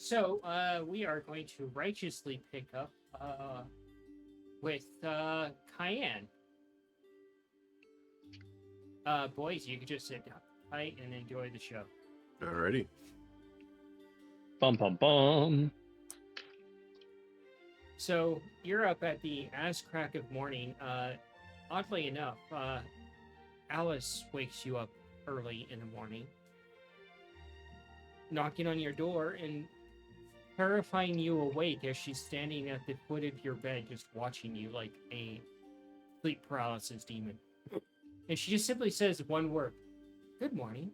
So, we are going to righteously pick up with Cayenne. Boys, you can just sit down tight and enjoy the show. Alrighty. Bum bum bum. So, you're up at the ass crack of morning. Oddly enough, Alice wakes you up early in the morning, knocking on your door and terrifying you awake as she's standing at the foot of your bed, just watching you like a sleep paralysis demon. And she just simply says one word, "Good morning."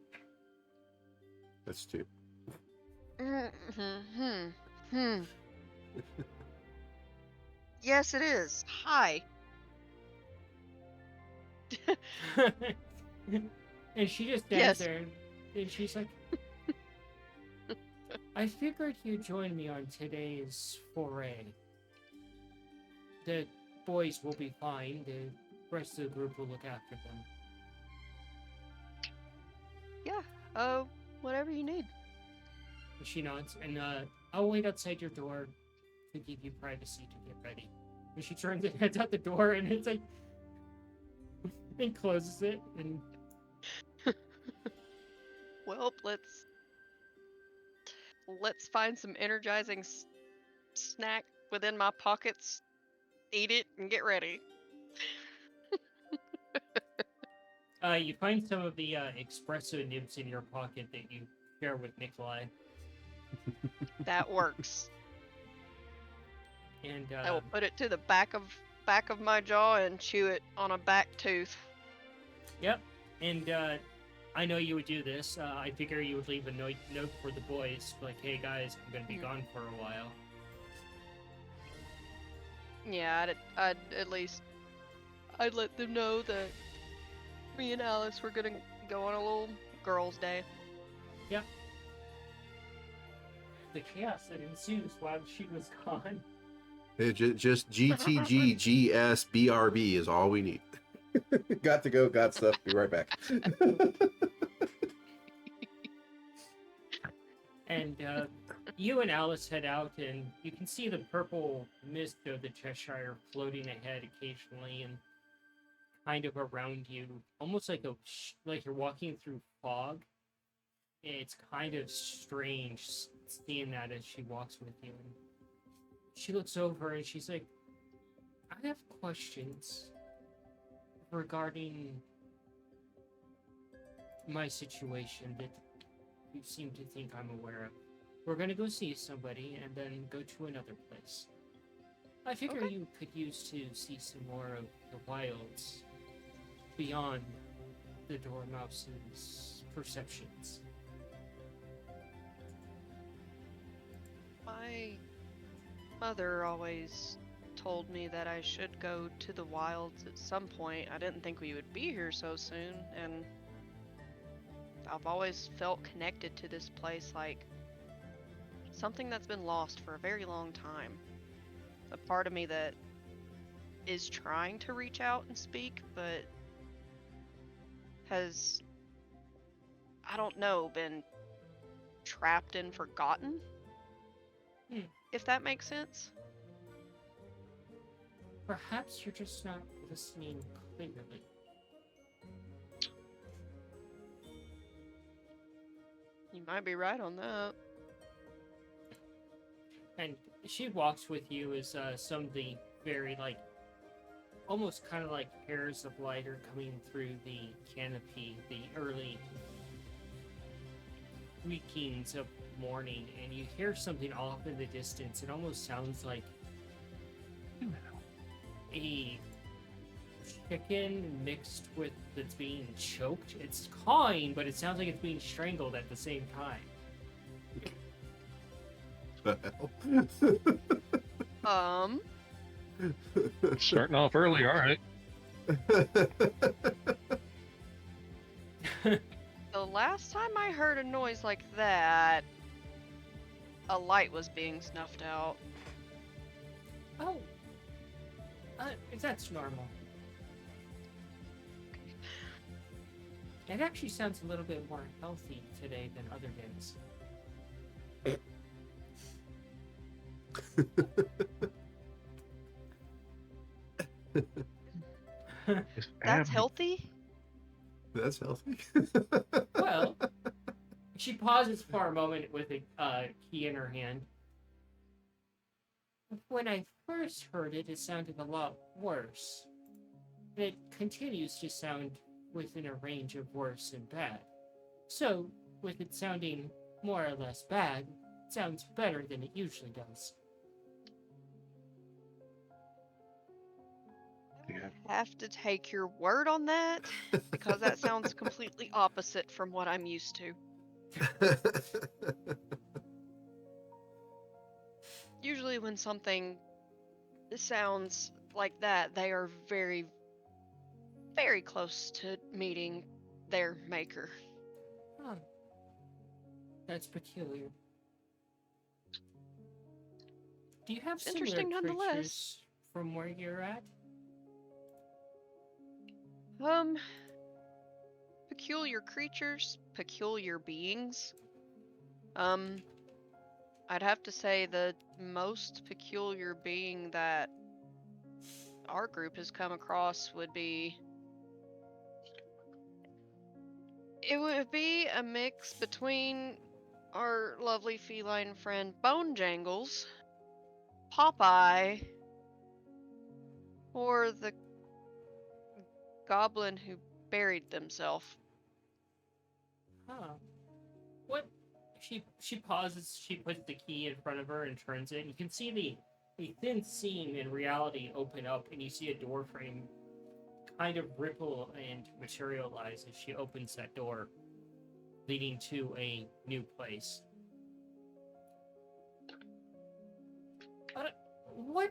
That's two. Yes, it is. Hi. And she just stands Yes. there and she's like, "I figured you'd join me on today's foray. The boys will be fine. The rest of the group will look after them." Yeah. Whatever you need. And she nods, and I'll wait outside your door to give you privacy to get ready. And she turns and heads out the door, and it's like, and closes it, and Well, let's find some energizing snack within my pockets, eat it, and get ready. you find some of the espresso nibs in your pocket that you share with Nikolai. That works. And I will put it to the back of my jaw and chew it on a back tooth. Yep. And I know you would do this. I figure you would leave a note for the boys, like, "Hey guys, I'm gonna be gone for a while." Yeah, I'd at least I'd let them know that me and Alice were gonna go on a little girls' day. Yep. The chaos that ensues while she was gone. Just GTG GS is all we need. Got to go, got stuff. Be right back. And you and Alice head out, and you can see the purple mist of the Cheshire floating ahead occasionally, and kind of around you, almost like like you're walking through fog. It's kind of strange seeing that as she walks with you. And she looks over and she's like, "I have questions regarding my situation that you seem to think I'm aware of. We're gonna go see somebody and then go to another place. I figure Okay. you could use to see some more of the wilds beyond the Dormouse's perceptions." My mother always told me that I should go to the wilds at some point. I didn't think we would be here so soon, and I've always felt connected to this place like something that's been lost for a very long time. A part of me that is trying to reach out and speak, but has, I don't know, been trapped and forgotten. If that makes sense. Perhaps you're just not listening clearly. You might be right on that. And she walks with you as some of the very, like, almost kind of like hairs of light are coming through the canopy, the early creakings of morning, and you hear something off in the distance. It almost sounds like a chicken mixed with that's being choked. It's cawing, but it sounds like it's being strangled at the same time. Starting off early, all right. The last time I heard a noise like that, a light was being snuffed out. Oh, that's normal. It actually sounds a little bit more healthy today than other days. It's That's healthy? That's healthy. Well, she pauses for a moment with a key in her hand. When I first heard it, it sounded a lot worse. It continues to sound within a range of worse and bad. So, with it sounding more or less bad, it sounds better than it usually does. Yeah. Have to take your word on that because that sounds completely opposite from what I'm used to. Usually when something sounds like that, they are very, very close to meeting their maker. Huh. That's peculiar. Do you have It's similar interesting nonetheless. creatures from where you're at? Peculiar creatures, peculiar beings. I'd have to say the most peculiar being that our group has come across would be a mix between our lovely feline friend Bone Jangles, Popeye, or the goblin who buried themselves. Huh. What? She pauses, she puts the key in front of her and turns it. You can see the thin seam in reality open up, and you see a door frame kind of ripple and materialize as she opens that door, leading to a new place. What,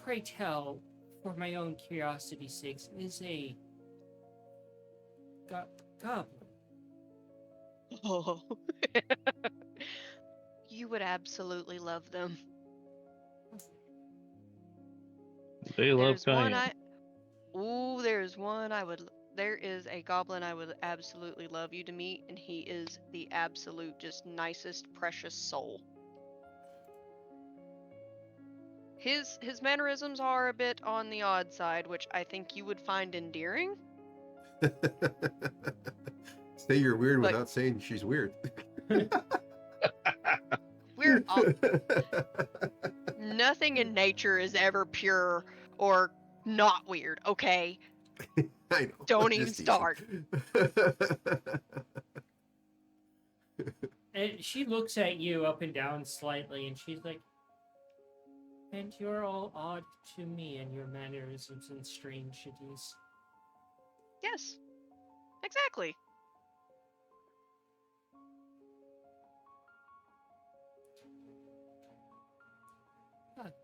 pray tell, for my own curiosity's sakes, is a goblin? Oh. You would absolutely love them. They love There's one Cayenne. there is a goblin I would absolutely love you to meet, and he is the absolute just nicest, precious soul. His mannerisms are a bit on the odd side, which I think you would find endearing. Say you're weird But- without saying she's weird. We're nothing in nature is ever pure or not weird, okay? I know. Don't I'm even just teasing. start. And she looks at you up and down slightly, and she's like, "And you're all odd to me and your mannerisms and strangeties." Yes. Exactly.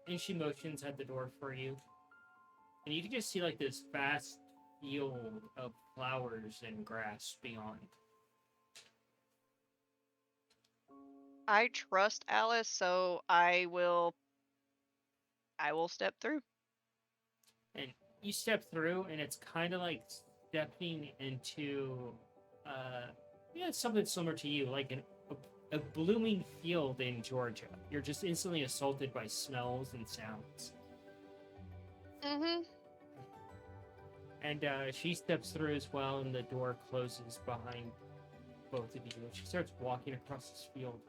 And she motions at the door for you. And you can just see like this vast field of flowers and grass beyond. I trust Alice, so I will step through. And you step through, and it's kind of like stepping into, something similar to you, like a blooming field in Georgia. You're just instantly assaulted by smells and sounds. Mm-hmm. And she steps through as well, and the door closes behind both of you. And she starts walking across this field.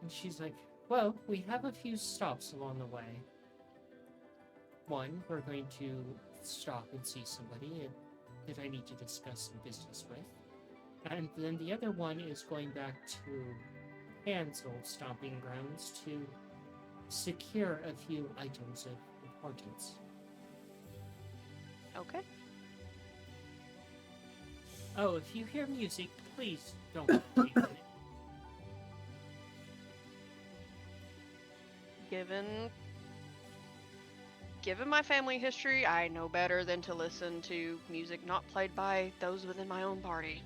And she's like, "Well, we have a few stops along the way. One, we're going to stop and see somebody that I need to discuss some business with. And then the other one is going back to Pan's old stomping grounds to secure a few items of importance." Okay. Oh, if you hear music, please don't take it. Given my family history, I know better than to listen to music not played by those within my own party.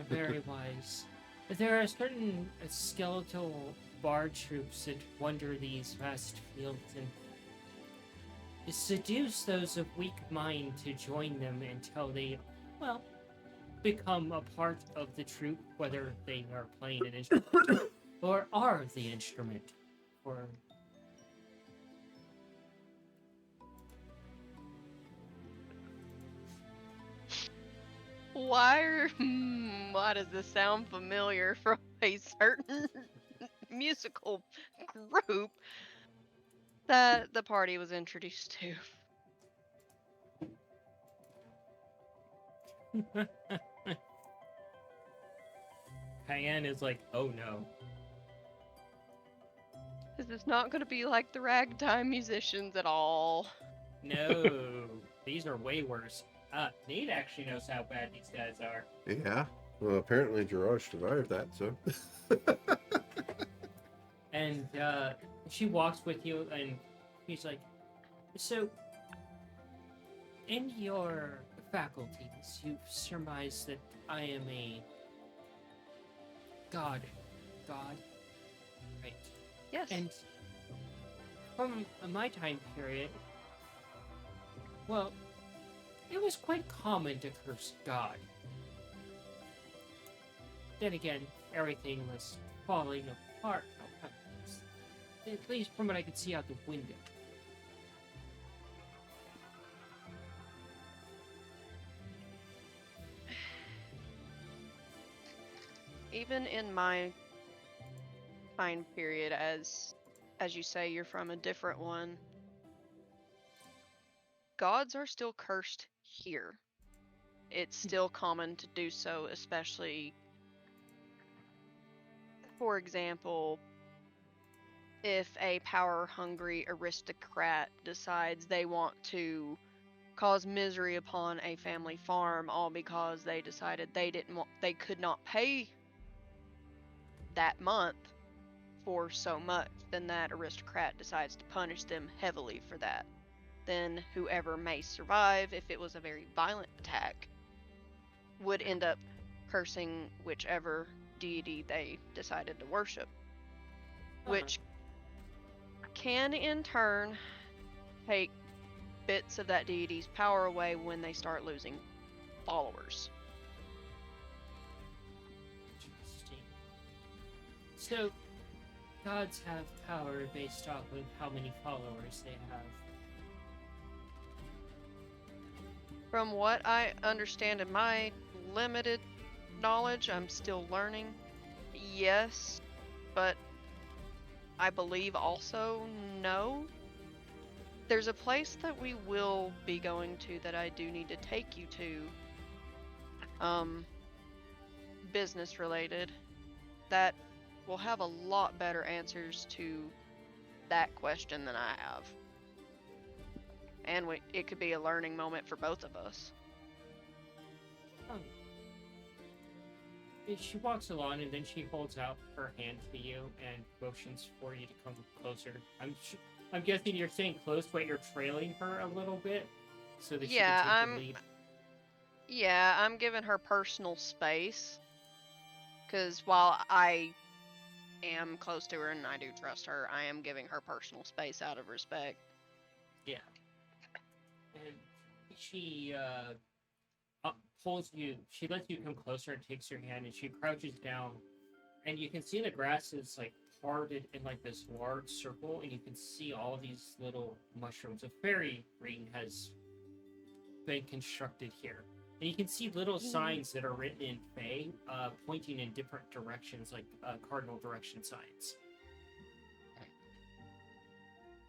Very wise. There are certain skeletal bar troops that wander these vast fields and seduce those of weak mind to join them until they, become a part of the troupe, whether they are playing an instrument or are the instrument for. Why does this sound familiar from a certain musical group that the party was introduced to? Cayenne is like, oh no. This is not going to be like the ragtime musicians at all. No, these are way worse. Nate actually knows how bad these guys are. Yeah. Well, apparently Gerard survived that, so. And she walks with you, and he's like, so, in your faculties, you've surmised that I am a god. God? Right. Yes. And from my time period, well, it was quite common to curse God. Then again, everything was falling apart, at least from what I could see out the window. Even in my time period, as you say, you're from a different one. Gods are still cursed here. It's still common to do so, especially, for example, if a power-hungry aristocrat decides they want to cause misery upon a family farm, all because they decided they could not pay that month for so much, then that aristocrat decides to punish them heavily for that. Then whoever may survive, if it was a very violent attack, would end up cursing whichever deity they decided to worship, which can in turn take bits of that deity's power away when they start losing followers. Interesting. So, gods have power based off of how many followers they have. From what I understand in my limited knowledge, I'm still learning. Yes, but I believe also no. There's a place that we will be going to that I do need to take you to. Business related. That will have a lot better answers to that question than I have. And it could be a learning moment for both of us. Oh. She walks along and then she holds out her hand to you and motions for you to come closer. I'm guessing you're staying close, but you're trailing her a little bit so that she can take the lead. Yeah, I'm giving her personal space. Because while I am close to her and I do trust her, I am giving her personal space out of respect. Yeah. And she pulls you, she lets you come closer and takes your hand, and she crouches down, and you can see the grass is like parted in like this large circle, and you can see all these little mushrooms. A fairy ring has been constructed here. And you can see little signs that are written in Fey, pointing in different directions, like cardinal direction signs.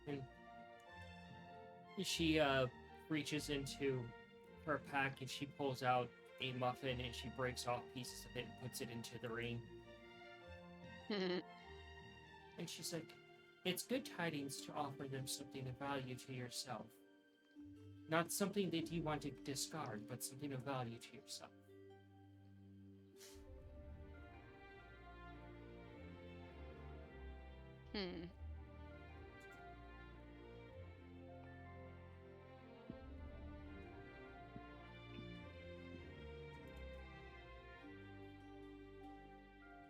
And she reaches into her pack and she pulls out a muffin and she breaks off pieces of it and puts it into the ring. And she's like, it's good tidings to offer them something of value to yourself. Not something that you want to discard, but something of value to yourself.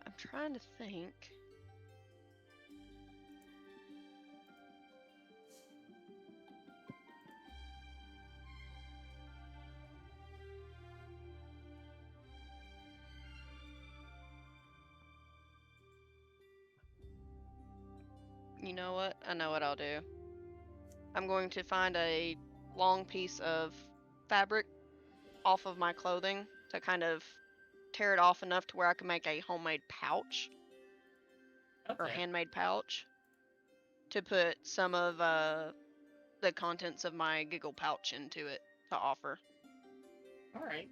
I'm trying to think. know what? I know what I'll do. I'm going to find a long piece of fabric off of my clothing to kind of tear it off enough to where I can make a homemade pouch or Okay. handmade pouch to put some of the contents of my giggle pouch into it to offer. All right.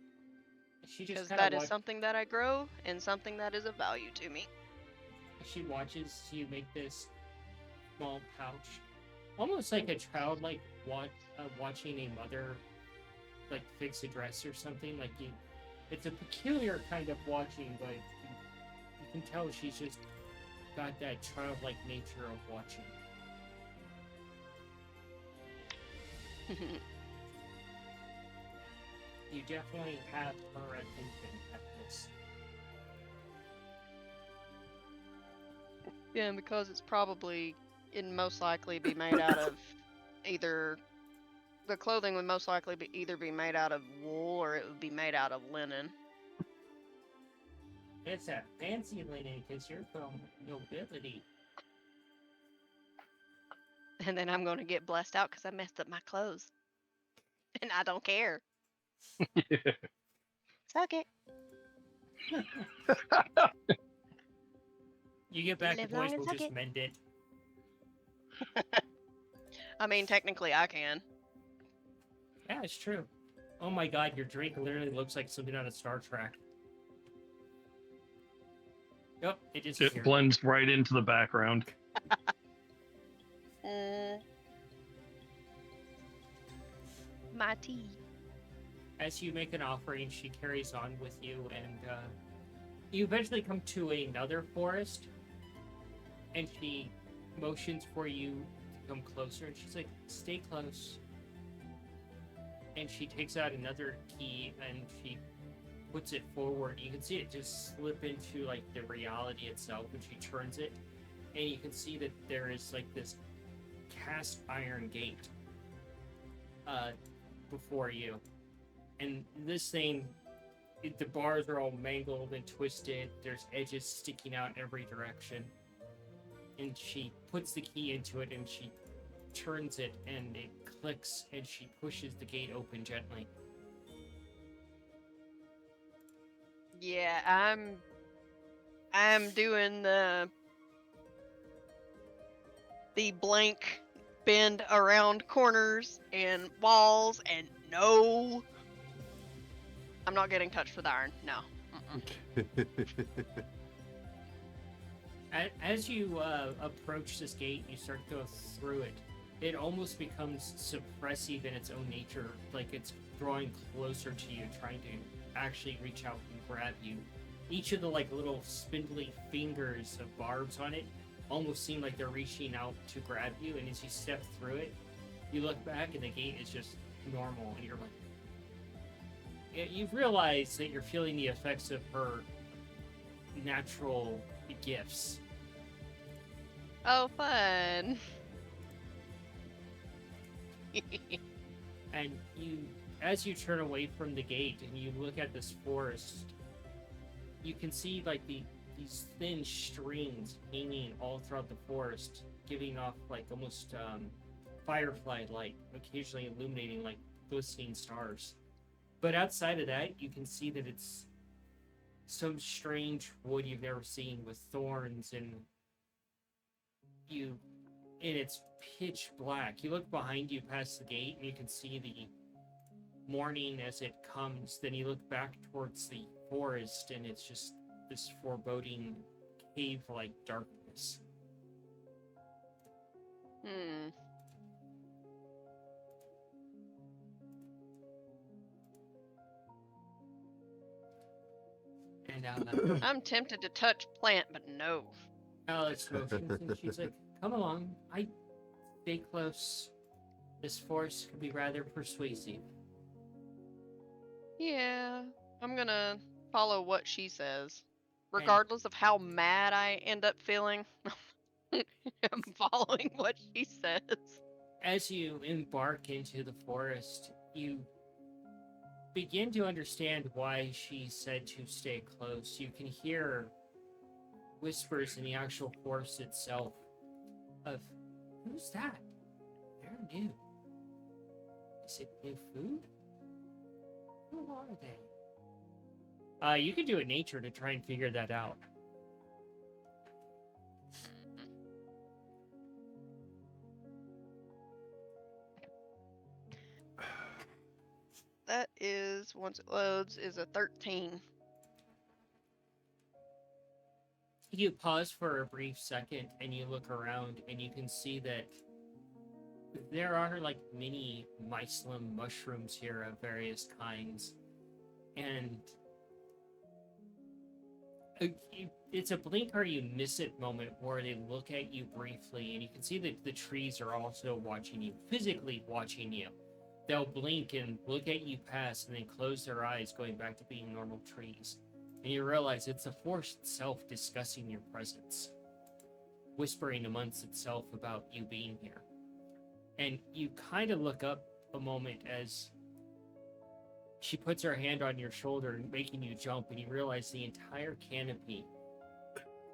She just Because kind of that is something that I grow and something that is of value to me. She watches you make this small pouch, almost like a child, like watching a mother like fix a dress or something. Like you, it's a peculiar kind of watching, but you can tell she's just got that childlike nature of watching. You definitely have her attention at this. Yeah, and because it's probably, it'd most likely be made out of either, the clothing would most likely be either be made out of wool or it would be made out of linen. It's a fancy linen because you're from nobility. And then I'm going to get blessed out because I messed up my clothes. And I don't care. Suck it. You get back, the Live long boys and will suck just it. mend it. I mean, technically I can. Yeah, it's true. Oh my god, your drink literally looks like something out of Star Trek. Yep, it It disappeared. blends right into the background. My tea. As you make an offering, she carries on with you, and you eventually come to another forest, and she motions for you to come closer, and she's like, stay close. And she takes out another key, and she puts it forward. You can see it just slip into, like, the reality itself, and she turns it, and you can see that there is, like, this cast iron gate before you. And this thing, the bars are all mangled and twisted. There's edges sticking out in every direction. And she puts the key into it and she turns it and it clicks and she pushes the gate open gently. Yeah, I'm doing the blank bend around corners and walls and no. I'm not getting touched with iron. No. As you approach this gate, you start to go through it. It almost becomes suppressive in its own nature, like it's drawing closer to you, trying to actually reach out and grab you. Each of the like little spindly fingers of barbs on it almost seem like they're reaching out to grab you, and as you step through it, you look back and the gate is just normal, and you're like, you've realized that you're feeling the effects of her natural gifts. Oh, fun. And you, as you turn away from the gate and you look at this forest, you can see like these thin strings hanging all throughout the forest, giving off like almost firefly light, occasionally illuminating like glistening stars. But outside of that, you can see that it's some strange wood you've never seen with thorns, and it's pitch black. You look behind you past the gate and you can see the morning as it comes. Then you look back towards the forest and it's just this foreboding cave-like darkness. And I'm tempted to touch plant, but no. Alex motions and she's like, come along, I stay close. This force could be rather persuasive. Yeah, I'm gonna follow what she says. Regardless of how mad I end up feeling, I'm following what she says. As you embark into the forest, you begin to understand why she said to stay close. You can hear whispers in the actual forest itself of Who's that? They're new. Is it new food? Who are they? You could do a nature to try and figure that out. That is, once it loads, is a 13. You pause for a brief second and you look around and you can see that there are like mini mycelium mushrooms here of various kinds. And it's a blink or you miss it moment where they look at you briefly and you can see that the trees are also watching you, physically watching you. They'll blink and look at you pass and then close their eyes, going back to being normal trees. And you realize it's the forest itself discussing your presence, whispering amongst itself about you being here. And you kind of look up a moment as she puts her hand on your shoulder, making you jump, and you realize the entire canopy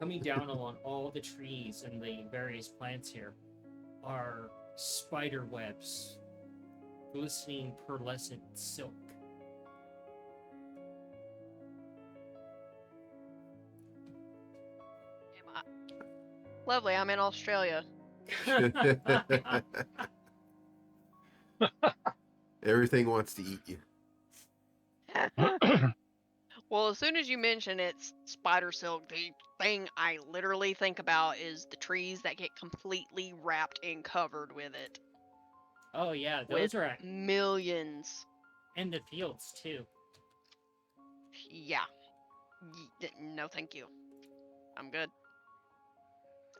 coming down along all the trees and the various plants here are spider webs, glistening pearlescent silk. Lovely, I'm in Australia. Everything wants to eat you. Well, as soon as you mention it's spider silk, the thing I literally think about is the trees that get completely wrapped and covered with it. Oh yeah, those are at Millions. and the fields too. Yeah. No, thank you. I'm good.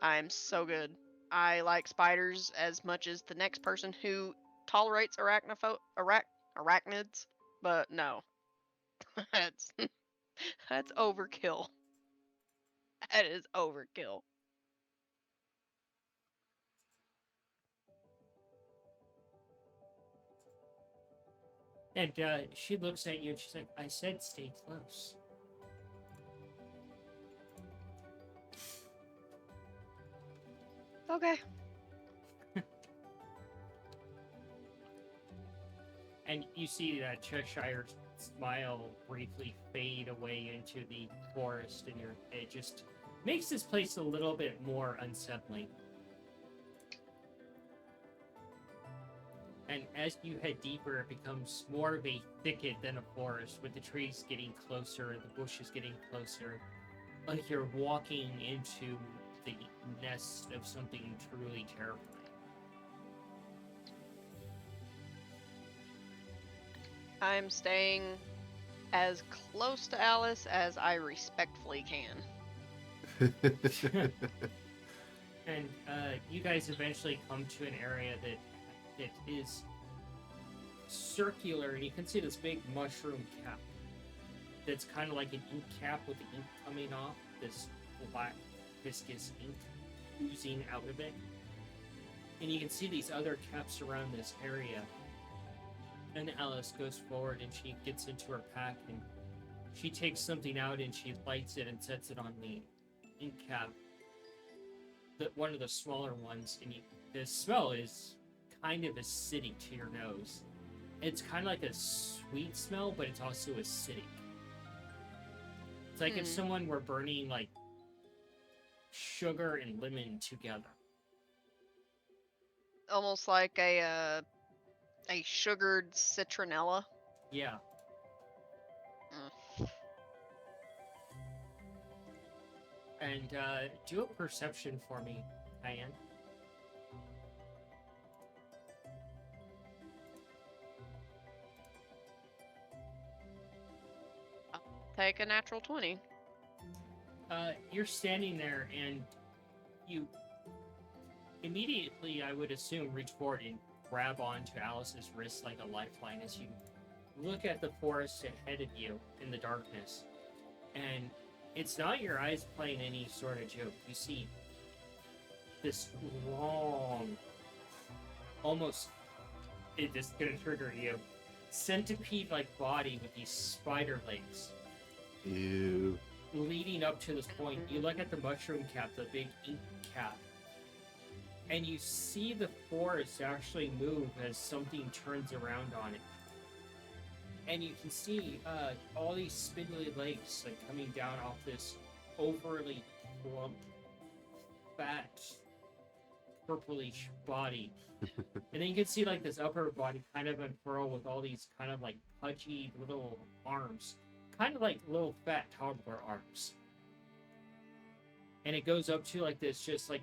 I'm so good. I like spiders as much as the next person who tolerates arachnids, but no. That's that's overkill. That is overkill. And she looks at you and she's like, I said stay close. Okay. And you see that Cheshire smile briefly fade away into the forest, and it just makes this place a little bit more unsettling. And as you head deeper, it becomes more of a thicket than a forest, with the trees getting closer and the bushes getting closer, like you're walking into the nest of something truly terrifying. I'm staying as close to Alice as I respectfully can. And you guys eventually come to an area that is circular, and you can see this big mushroom cap that's kind of like an ink cap with the ink coming off, this black viscous ink oozing out of it. And you can see these other caps around this area. And Alice goes forward and she gets into her pack and she takes something out and she lights it and sets it on the ink cap. One of the smaller ones, and the smell is kind of acidic to your nose. It's kind of like a sweet smell, but it's also acidic. It's like if someone were burning like sugar and lemon together. Almost like a sugared citronella. Yeah. And do a perception for me, Diane. I'll take a natural 20. You're standing there and you immediately, I would assume, reach forward and grab onto Alice's wrist like a lifeline as you look at the forest ahead of you in the darkness. And it's not your eyes playing any sort of joke. You see this long, almost, it is gonna trigger you, centipede-like body with these spider legs. Ew. Leading up to this point, you look at the mushroom cap, the big ink cap, and you see the forest actually move as something turns around on it. And you can see all these spindly legs like coming down off this overly plump, fat, purplish body. And then you can see like this upper body kind of unfurl with all these kind of like pudgy little arms, kind of like little fat toddler arms. And it goes up to like this, just like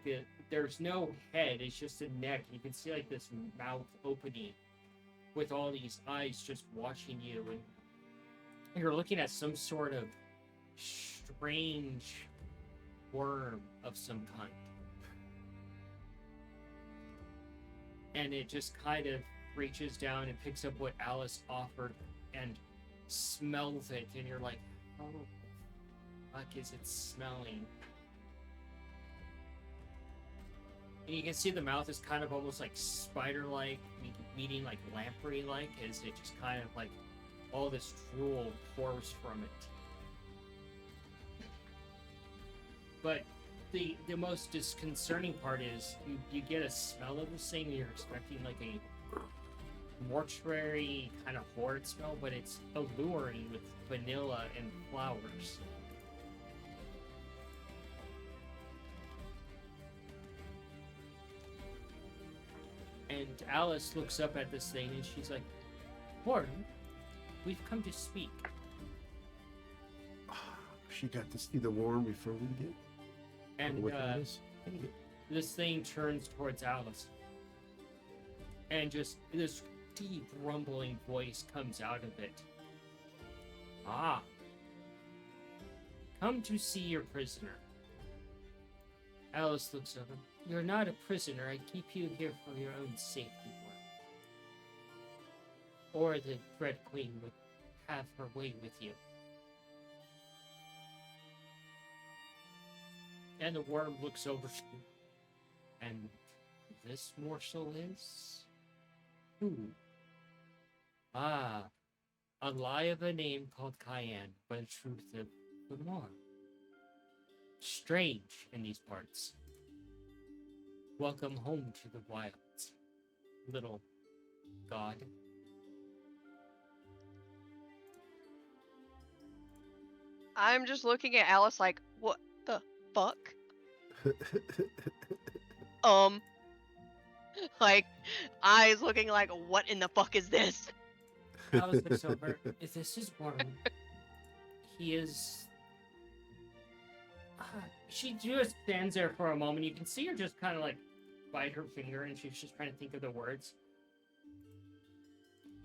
there's no head, it's just a neck. You can see like this mouth opening with all these eyes just watching you, and you're looking at some sort of strange worm of some kind. And it just kind of reaches down and picks up what Alice offered and smells it, and you're like, oh, what the fuck is it smelling? And you can see the mouth is kind of almost like spider-like, meaning like lamprey-like, as it just kind of like all this drool pours from it. But the most disconcerting part is you get a smell of this thing, and you're expecting like a mortuary kind of horrid smell, but it's alluring with vanilla and flowers. And Alice looks up at this thing and she's like, Warren, we've come to speak. She got to see the worm before we did. And this thing turns towards Alice. And just this deep rumbling voice comes out of it. Ah. Come to see your prisoner. Alice looks at him. You're not a prisoner. I keep you here for your own safety, Warren. Or the Red Queen would have her way with you. And the worm looks over to you. And this morsel is... who? Ah, a lie of a name called Cayenne, but a truth of Lamar. Strange in these parts. Welcome home to the wilds, little god. I'm just looking at Alice like, what the fuck? Like, eyes looking like, what in the fuck is this? Alice looks over. This is Warren. He is... she just stands there for a moment. You can see her just kind of like bite her finger, and she's just trying to think of the words.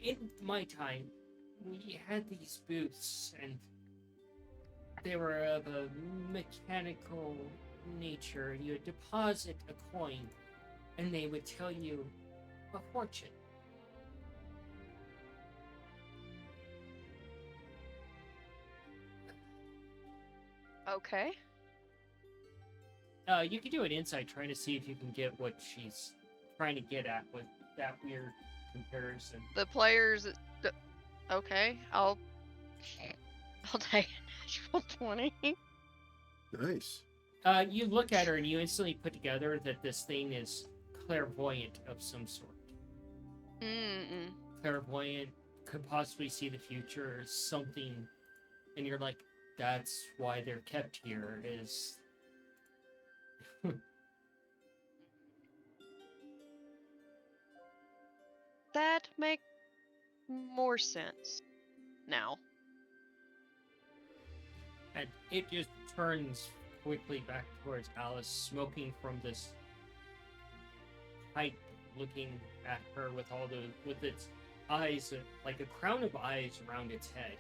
In my time, we had these booths, and they were of a mechanical nature. You would deposit a coin, and they would tell you a fortune. Okay. You can do an insight trying to see if you can get what she's trying to get at with that weird comparison. The players... Okay, I'll take a natural 20. Nice. You look at her and you instantly put together that this thing is clairvoyant of some sort. Mm-mm. Clairvoyant, could possibly see the future, something, and you're like, that's why they're kept here, is... That make more sense now. And it just turns quickly back towards Alice, smoking from this pipe, looking at her with its eyes, like a crown of eyes around its head.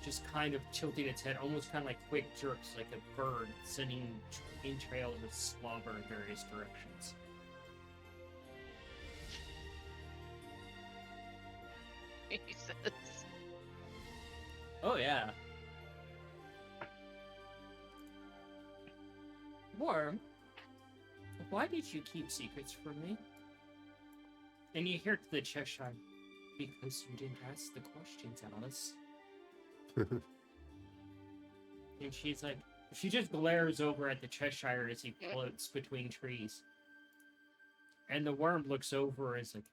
Just kind of tilting its head, almost kind of like quick jerks, like a bird sending entrails of slobber in various directions. Jesus. Oh yeah. Worm, why did you keep secrets from me? And you hear to the Cheshire, because you didn't ask the questions, Alice. And she's like, she just glares over at the Cheshire as he floats between trees. And the worm looks over and is like,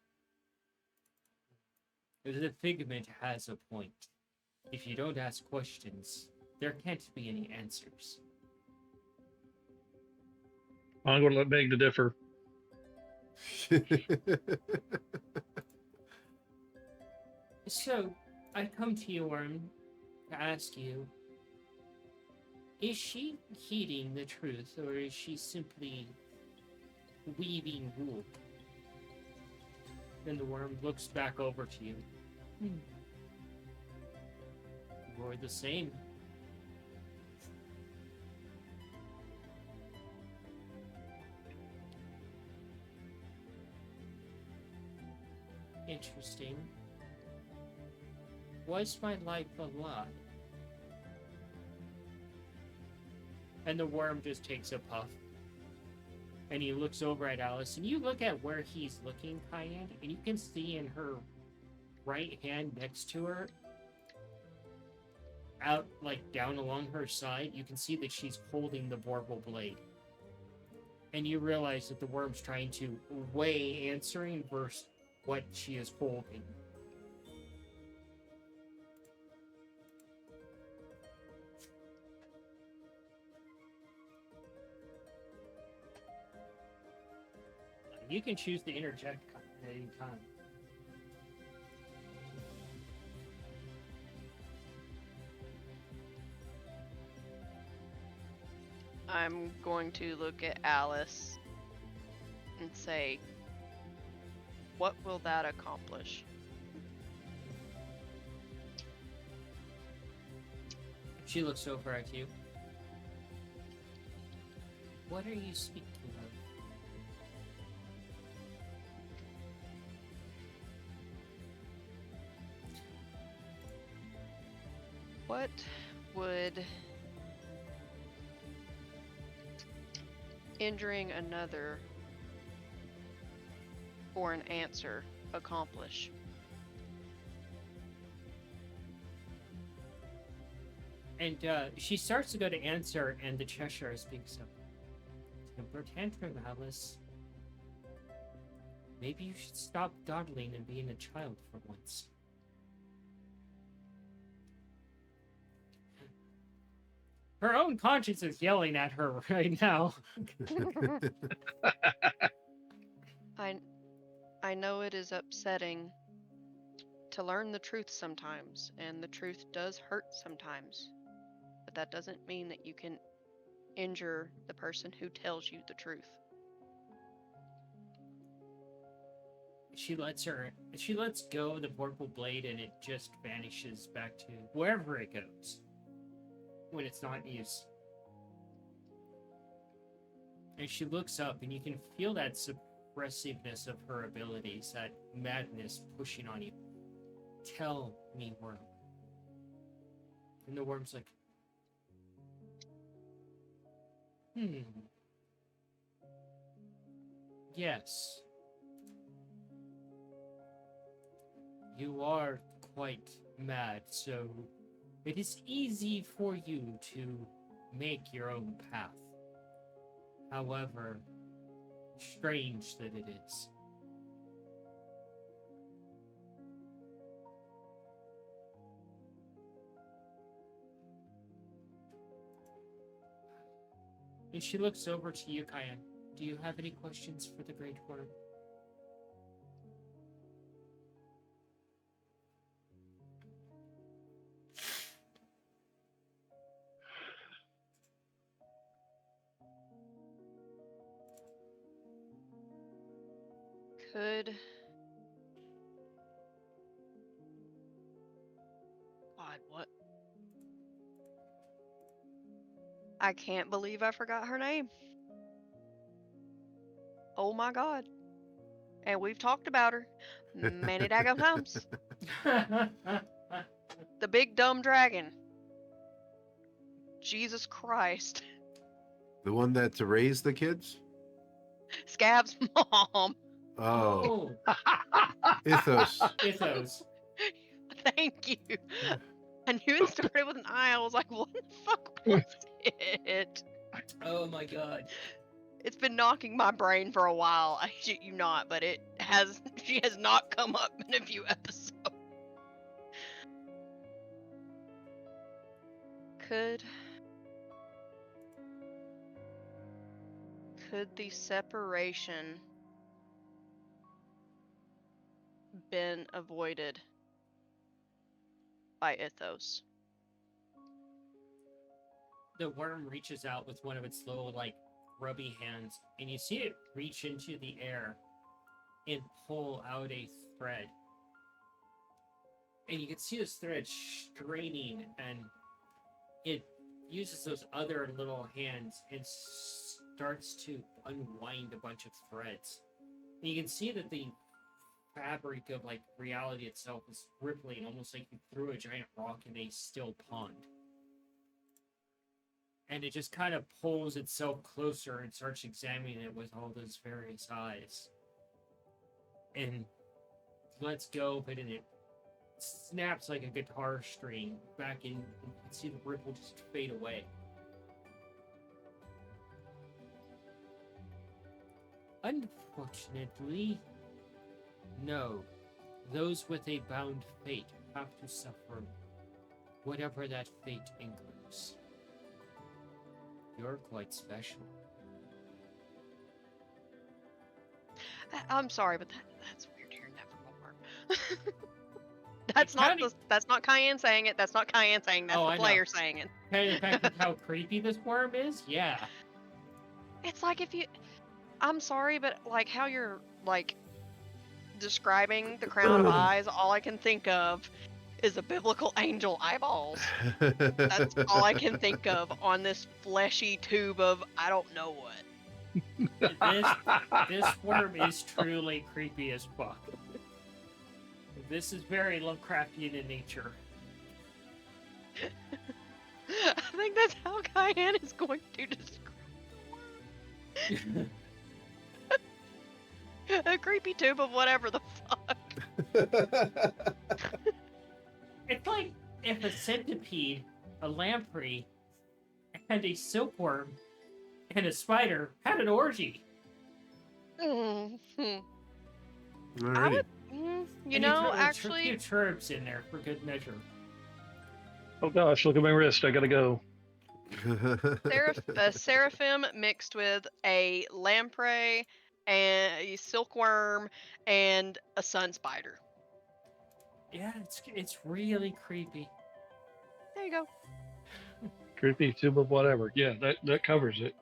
the figment has a point. If you don't ask questions, there can't be any answers. I'm going to beg to differ. So, I come to you, Worm, to ask you, is she heeding the truth, or is she simply weaving wool? Then the worm looks back over to you. You're the same. Interesting. Was my life a lie? And the worm just takes a puff. And he looks over at Alice, and you look at where he's looking, Cayenne, and you can see in her right hand next to her, out, like, down along her side, you can see that she's holding the vorpal blade. And you realize that the worm's trying to weigh answering versus what she is holding. You can choose to interject at any time. I'm going to look at Alice and say, what will that accomplish? She looks over at you. What are you speaking of? What would injuring another for an answer accomplish? And she starts to go to answer, and the Cheshire speaks up. Temper tantrum, Alice. Maybe you should stop dawdling and being a child for once. Her own conscience is yelling at her right now. I know it is upsetting to learn the truth sometimes, and the truth does hurt sometimes. But that doesn't mean that you can injure the person who tells you the truth. She lets go of the vorpal blade, and it just vanishes back to wherever it goes when it's not in use. And she looks up, and you can feel that suppressiveness of her abilities, that madness pushing on you. Tell me, worm. And the worm's like, yes. You are quite mad, so it is easy for you to make your own path. However, strange that it is. And she looks over to you, Cayenne. Do you have any questions for the Great Worm? Could... God, what? I can't believe I forgot her name. Oh my God. And we've talked about her many daggone times. The big dumb dragon. Jesus Christ. The one that to raise the kids? Scab's mom. Oh, Ithos. Ithos. Thank you. I knew it started with an I. I was like, what the fuck was it? Oh my God. It's been knocking my brain for a while. I shit you not, but it has. She has not come up in a few episodes. Could the separation been avoided by Ithos? The worm reaches out with one of its little, like, grubby hands, and you see it reach into the air and pull out a thread. And you can see this thread straining, and it uses those other little hands and starts to unwind a bunch of threads. And you can see that the fabric of, like, reality itself is rippling, almost like you threw a giant rock in a still pond. And it just kind of pulls itself closer and starts examining it with all those various eyes. And lets go, but then it snaps like a guitar string back in. You can see the ripple just fade away. Unfortunately, no. Those with a bound fate have to suffer whatever that fate includes. You're quite special. I'm sorry, but that's weird hearing that from a worm. That's It not kinda- that's not Cayenne saying it. That's not Cayenne saying. That's Oh, the I know. player saying it. Kind of the fact of how creepy this worm is? Yeah. It's like if you. I'm sorry, but like how you're like describing the crown of eyes, all I can think of is a biblical angel eyeballs. That's all I can think of on this fleshy tube of I don't know what. This worm is truly creepy as fuck. This is very Lovecraftian in nature. I think that's how Cayenne is going to describe a creepy tube of whatever the fuck. It's like if a centipede, a lamprey, and a silkworm and a spider had an orgy. Mhm. Alrighty. You And know, throw a actually, few cherubs in there for good measure. Oh gosh, look at my wrist. I gotta go. a seraphim mixed with a lamprey and a silkworm and a sun spider. Yeah, it's really creepy. There you go. Creepy tube of whatever. Yeah, that covers it.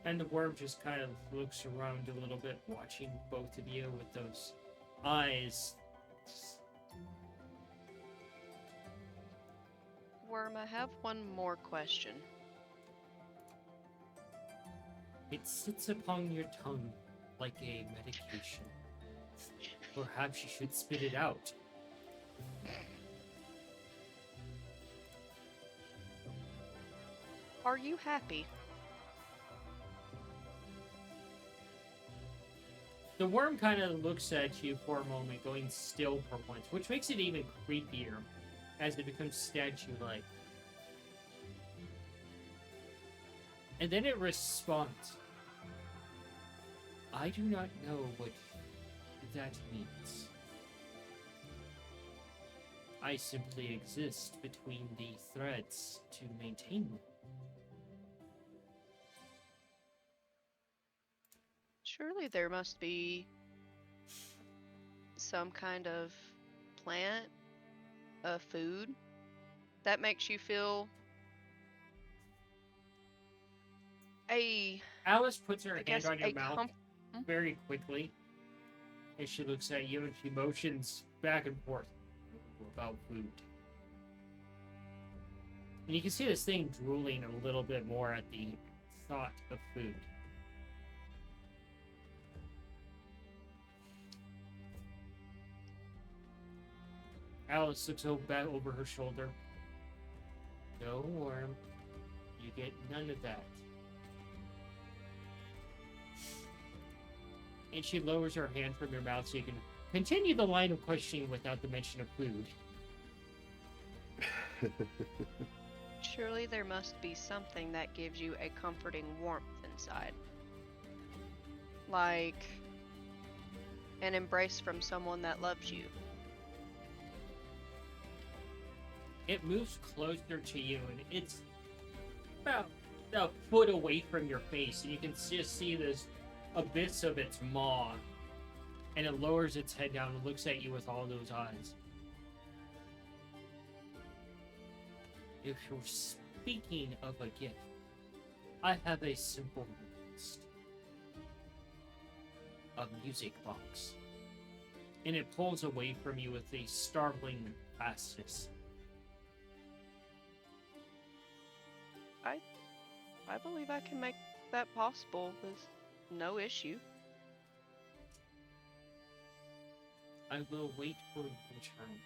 And the worm just kind of looks around a little bit, watching both of you with those eyes. Worm, I have one more question. It sits upon your tongue like a medication. Perhaps you should spit it out. Are you happy? The worm kind of looks at you for a moment, going still for once, which makes it even creepier as it becomes statue-like. And then it responds. I do not know what that means. I simply exist between the threads to maintain them. Surely there must be some kind of plant, a food that makes you feel Alice puts her I hand guess on your a mouth very quickly, and she looks at you and she motions back and forth about food. And you can see this thing drooling a little bit more at the thought of food. Alice looks back over her shoulder. No, worm. You get none of that. And she lowers her hand from your mouth so you can continue the line of questioning without the mention of food. Surely there must be something that gives you a comforting warmth inside. Like an embrace from someone that loves you. It moves closer to you, and it's about a foot away from your face, and you can just see this abyss of its maw. And it lowers its head down and looks at you with all those eyes. If you're speaking of a gift, I have a simple request. A music box. And it pulls away from you with a startling fastness. I believe I can make that possible with no issue. I will wait for your return.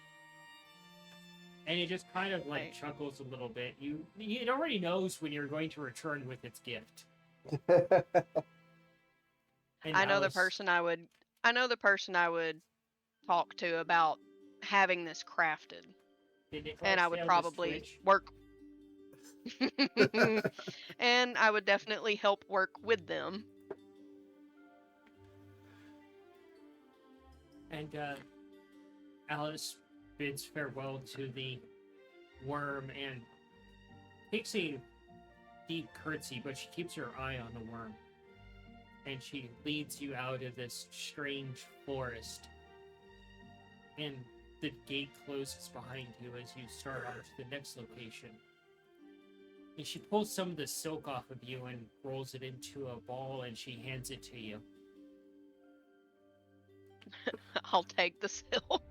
And it just kind of like Right. chuckles a little bit. It already knows when you're going to return with its gift. And I know the Alice- person I would talk to about having this crafted. Did it And I last would fail to probably switch? work and I would definitely help work with them. And Alice bids farewell to the worm and takes a deep curtsy, but she keeps her eye on the worm. And she leads you out of this strange forest. And the gate closes behind you as you start on to the next location. And she pulls some of the silk off of you and rolls it into a ball, and she hands it to you. I'll take the silk.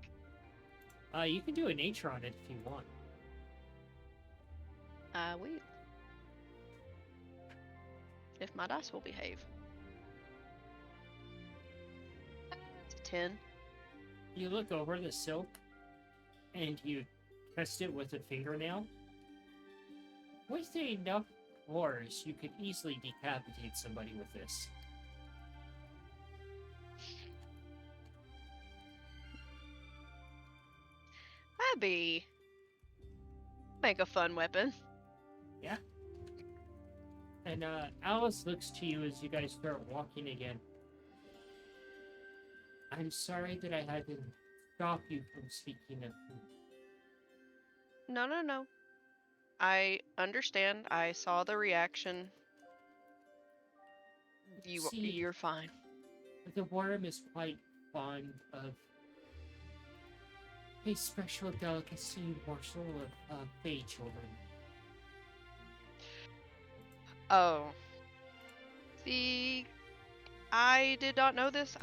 You can do a nature on it if you want. I will. If my dice will behave. It's a 10. You look over the silk, and you test it with a fingernail. With enough force, you could easily decapitate somebody with this. That'd make a fun weapon. And Alice looks to you as you guys start walking again. I'm sorry that I had to stop you from speaking of food. No. I understand. I saw the reaction. See, You're fine. the worm is quite fond of a special delicacy morsel of fey children. Oh. See, I did not know this.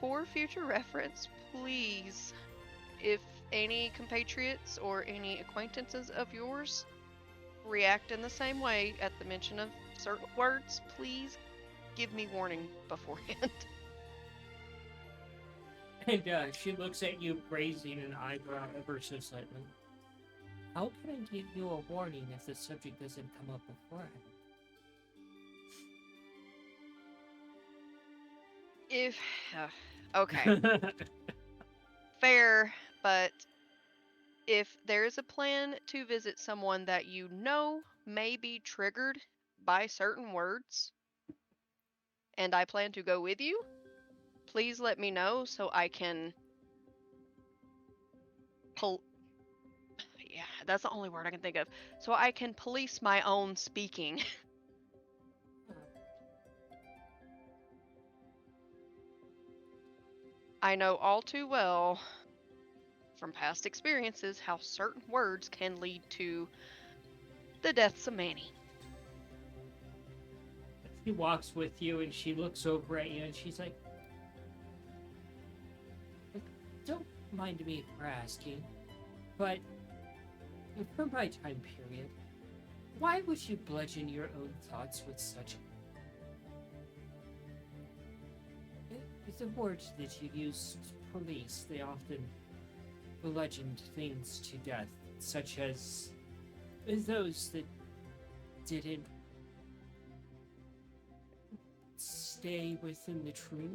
For future reference, please, if any compatriots or any acquaintances of yours react in the same way at the mention of certain words, please give me warning beforehand. And she looks at you, raising an eyebrow ever so slightly. How can I give you a warning if the subject doesn't come up beforehand? If okay, fair, but if there is a plan to visit someone that you know may be triggered by certain words, and I plan to go with you, please let me know so I can yeah, that's the only word I can think of. So I can police my own speaking. I know all too well from past experiences how certain words can lead to the deaths of many. She walks with you and she looks over at you and she's like, don't mind me for asking, but for my time period, why would you bludgeon your own thoughts with such... The words that you use to police, they often bludgeoned things to death, such as those that didn't stay within the tree.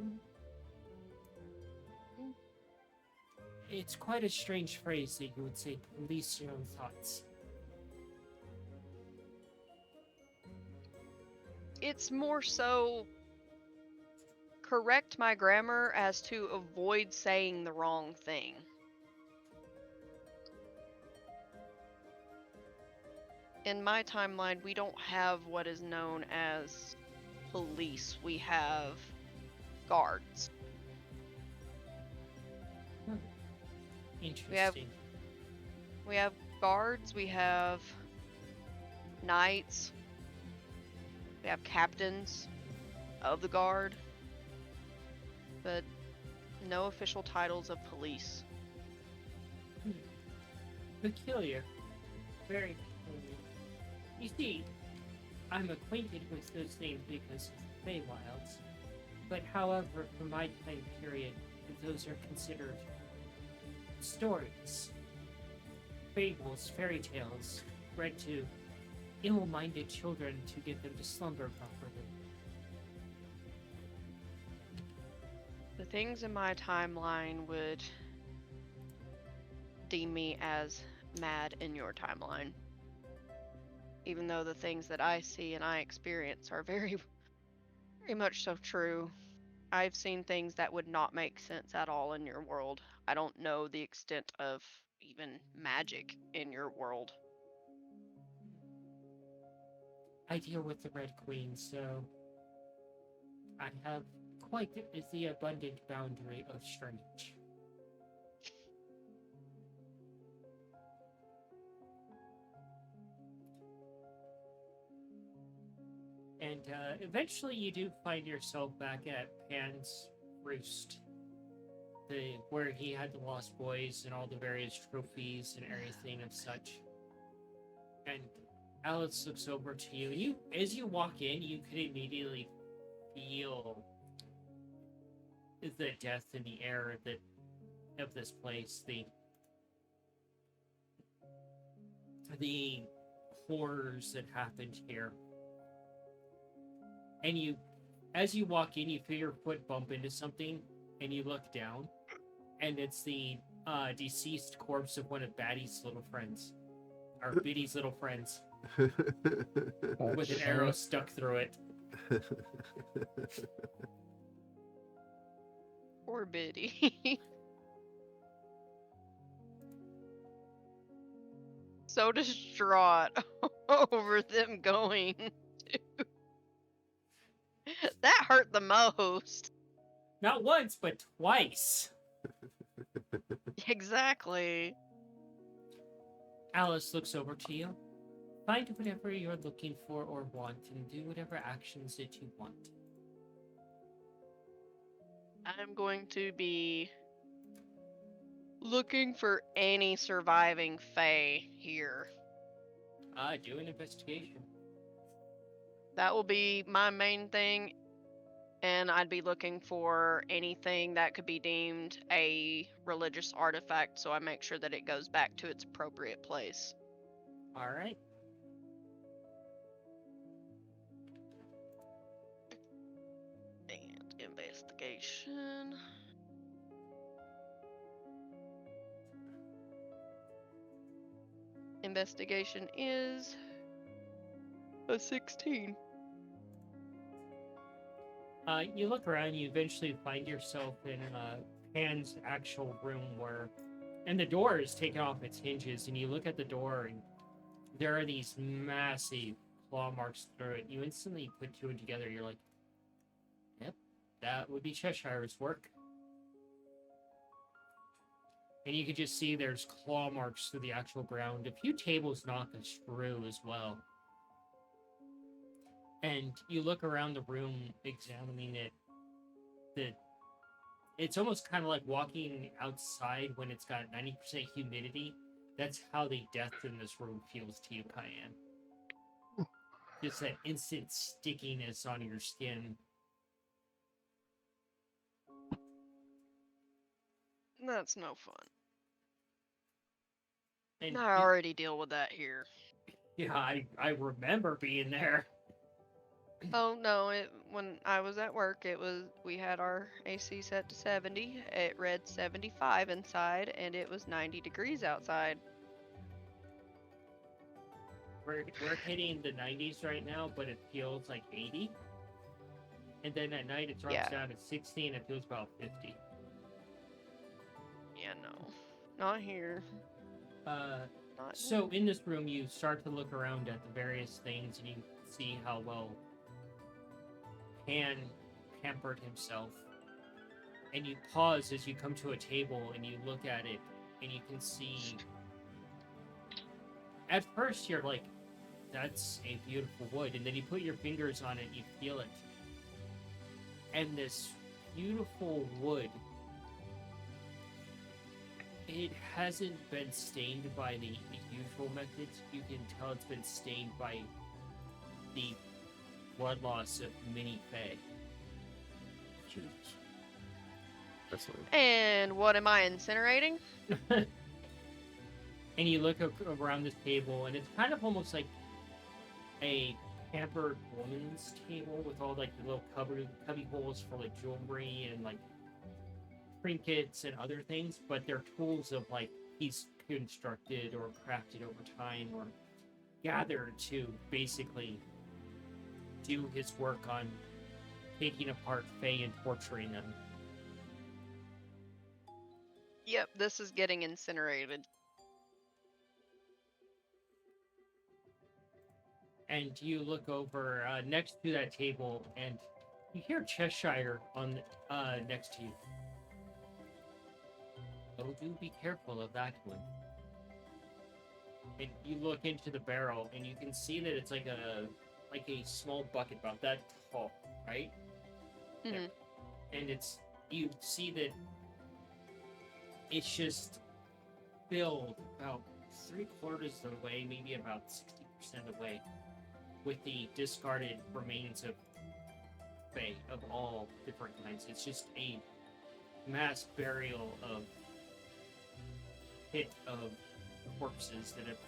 It's quite a strange phrase that you would say, police your own thoughts. It's more so correct my grammar as to avoid saying the wrong thing. In my timeline, we don't have what is known as police. We have guards. Interesting. We have guards, we have knights, we have captains of the guard, but no official titles of police. Peculiar. Very peculiar. You see, I'm acquainted with those names because of the Feywilds, but however, for my time period, those are considered stories, fables, fairy tales, read to ill-minded children to get them to slumber properly. The things in my timeline would deem me as mad in your timeline. Even though the things that I see and I experience are very, very much so true. I've seen things that would not make sense at all in your world. I don't know the extent of even magic in your world. I deal with the Red Queen, so I have quite the abundant boundary of strange. And eventually you do find yourself back at Pan's Roost, where he had the Lost Boys and all the various trophies and everything of such. And Alice looks over to you, and as you walk in, you can immediately feel the death in the air of this place, the horrors that happened here. And as you walk in, you feel your foot bump into something, and you look down, and it's the deceased corpse of one of Batty's little friends, or Biddy's little friends, with an arrow stuck through it. Poor Biddy. So distraught over them going. That hurt the most. Not once, but twice. Exactly. Alice looks over to you. Find whatever you're looking for or want, and do whatever actions that you want. I'm going to be looking for any surviving Fae here. Do an investigation. That will be my main thing, and I'd be looking for anything that could be deemed a religious artifact, so I make sure that it goes back to its appropriate place. All right. And investigation. Investigation is a 16. You look around, you eventually find yourself in Pan's actual room and the door is taken off its hinges, and you look at the door, and there are these massive claw marks through it. You instantly put two and together, you're like, yep, that would be Cheshire's work. And you can just see there's claw marks through the actual ground. A few tables knock us through as well. And you look around the room, examining it. It's almost kind of like walking outside when it's got 90% humidity. That's how the death in this room feels to you, Cayenne. Just that instant stickiness on your skin. That's no fun. And I already deal with that here. yeah, I remember being there. Oh no, when I was at work, we had our AC set to 70. It read 75 inside, and it was 90 degrees outside. We're hitting the 90s right now, but it feels like 80. And then at night it drops Yeah. down to 60 and it feels about 50. Yeah, no, not here. Not So in this room, you start to look around at the various things, and you see how well Han pampered himself. And you pause as you come to a table, and you look at it, and you can see. At first, you're like, "That's a beautiful wood," and then you put your fingers on it, and you feel it, and this beautiful wood. It hasn't been stained by the usual methods. You can tell it's been stained by the blood loss of many Fae. Jesus. That's lame. And what am I incinerating? And you look around this table, and it's kind of almost like a pampered woman's table with all like the little cubby holes for like jewelry and like trinkets and other things, but they're tools of like he's constructed or crafted over time or gathered to basically do his work on taking apart Fae and torturing them. Yep, this is getting incinerated. And you look over next to that table, and you hear Cheshire on next to you. Oh, do be careful of that one. And you look into the barrel, and you can see that it's like a small bucket about that tall, right? Mhm. And you see that it's just filled about 3/4 of the way, maybe about 60% of the way, with the discarded remains of Fae of all different kinds. It's just a mass burial of pit of corpses that have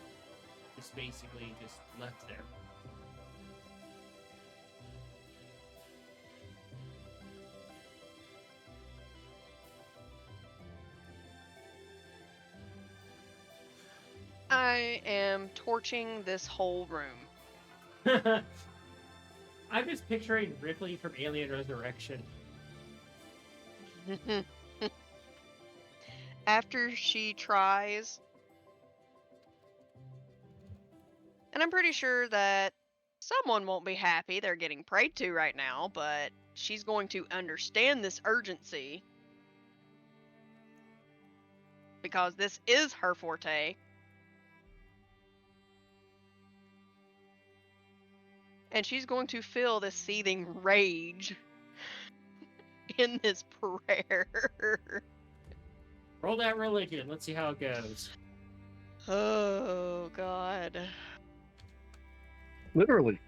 just basically just left there. I am torching this whole room. I'm just picturing Ripley from Alien Resurrection. After she tries, and I'm pretty sure that someone won't be happy they're getting prayed to right now, but she's going to understand this urgency because this is her forte. And she's going to feel this seething rage in this prayer. Roll that religion. Let's see how it goes. Oh, God. Literally.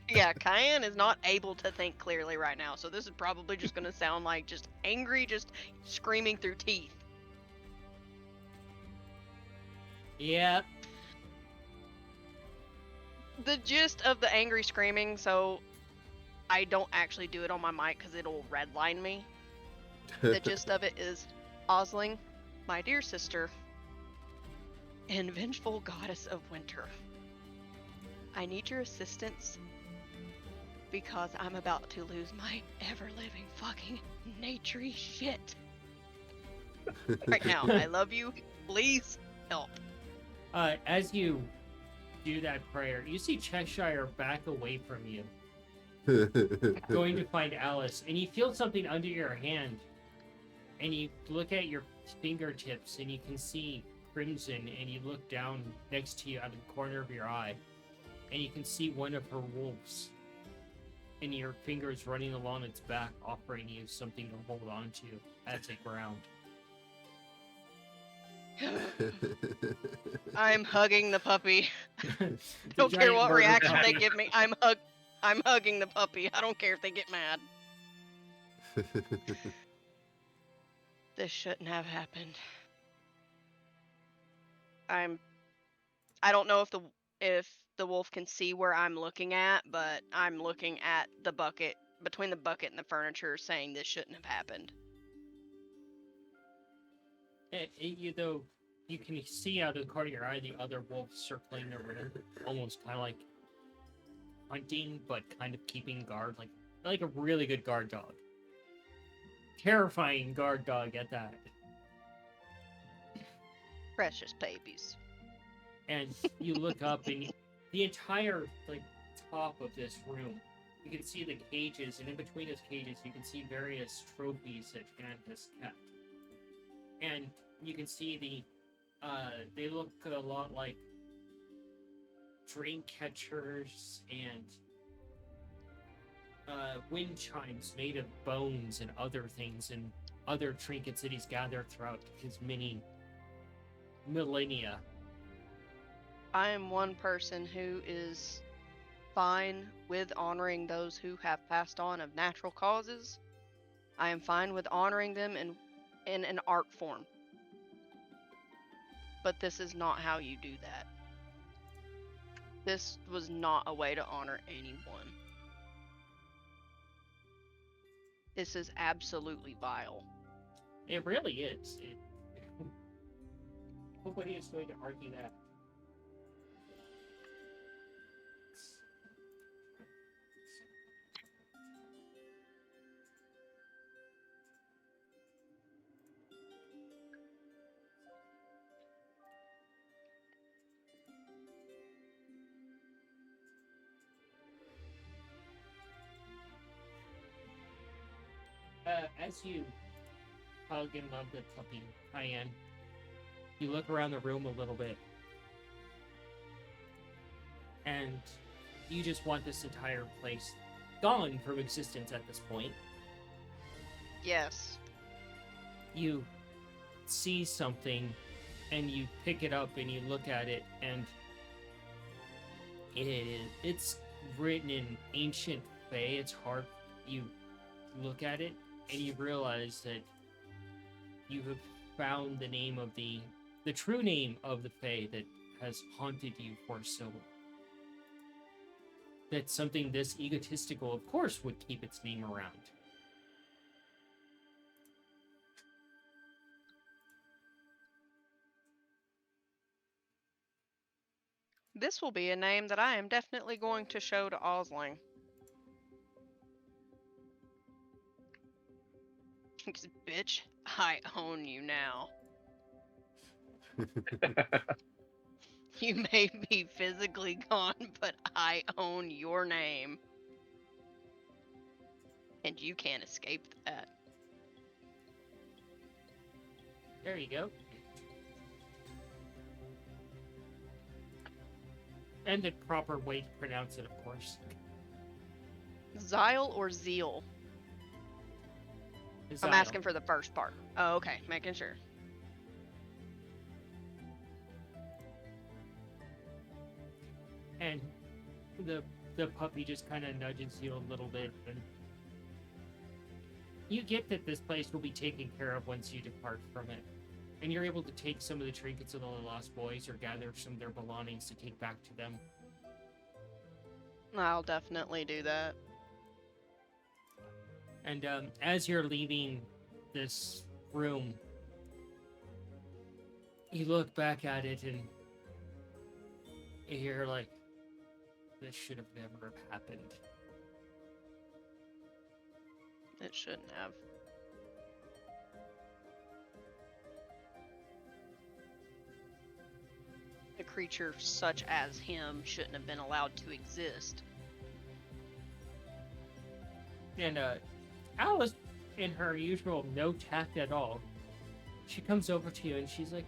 Yeah, Cayenne is not able to think clearly right now, so this is probably just going to sound like just angry, just screaming through teeth. Yep. The gist of the angry screaming, so I don't actually do it on my mic because it'll redline me. The gist of it is, Osling, my dear sister, and vengeful goddess of winter, I need your assistance because I'm about to lose my ever-living fucking naturey shit. Right now, I love you. Please help. As you do that prayer, you see Cheshire back away from you, going to find Alice, and you feel something under your hand, and you look at your fingertips, and you can see crimson, and you look down next to you out of the corner of your eye, and you can see one of her wolves, and your fingers running along its back, offering you something to hold on to as a ground. I'm hugging the puppy. It's a Don't care giant what murder reaction they puppy. give me. I'm hugging the puppy. I don't care if they get mad. This shouldn't have happened. I don't know if the wolf can see where I'm looking at, but I'm looking at the bucket, between the bucket and the furniture, saying this shouldn't have happened. Though you can see out of the corner of your eye the other wolves circling the room, almost kind of like hunting, but kind of keeping guard, like a really good guard dog. Terrifying guard dog at that. Precious babies. And you look up, and the entire top of this room, you can see the cages, and in between those cages, you can see various trophies that Jan has kept. And you can see they look a lot like dream catchers and wind chimes made of bones and other things and other trinkets that he's gathered throughout his many millennia. I am one person who is fine with honoring those who have passed on of natural causes. I am fine with honoring them in an art form. But this is not how you do that. This was not a way to honor anyone. This is absolutely vile. It really is. Nobody is going to argue that. As you hug and love the puppy, Cayenne, you look around the room a little bit, and you just want this entire place gone from existence at this point. Yes. You see something, and you pick it up, and you look at it, and it's written in ancient Fae. It's hard. You look at it, and you realize that you have found the name of the true name of the Fae that has haunted you for so long. That something this egotistical, of course, would keep its name around. This will be a name that I am definitely going to show to Osling. Bitch, I own you now. You may be physically gone, but I own your name. And you can't escape that. There you go. And the proper way to pronounce it, of course. Zyle or Zeal? I'm asking for the first part. Oh, okay. Making sure. And the puppy just kind of nudges you a little bit, and you get that this place will be taken care of once you depart from it. And you're able to take some of the trinkets of the Lost Boys or gather some of their belongings to take back to them. I'll definitely do that. And as you're leaving this room, you look back at it and you're like, this should have never happened. It shouldn't have. A creature such as him shouldn't have been allowed to exist. And Alice, in her usual no tact at all, she comes over to you and she's like,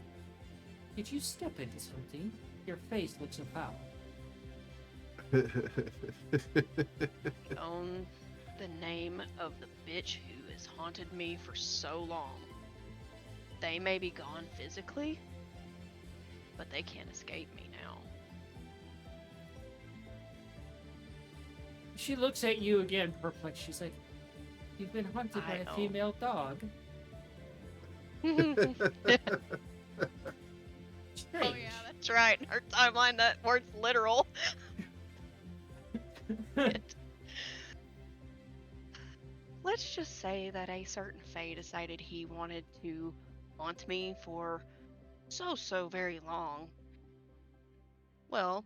did you step into something? Your face looks so foul. Own the name of the bitch who has haunted me for so long. They may be gone physically, but they can't escape me now. She looks at you again, perplexed. She's like, you've been haunted by a female dog. Oh yeah, that That's right. In our timeline, that word's literal. Let's just say that a certain fae decided he wanted to haunt me for so very long. Well,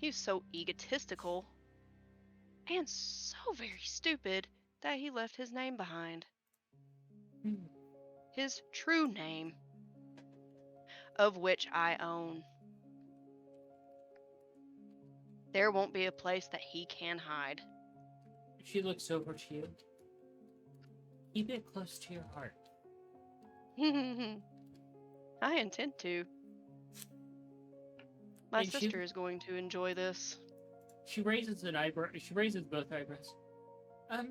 he's so egotistical and so very stupid that he left his name behind. His true name, of which I own. There won't be a place that he can hide. She looks over to you. Keep it close to your heart. I intend to. My And sister is going to enjoy this. She raises an eyebrow. She raises both eyebrows. I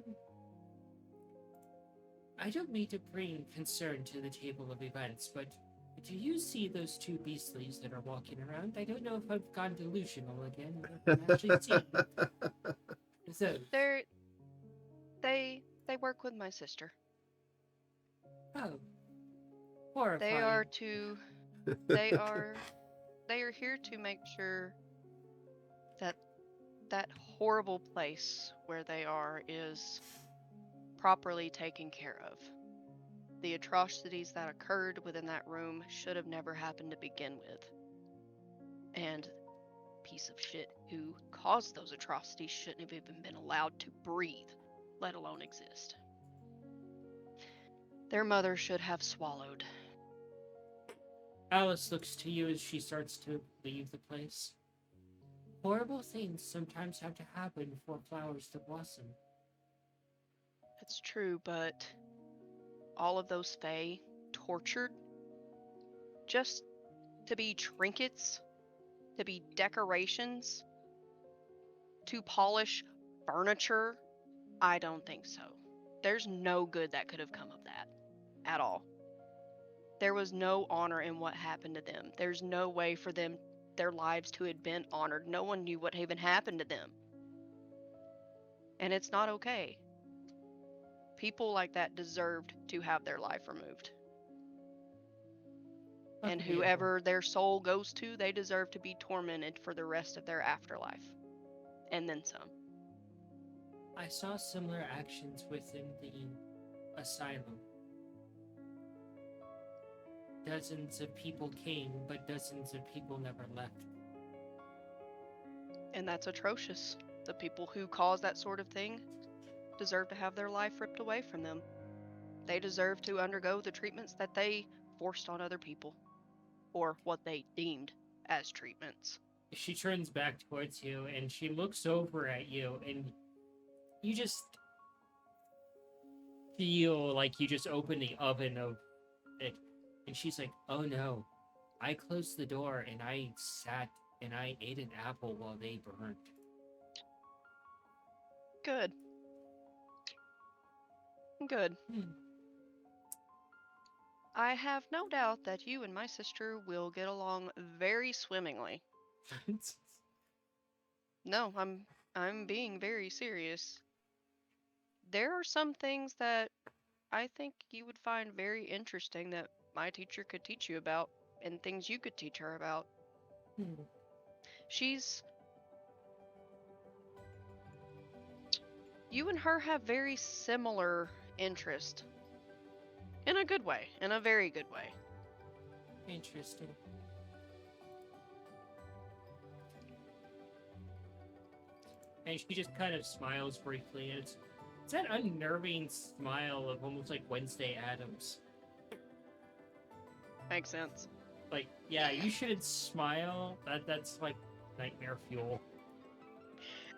don't mean to bring concern to the table of events, but do you see those two beastlies that are walking around? I don't know if I've gone delusional again, but I'm actually seeing those. They work with my sister. Oh, horrifying. They are here to make sure that that horrible place where they are is properly taken care of. The atrocities that occurred within that room should have never happened to begin with. And piece of shit who caused those atrocities shouldn't have even been allowed to breathe, let alone exist. Their mother should have swallowed. Alice looks to you as she starts to leave the place. Horrible things sometimes have to happen for flowers to blossom. It's true, but all of those fae tortured just to be trinkets, to be decorations, to polish furniture? I don't think so. There's no good that could have come of that at all. There was no honor in what happened to them. There's no way for them, their lives to have been honored. No one knew what even happened to them. And it's not okay. People like that deserved to have their life removed. And whoever their soul goes to, they deserve to be tormented for the rest of their afterlife. And then some. I saw similar actions within the asylum. Dozens of people came, but dozens of people never left. And that's atrocious. The people who cause that sort of thing deserve to have their life ripped away from them. They deserve to undergo the treatments that they forced on other people, or what they deemed as treatments. She turns back towards you, and she looks over at you, and you just feel like you just open the oven of it. And she's like, oh no, I closed the door, and I sat, and I ate an apple while they burned. Good. Good. I have no doubt that you and my sister will get along very swimmingly. No, I'm being very serious. There are some things that I think you would find very interesting that my teacher could teach you about, and things you could teach her about. You and her have very similar interest. In a good way, in a very good way. Interesting. And she just kind of smiles briefly, and it's that unnerving smile of almost like Wednesday Addams. Makes sense. Like, yeah, you shouldn't smile. That's like nightmare fuel.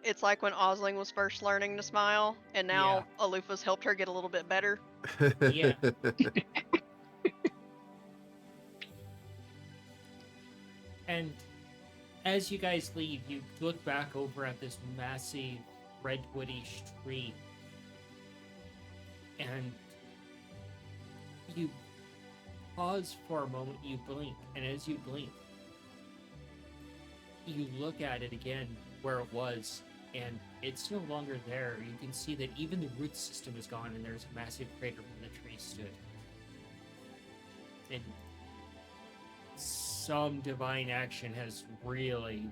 It's like when Osling was first learning to smile, and now Aloofah's helped her get a little bit better. Yeah. And as you guys leave, you look back over at this massive redwoodish tree, and you pause for a moment, you blink, and as you blink, you look at it again where it was, and it's no longer there. You can see that even the root system is gone, and there's a massive crater where the tree stood. And some divine action has really,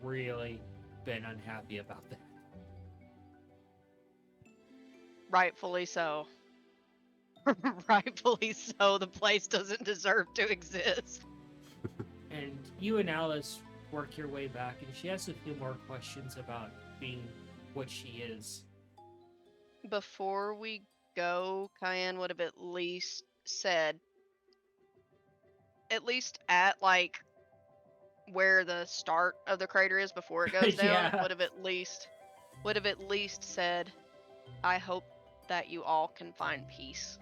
really been unhappy about that. Rightfully so. Rightfully so. The place doesn't deserve to exist. And you and Alice work your way back, and she has a few more questions about being what she is. Before we go, Cayenne would have at least said, at least at like where the start of the crater is before it goes down, Yeah. would have at least said, I hope that you all can find peace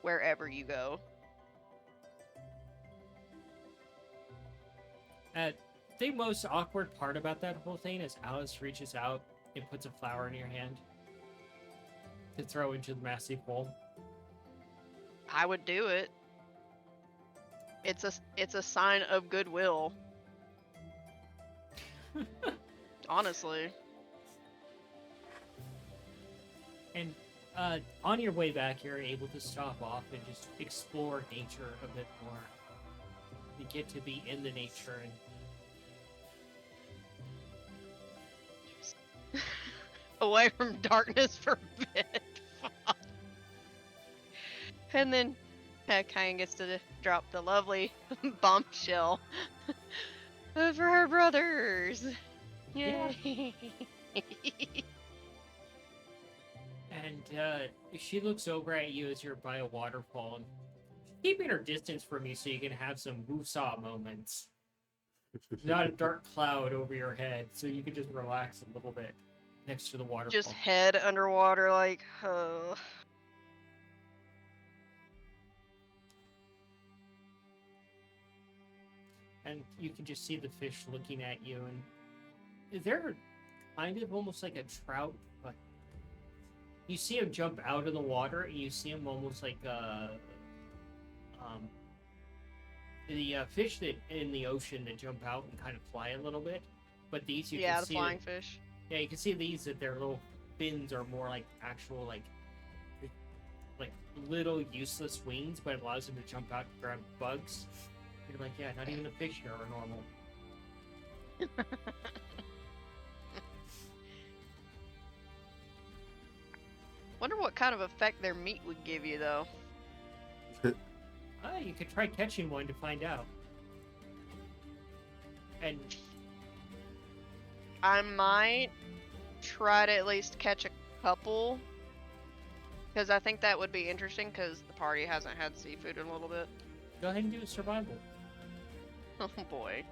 wherever you go. The most awkward part about that whole thing is Alice reaches out and puts a flower in your hand to throw into the massive hole. I would do it. It's a sign of goodwill. Honestly. And on your way back, you're able to stop off and just explore nature a bit more. You get to be in the nature and Away from darkness for a bit. And then Cayenne gets to drop the lovely bombshell for her brothers. Yay! and she looks over at you as you're by a waterfall and keeping her distance from you so you can have some woosah moments. Not a dark cloud over your head, so you can just relax a little bit next to the waterfall. Just head underwater, like, And you can just see the fish looking at you, and they're kind of almost like a trout, but you see him jump out of the water, and you see him almost like the fish that in the ocean that jump out and kind of fly a little bit. But these you yeah, can the see flying that, fish. yeah, you can see these that their little fins are more like actual like little useless wings, but it allows them to jump out and grab bugs. You're like, yeah, not even the fish here are normal. Wonder what kind of effect their meat would give you, though. You could try catching one to find out. And I might try to at least catch a couple, because I think that would be interesting, because the party hasn't had seafood in a little bit. go ahead and do a survival. Oh boy.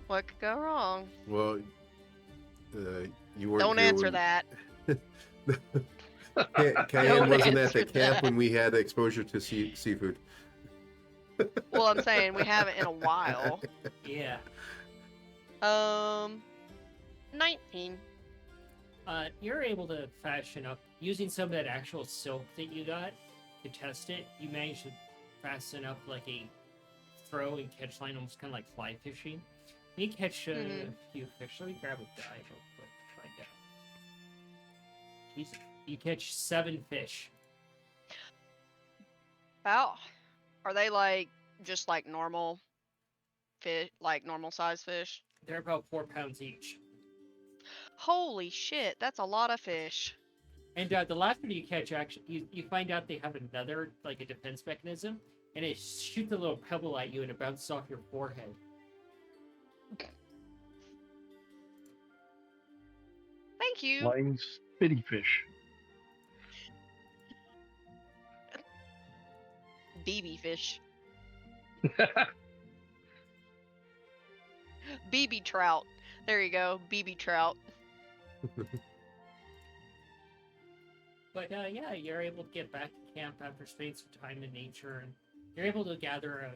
What could go wrong? Well, you weren't Don't here answer when... that. Cayenne Don't wasn't at answer the camp that. when we had exposure to seafood. Well, I'm saying we haven't in a while. Yeah. 19. You're able to fashion up using some of that actual silk that you got to test it. You managed to fasten up like a throw and catch line, almost kind of like fly fishing. You catch a few fish. Let me grab a die real quick to find out. Jesus. You catch 7 fish. Wow. Are they like just like normal fish, like normal size fish? They're about 4 pounds each. Holy shit, that's a lot of fish. And the last one you catch, actually, you find out they have another, like a defense mechanism, and it shoots a little pebble at you and it bounces off your forehead. Thank you. Flying spitty fish. BB fish. BB trout. There you go, BB trout. But yeah, you're able to get back to camp after spending some time in nature, and you're able to gather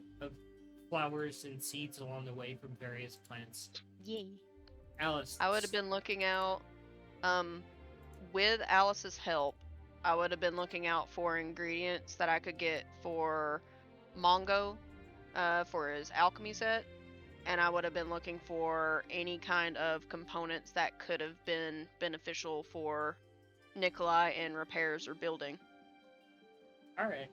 flowers and seeds along the way from various plants. Yay. Alice. I would have been looking out, with Alice's help, I would have been looking out for ingredients that I could get for Mongo, for his alchemy set, and I would have been looking for any kind of components that could have been beneficial for Nikolai in repairs or building. All right.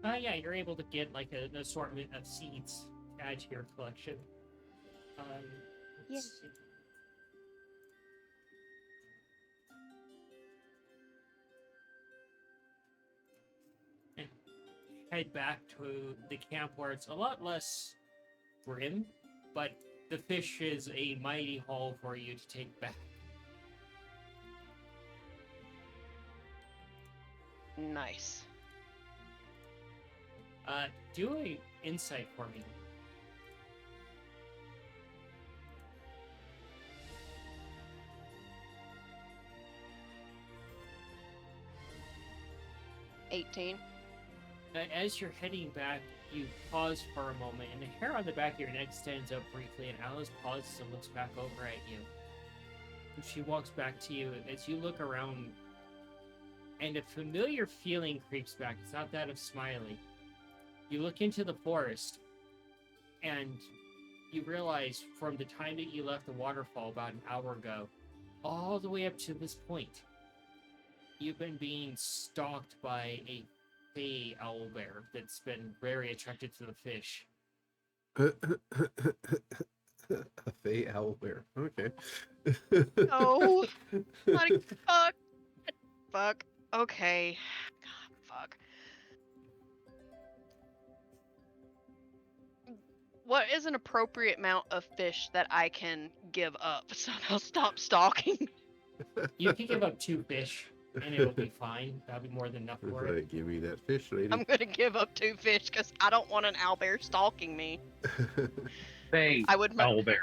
Yeah, you're able to get like an assortment of seeds to add to your collection. Um, Yeah. let's see. And head back to the camp where it's a lot less grim, but the fish is a mighty haul for you to take back. Nice. Do a insight for me. 18. As you're heading back, you pause for a moment, and the hair on the back of your neck stands up briefly, and Alice pauses and looks back over at you. And she walks back to you as you look around, and a familiar feeling creeps back. It's not that of Smiley. You look into the forest, and you realize from the time that you left the waterfall about an hour ago, all the way up to this point, you've been being stalked by a fey owlbear that's been very attracted to the fish. A fey owlbear. Okay. Oh, like, fuck. Fuck. Okay. God, fuck. What is an appropriate amount of fish that I can give up so they'll stop stalking? You can give up 2 fish, and it'll be fine. That'll be more than enough It's for it. like, give me that fish, lady. I'm gonna give up 2 fish because I don't want an owlbear stalking me. Hey, I would owlbear.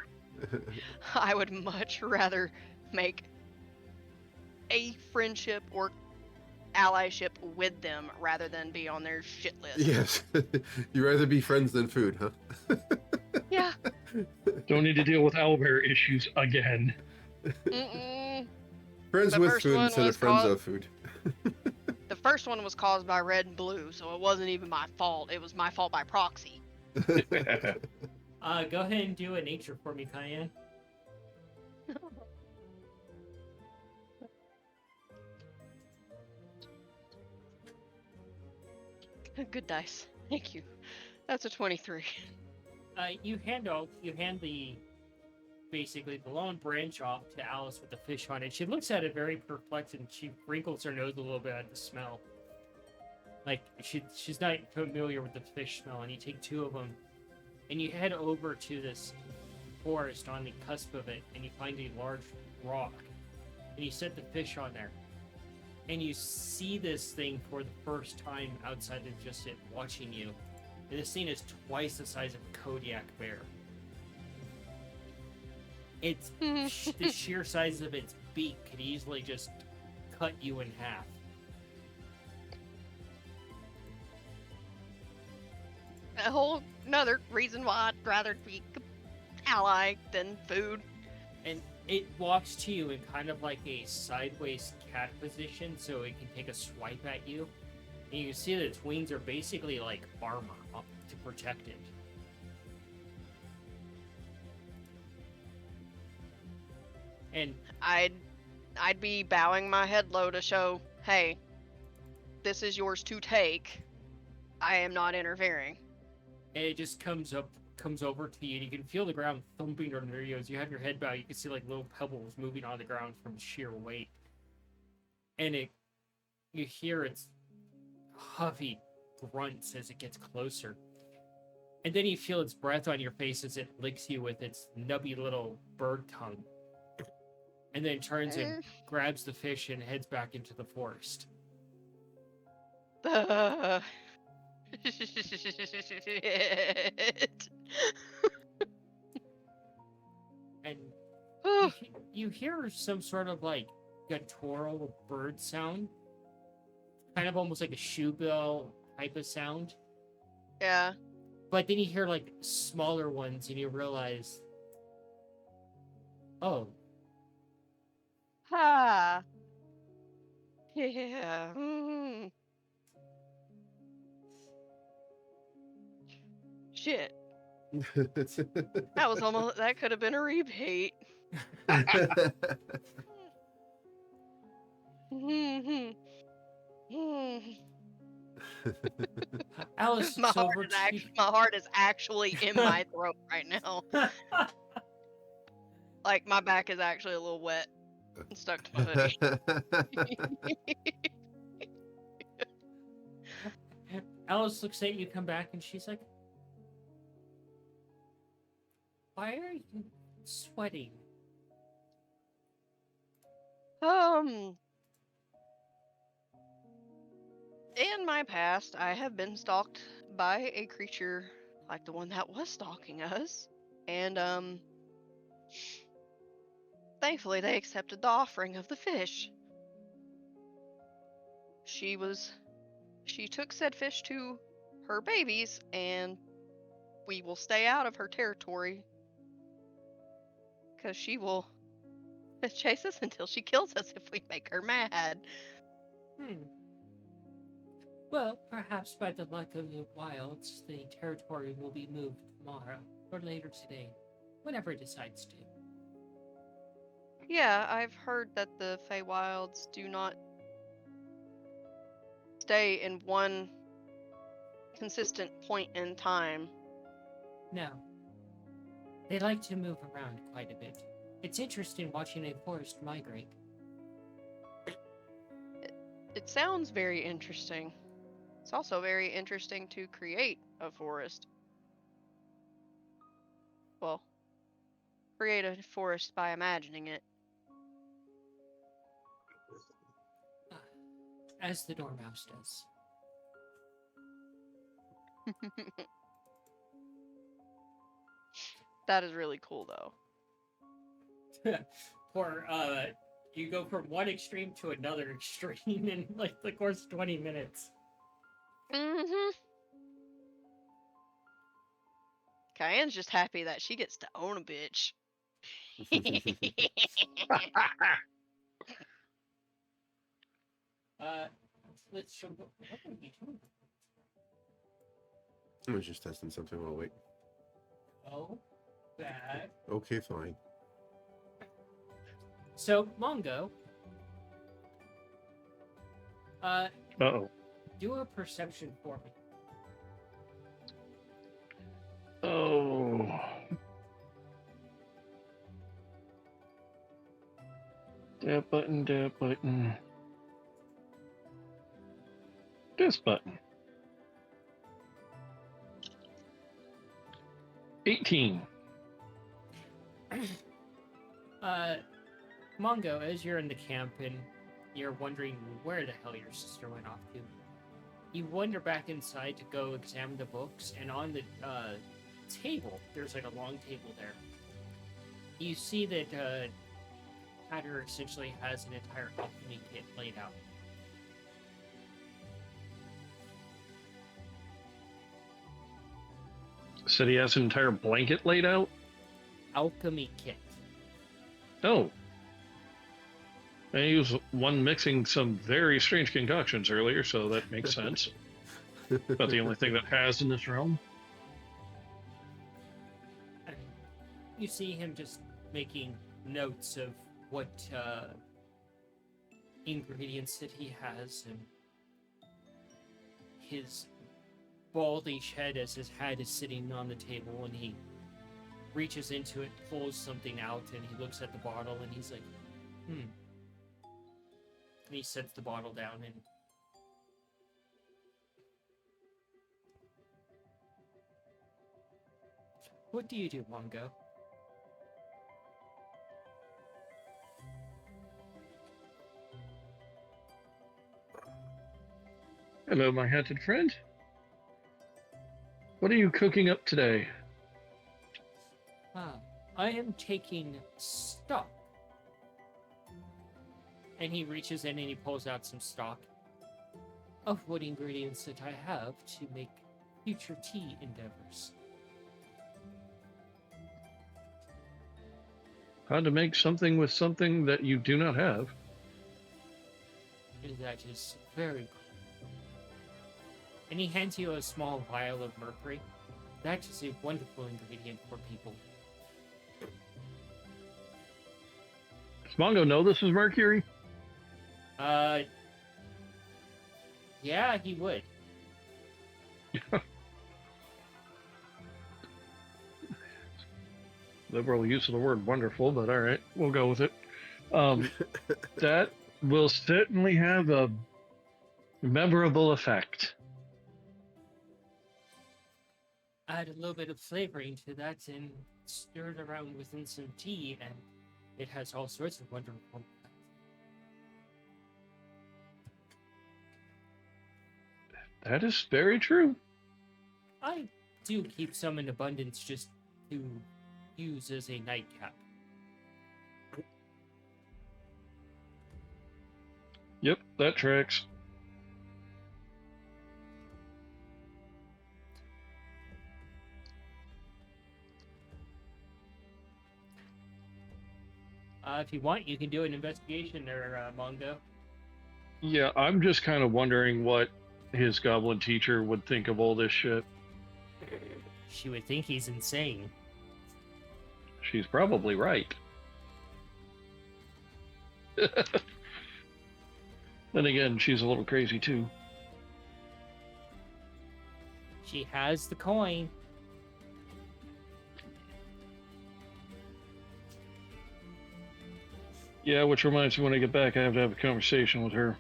I would much rather make a friendship or allyship with them rather than be on their shit list. Yes. You'd rather be friends than food, huh? Yeah. Don't need to deal with owlbear issues again. Mm-mm. Friends The with first food one instead of was friends called- of food. The first one was caused by red and blue, so it wasn't even my fault. It was my fault by proxy. Go ahead and do a nature for me, Cayenne. Good dice. Thank you. That's a 23. You hand the basically the long branch off to Alice with the fish on it. She looks at it very perplexed, and she wrinkles her nose a little bit at the smell. Like she's not familiar with the fish smell. And you take 2 of them, and you head over to this forest on the cusp of it, and you find a large rock, and you set the fish on there, and you see this thing for the first time outside of just it watching you. And this thing is twice the size of a Kodiak bear. It's the sheer size of its beak could easily just cut you in half. A whole another reason why I'd rather be ally than food. And it walks to you in kind of like a sideways cat position, so it can take a swipe at you. And you can see that its wings are basically like armor to protect it. And I'd be bowing my head low to show, hey, this is yours to take. I am not interfering. it just comes over to you, and you can feel the ground thumping under you as you have your head bowed. You can see like little pebbles moving on the ground from sheer weight, and you hear its huffy grunts as it gets closer, and then you feel its breath on your face as it licks you with its nubby little bird tongue, and then turns and grabs the fish and heads back into the forest. Shit. And you hear some sort of like guttural bird sound, kind of almost like a shoe bill type of sound. Yeah. But then you hear like smaller ones, and you realize, oh, Ha. Yeah. Mm. Shit. That could have been a repeat. Alice looks over to you. My heart is actually in my throat right now. Like my back is actually a little wet and stuck to my hoodie. Alice looks at you, come back, and she's like, "Why are you sweating?" In my past, I have been stalked by a creature like the one that was stalking us, and thankfully they accepted the offering of the fish. She took said fish to her babies, and we will stay out of her territory because she will chase us until she kills us if we make her mad. Well, perhaps by the luck of the wilds, the territory will be moved tomorrow or later today, whenever it decides to. Yeah, I've heard that the Feywilds do not stay in one consistent point in time. No. They like to move around quite a bit. It's interesting watching a forest migrate. It sounds very interesting. It's also very interesting to create a forest. Well, create a forest by imagining it. As the dormouse does. That is really cool, though. Or, you go from one extreme to another extreme in, like, the course of 20 minutes. Mm-hmm. Cayenne's just happy that she gets to own a bitch. Let's show... What are you doing? I was just testing something. I'll wait. Oh, that. Okay, fine. So, Mongo. Uh-oh. Do a perception for me. Oh. That button, that button. This button. 18. Mongo, as you're in the camp and you're wondering where the hell your sister went off to, you wander back inside to go examine the books, and on the table, there's like a long table there. You see that Hatter essentially has an entire alchemy kit laid out. Said he has an entire blanket laid out? Alchemy kit. Oh. And he was one mixing some very strange concoctions earlier, so that makes sense. About the only thing that has in this realm. And you see him just making notes of what ingredients that he has, and his baldish head as his hat is sitting on the table, and he reaches into it, pulls something out, and he looks at the bottle, and he's like, And he sets the bottle down, and what do you do, Mongo? Hello, my hatted friend. What are you cooking up today? I am taking stock. And he reaches in and he pulls out some stock of what ingredients that I have to make future tea endeavors. How to make something with something that you do not have. And that is very cool. And he hands you a small vial of mercury. That is a wonderful ingredient for people. Does Mongo know this is mercury? Yeah, he would. Liberal use of the word wonderful, but all right, we'll go with it. That will certainly have a memorable effect. Add a little bit of flavoring to that and stir it around within some tea, and it has all sorts of wonderful effects. That is very true. I do keep some in abundance just to use as a nightcap. Yep, that tracks. If you want, you can do an investigation there, Mongo. Yeah, I'm just kind of wondering what his goblin teacher would think of all this shit. She would think he's insane. She's probably right. Then again, she's a little crazy too. She has the coin. Yeah, which reminds me, when I get back, I have to have a conversation with her.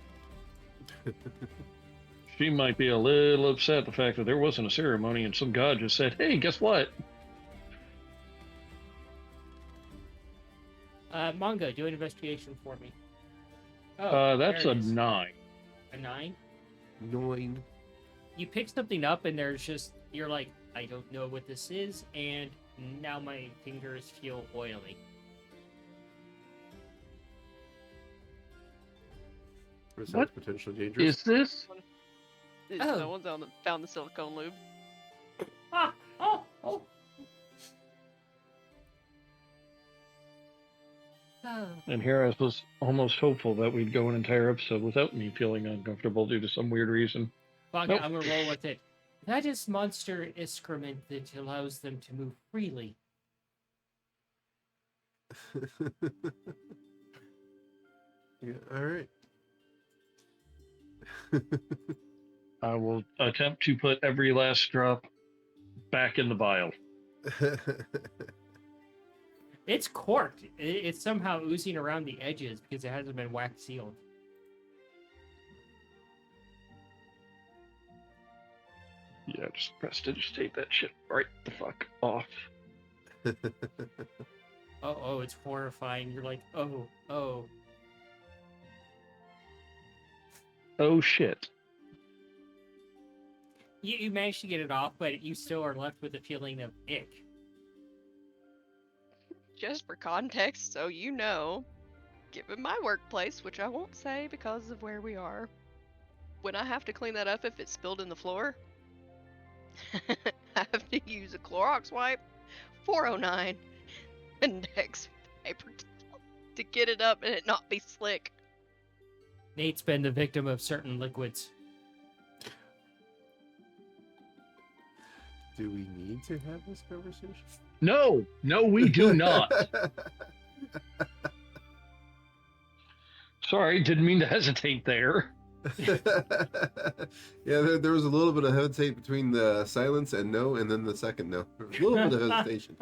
She might be a little upset the fact that there wasn't a ceremony and some god just said, hey, guess what? Mongo, do an investigation for me. Oh, That's there a it is. 9. A 9? 9. You pick something up and there's just, you're like, I don't know what this is, and now my fingers feel oily. Is What that potentially dangerous? Is this? Oh. No one's found the silicone lube. Ah! Oh! Oh! Oh. And here I was almost hopeful that we'd go an entire episode without me feeling uncomfortable due to some weird reason. Fuck, Nope. I'm gonna roll with it. That is monster excrement that allows them to move freely. Yeah, all right. I will attempt to put every last drop back in the vial. It's corked. It's somehow oozing around the edges because it hasn't been wax sealed. Yeah, just prestidigitate that shit right the fuck off. Oh, it's horrifying. You're like, oh. Oh shit. You managed to get it off, but you still are left with a feeling of ick. Just for context, so you know, given my workplace, which I won't say because of where we are, when I have to clean that up if it's spilled in the floor, I have to use a Clorox wipe, 409, and Dex paper towel to get it up and it not be slick. Nate's been the victim of certain liquids. Do we need to have this conversation? No, we do not. Sorry, didn't mean to hesitate there. Yeah, there was a little bit of hesitation between the silence and no, and then the second no. There was a little bit of hesitation.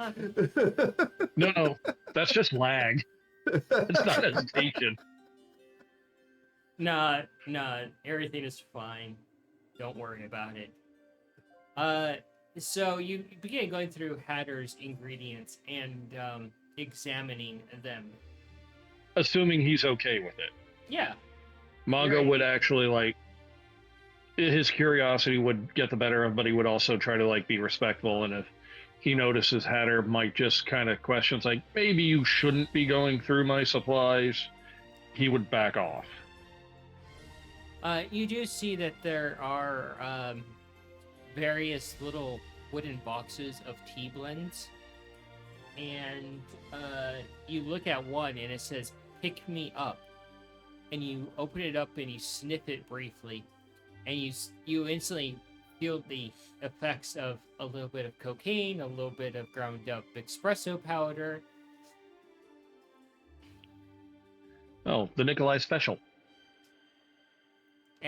No, that's just lag. It's not hesitation. Nah, everything is fine. Don't worry about it. So you begin going through Hatter's ingredients and examining them. Assuming he's okay with it. Yeah. Mongo Right. would actually, like, his curiosity would get the better of him, but he would also try to, like, be respectful. And if he notices Hatter might just kind of questions, like, maybe you shouldn't be going through my supplies, he would back off. You do see that there are various little wooden boxes of tea blends. And you look at one and it says, "Pick me up." And you open it up and you sniff it briefly. And you instantly feel the effects of a little bit of cocaine, a little bit of ground up espresso powder. Oh, the Nikolai special.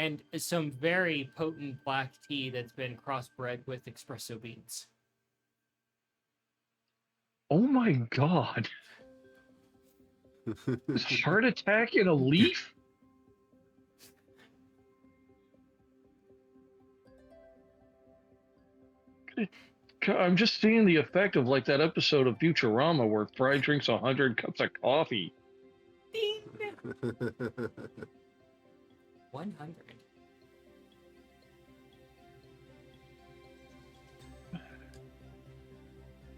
and some very potent black tea that's been crossbred with espresso beans. Oh my god. Heart attack in a leaf? I'm just seeing the effect of like that episode of Futurama where Fry drinks 100 cups of coffee. Ding! 100.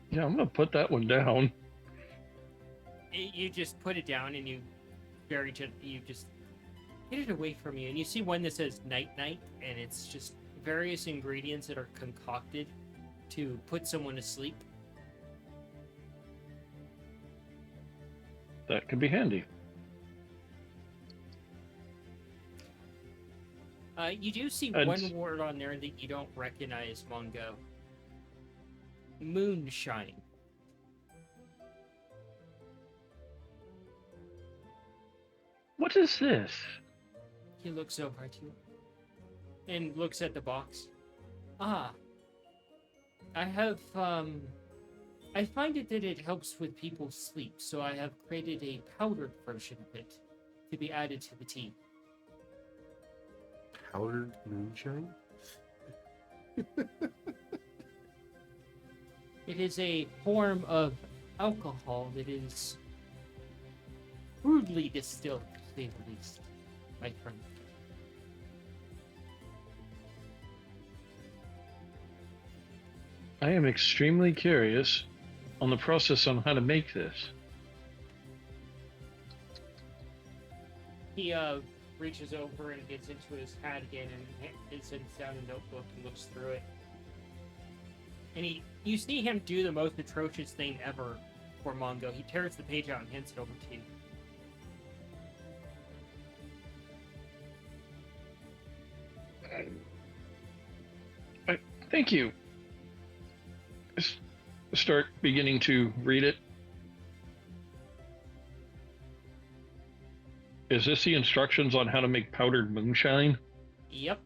Yeah, I'm gonna put that one down. You just put it down and you very gently, you just get it away from you. And you see one that says night night, and it's just various ingredients that are concocted to put someone to sleep. That could be handy. You do see one word on there that you don't recognize, Mongo. Moonshine. What is this? He looks over at you and looks at the box. Ah, I have, I find it that it helps with people's sleep, so I have created a powdered version of it to be added to the tea. Powdered moonshine? It is a form of alcohol that is crudely distilled, to say the least, my friend. I am extremely curious on the process on how to make this. He reaches over and gets into his hat again and sits down a notebook and looks through it. And you see him do the most atrocious thing ever for Mongo. He tears the page out and hands it over to you. Thank you. Start beginning to read it. Is this the instructions on how to make powdered moonshine? Yep.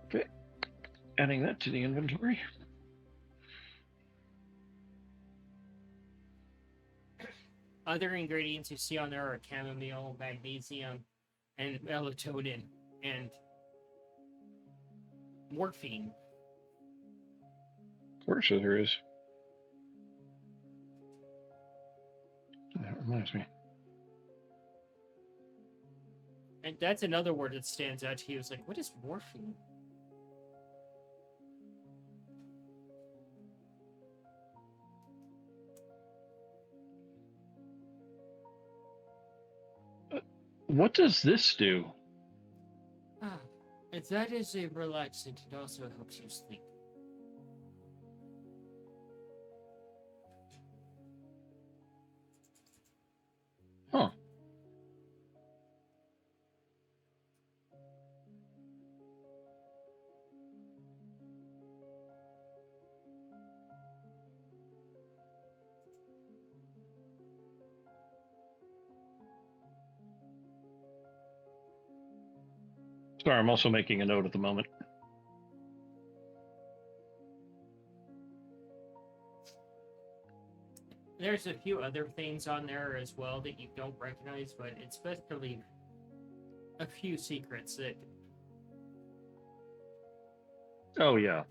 Okay. Adding that to the inventory. Other ingredients you see on there are chamomile, magnesium, and melatonin, and morphine. Of course there is. That reminds me. And that's another word that stands out to you. It's like, what is morphine? What does this do? Ah, that is a relaxant. It also helps you sleep. Huh. Sorry, I'm also making a note at the moment. There's a few other things on there as well that you don't recognize, but it's best to leave a few secrets that... Oh, yeah.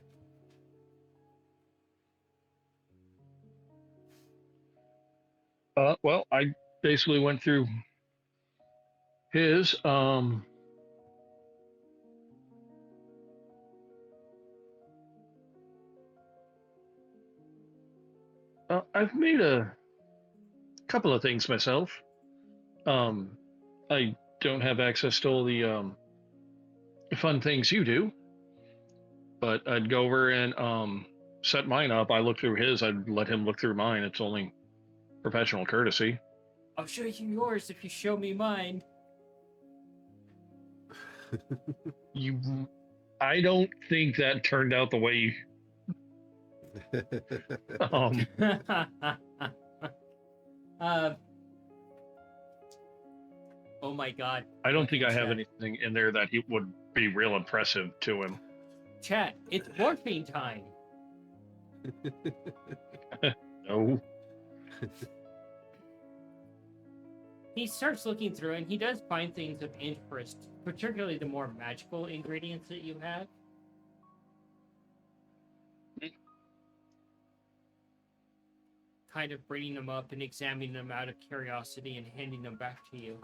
Well, I basically went through his, I've made a couple of things myself. I don't have access to all the fun things you do, but I'd go over and set mine up. I look through his, I'd let him look through mine. It's only professional courtesy. I'll show you yours if you show me mine. I don't think that turned out the way you... Oh my god. I don't think I have Chat. anything in there that he would be real impressive to him. Chat, it's morphine time. No. He starts looking through and he does find things of interest, particularly the more magical ingredients that you have. Kind of bringing them up and examining them out of curiosity and handing them back to you.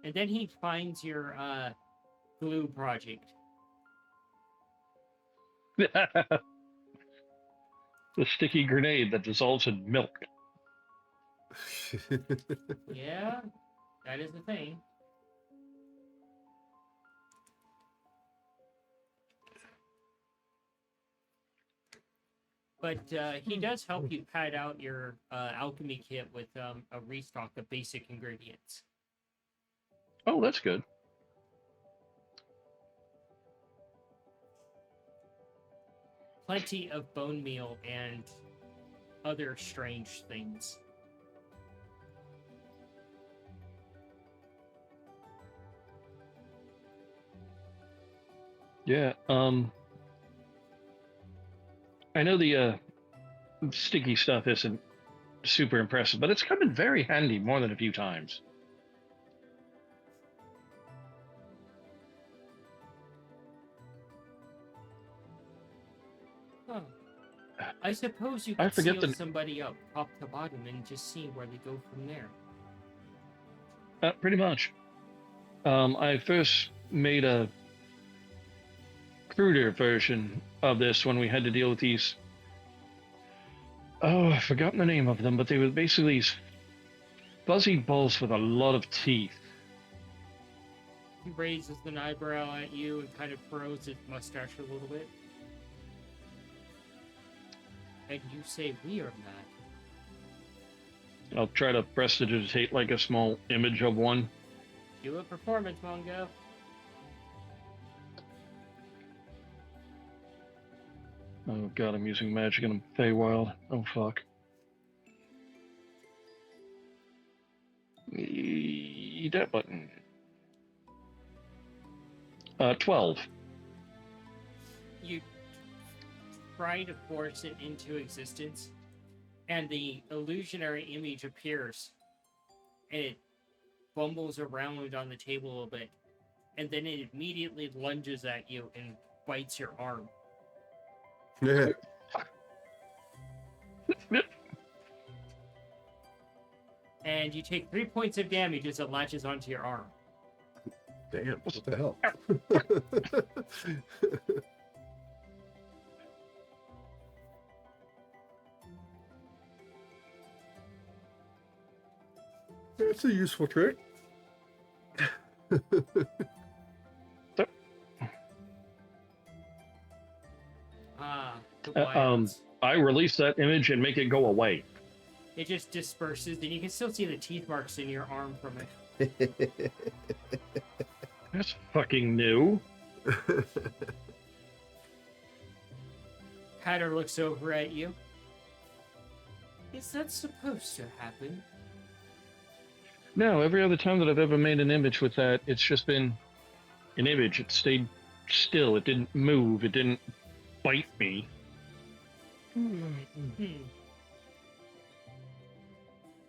And then he finds your glue project. The sticky grenade that dissolves in milk. Yeah, that is the thing. But he does help you pad out your alchemy kit with a restock of basic ingredients. Oh, that's good. Plenty of bone meal and other strange things. Yeah. I know the sticky stuff isn't super impressive, but it's come in very handy more than a few times. Huh. I suppose you I could forget seal the- somebody up top to bottom and just see where they go from there. Pretty much. I first made a cruder version of this when we had to deal with these. Oh, I've forgotten the name of them, but they were basically these fuzzy balls with a lot of teeth. He raises an eyebrow at you and kind of furrows his mustache a little bit. And you say, we are mad. I'll try to prestidigitate like a small image of one. Do a performance, Mongo. Oh god, I'm using magic and I'm Feywild. Oh fuck. That button. 12. You try to force it into existence, and the illusionary image appears, and it bumbles around on the table a little bit, and then it immediately lunges at you and bites your arm. And you take 3 points of damage as it latches onto your arm. Damn, what the hell? That's a useful trick. The wilds. I release that image and make it go away. It just disperses, and you can still see the teeth marks in your arm from it. That's fucking new. Hatter looks over at you. Is that supposed to happen? No, every other time that I've ever made an image with that, it's just been an image. It stayed still. It didn't move. It didn't bite me.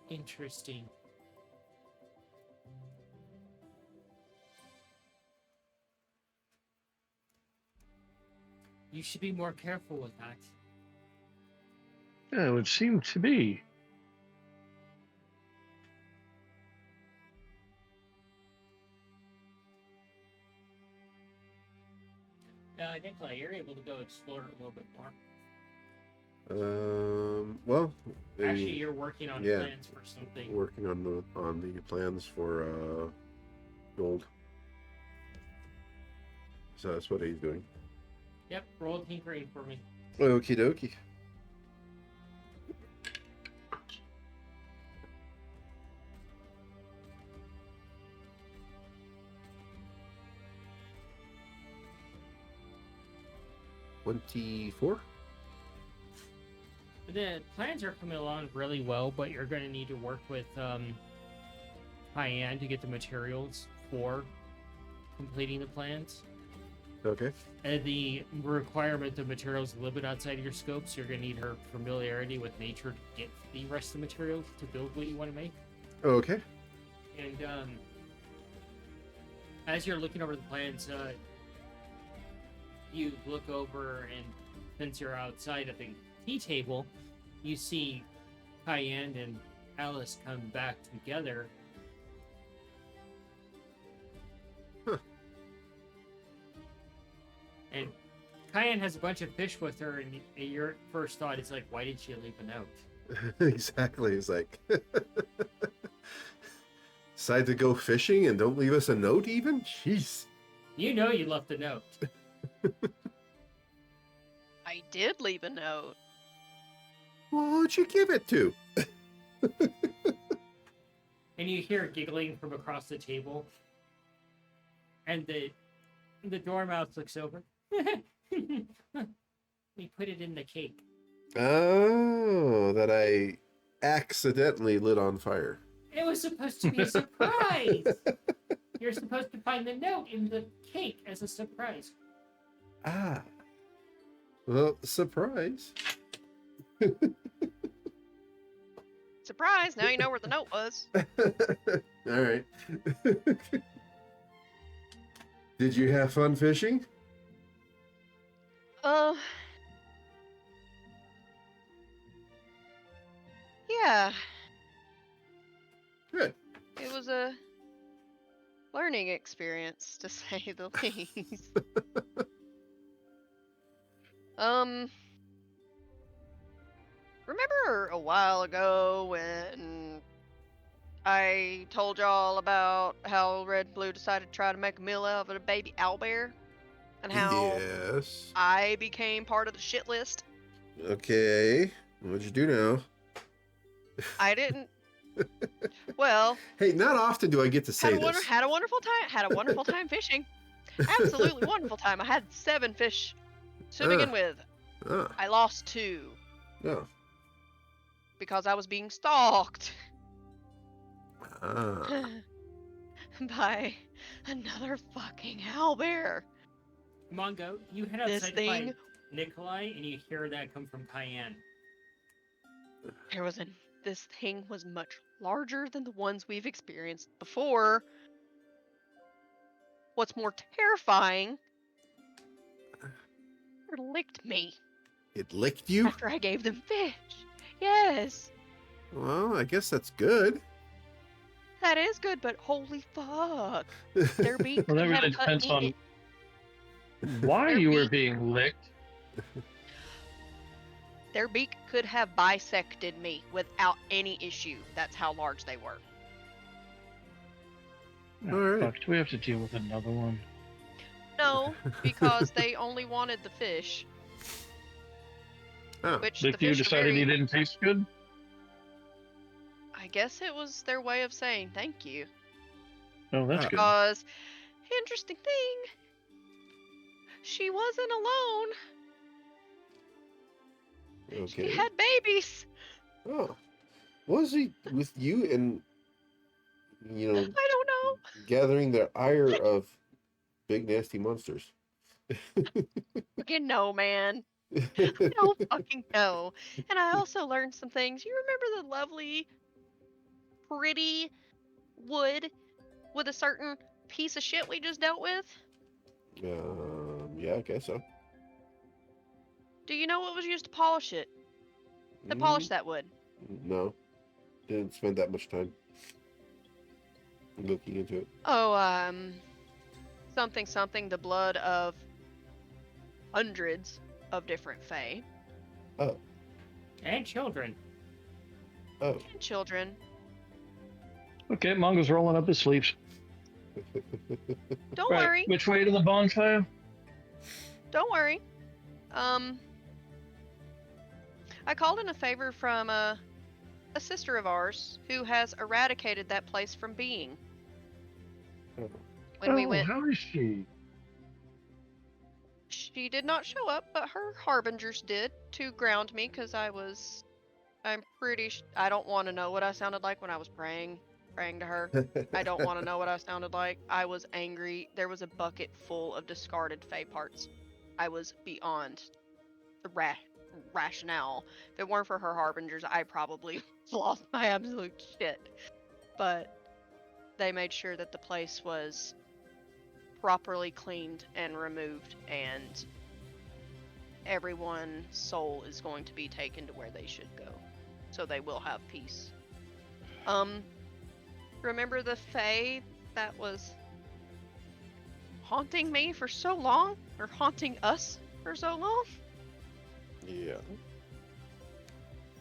Interesting. You should be more careful with that. Yeah, it would seem to be. Nikolai, you're able to go explore it a little bit more. Well, Actually, you're working on plans for something. working on the plans for gold. So that's what he's doing. Yep, roll tinkering for me. Okie dokie. $24. The plans are coming along really well, but you're going to need to work with Hyann to get the materials for completing the plans. Okay. And the requirement of materials is a little bit outside of your scope, so you're going to need her familiarity with nature to get the rest of the materials to build what you want to make. Okay. And as you're looking over the plans, you look over, and since you're outside of the tea table, you see Hyann and Alice come back together. Huh. And Hyann has a bunch of fish with her, and your first thought is like, why did she leave a note? Exactly. It's like, decide to go fishing and don't leave us a note even? Jeez. You know you left a note. I did leave a note. Well, who'd you give it to? And you hear giggling from across the table. And the dormouse looks over. We put it in the cake. Oh, that I accidentally lit on fire. It was supposed to be a surprise. You're supposed to find the note in the cake as a surprise. Ah. Well, surprise. Surprise! Now you know where the note was. All right. Did you have fun fishing? Yeah. Good. It was a learning experience, to say the least. Remember a while ago when I told y'all about how Red and Blue decided to try to make a meal out of a baby owlbear? And how Yes. I became part of the shit list? Okay. What'd you do now? I didn't. Well, Hey, not often do I get to say this. had a wonderful time. Had a wonderful time fishing. Absolutely wonderful time. I had 7 fish to begin with. Oh. I lost 2 Oh. because I was being stalked Ah. by another fucking owlbear. Mongo, you head This outside thing- by Nikolai, and you hear that come from Hyann. This thing was much larger than the ones we've experienced before. What's more terrifying, it licked me It licked you? after I gave them fish. Yes, Well, I guess that's good. that is good, but holy fuck. Their beak Well, that could have really cut depends me. on why Their you were beak- being licked. Their beak could have bisected me without any issue. That's how large they were. Oh, All right. fuck, do we have to deal with another one? No, because they only wanted the fish. Oh. Which the If you fish are decided very... he didn't taste good? I guess it was their way of saying thank you. Oh, that's Ah. good. Because, interesting thing, she wasn't alone. Okay. She had babies. Oh. Was he with you and, you know, I don't know. gathering the ire of big nasty monsters? Fucking no, man. I don't fucking know. And I also learned some things. You remember the lovely, pretty wood with a certain piece of shit we just dealt with? Yeah, I guess so. Do you know what was used to polish it? To polish that wood? No. Didn't spend that much time looking into it. Oh, something, the blood of hundreds of different fae Oh. And children. Oh. and children. Okay, Mongo's rolling up his sleeves. Don't Right, worry. which way to the bonfire? Don't worry. I called in a favor from a sister of ours who has eradicated that place from being. Oh. When we went, How is she? She did not show up, but her harbingers did to ground me because I'm I don't want to know what I sounded like when I was praying to her. I don't want to know what I sounded like. I was angry. There was a bucket full of discarded Fey parts. I was beyond the rationale. If it weren't for her harbingers, I probably lost my absolute shit. But they made sure that the place was properly cleaned and removed, and everyone's soul is going to be taken to where they should go. So they will have peace. Remember the Fae that was haunting me for so long? Or haunting us for so long? Yeah.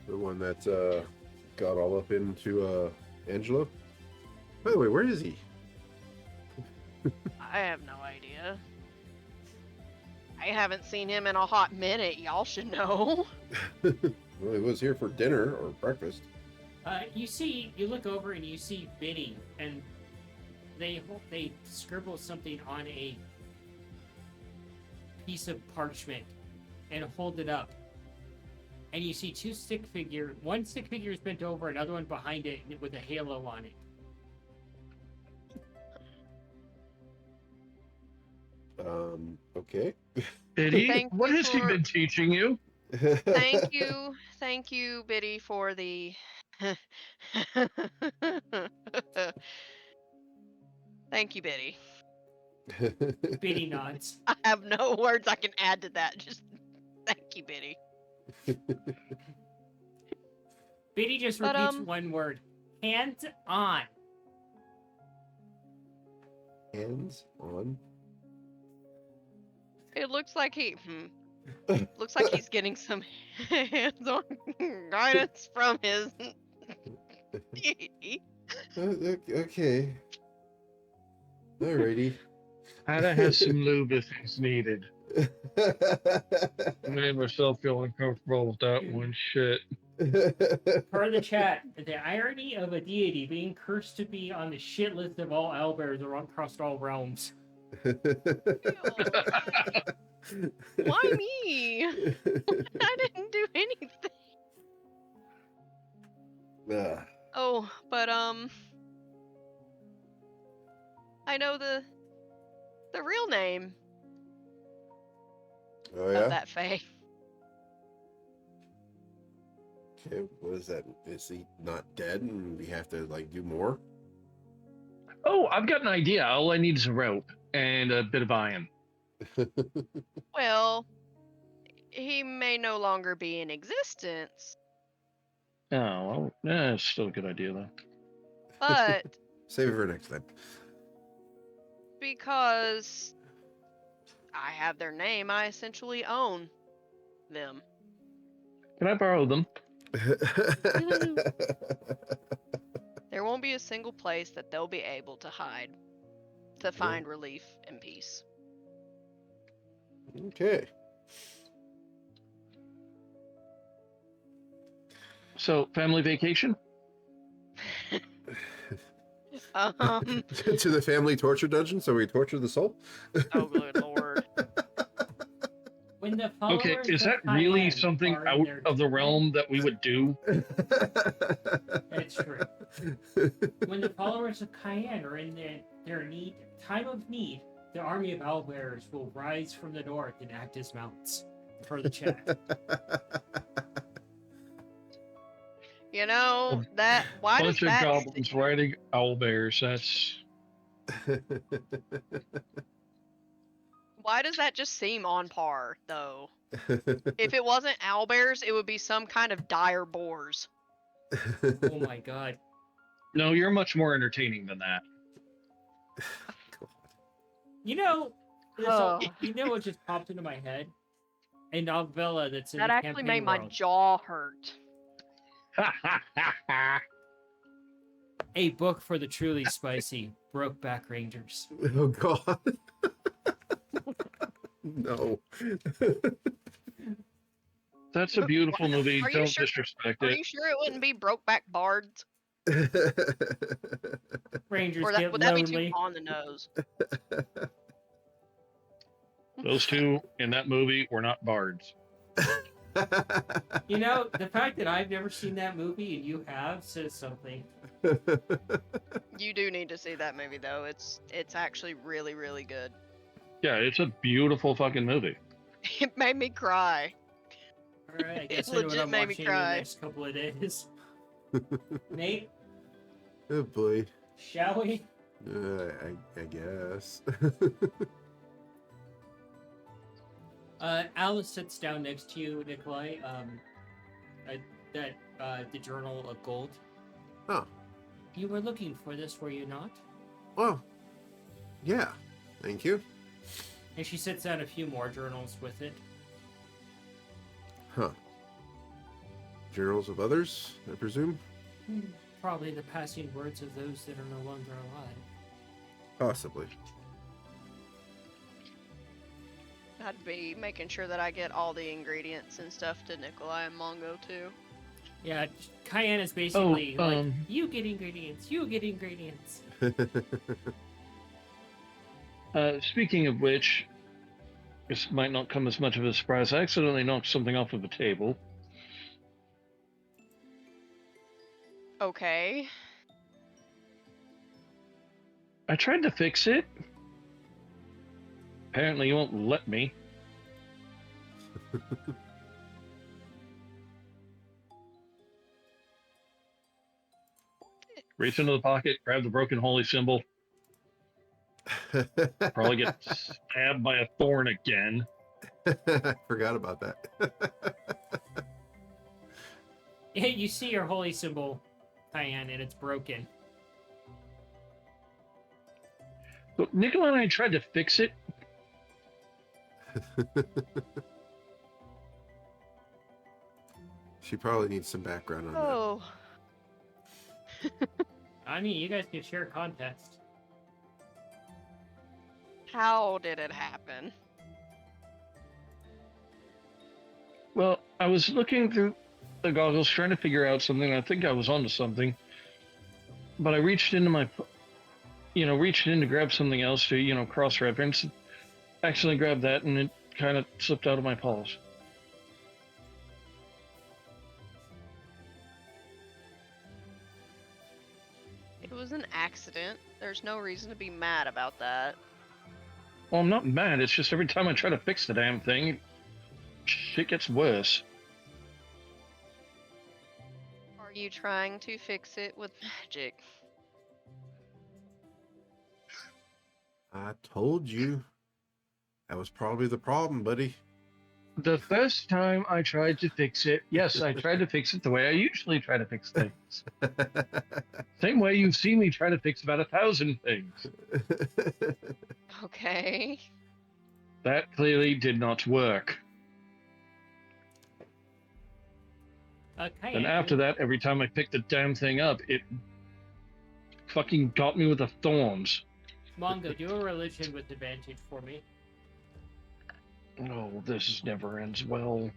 The one that got all up into Angelo? By the way, where is he? I have no idea. I haven't seen him in a hot minute, y'all should know. Well, he was here for dinner or breakfast. You look over and you see Biddy, and they scribble something on a piece of parchment and hold it up. And you see one stick figure is bent over, another one behind it with a halo on it. Okay. Biddy, what has he been teaching you? Thank you, Biddy, for the... Thank you, Biddy. Biddy nods. I have no words I can add to that, just thank you, Biddy. Biddy just repeats one word. Hands on. Hands on? It looks like looks like he's getting some hands-on guidance from his deity. Okay. Alrighty. Ada has some lube if it's needed. I made myself feel uncomfortable with that one shit. Per the chat, the irony of a deity being cursed to be on the shit list of all owlbears across all realms. Why me? I didn't do anything. Oh, but I know the real name Oh, yeah? of that Fae. Okay, what is that? Is he not dead and we have to, like, do more? Oh, I've got an idea. All I need is a rope and a bit of iron. Well, he may no longer be in existence, Oh, well, yeah, it's still a good idea, though. but Save it for next time. because I have their name, I essentially own them. Can I borrow them? There won't be a single place that they'll be able to hide to find relief and peace. Okay. So, family vacation? To the family torture dungeon, so we torture the soul? Oh, good lord. When the Okay, followers is of that really Cayenne something are in out their of the realm that we would do? It's true. When the followers of Cayenne are in their time of need, the army of owlbearers will rise from the north and act as mounts. Per the chat. You know, why does Bunch of that... goblins riding owlbears. That's... Why does that just seem on par, though? If it wasn't owlbears, it would be some kind of dire boars. Oh my god. No, you're much more entertaining than that. You know, Oh. you know what just popped into my head? A novella that's in That the actually campaign made my world. jaw hurt. A book for the truly spicy Brokeback Rangers. Oh, God. No. That's a beautiful movie. Are you Don't sure- disrespect Are it. you sure it wouldn't be Brokeback Bards? Rangers Or get would that be too lonely. on the nose? Those two in that movie were not bards. You know, the fact that I've never seen that movie and you have says something. You do need to see that movie though. It's actually really, really good. Yeah, it's a beautiful fucking movie. It made me cry. All right, I guess I know what legit I'm made me watching in the cry. next couple of days. Nate, Oh boy. shall we? I guess. Alice sits down next to you, Nikolai. The Journal of Gold. Oh, You were looking for this, were you not? well, yeah. Thank you. And she sits down a few more journals with it. Huh. Journals of others, I presume? Probably the passing words of those that are no longer alive. Possibly. I'd be making sure that I get all the ingredients and stuff to Nikolai and Mongo too. Yeah, Cayenne is basically like, you get ingredients, you get ingredients. Speaking of which, this might not come as much of a surprise. I accidentally knocked something off of the table. Okay. I tried to fix it. Apparently you won't let me. Reach into the pocket, grab the broken holy symbol. Probably get stabbed by a thorn again. I forgot about that. Yeah, you see your holy symbol, Cayenne, and it's broken. But Nicola and I tried to fix it. She probably needs some background on that. Oh. I mean, you guys can share context. How did it happen? Well, I was looking through the goggles trying to figure out something. I think I was onto something. But I reached into my, reached in to grab something else to, cross-reference. Accidentally grabbed that and it kind of slipped out of my paws. It was an accident. There's no reason to be mad about that. Well, I'm not mad. It's just every time I try to fix the damn thing, shit gets worse. Are you trying to fix it with magic? I told you. That was probably the problem, buddy. The first time I tried to fix it, yes, I tried to fix it the way I usually try to fix things. Same way you've seen me try to fix about 1,000 things. Okay. That clearly did not work. Cayenne, And after that, every time I picked the damn thing up, it fucking got me with the thorns. Mongo, do a religion with advantage for me. Oh, this never ends well.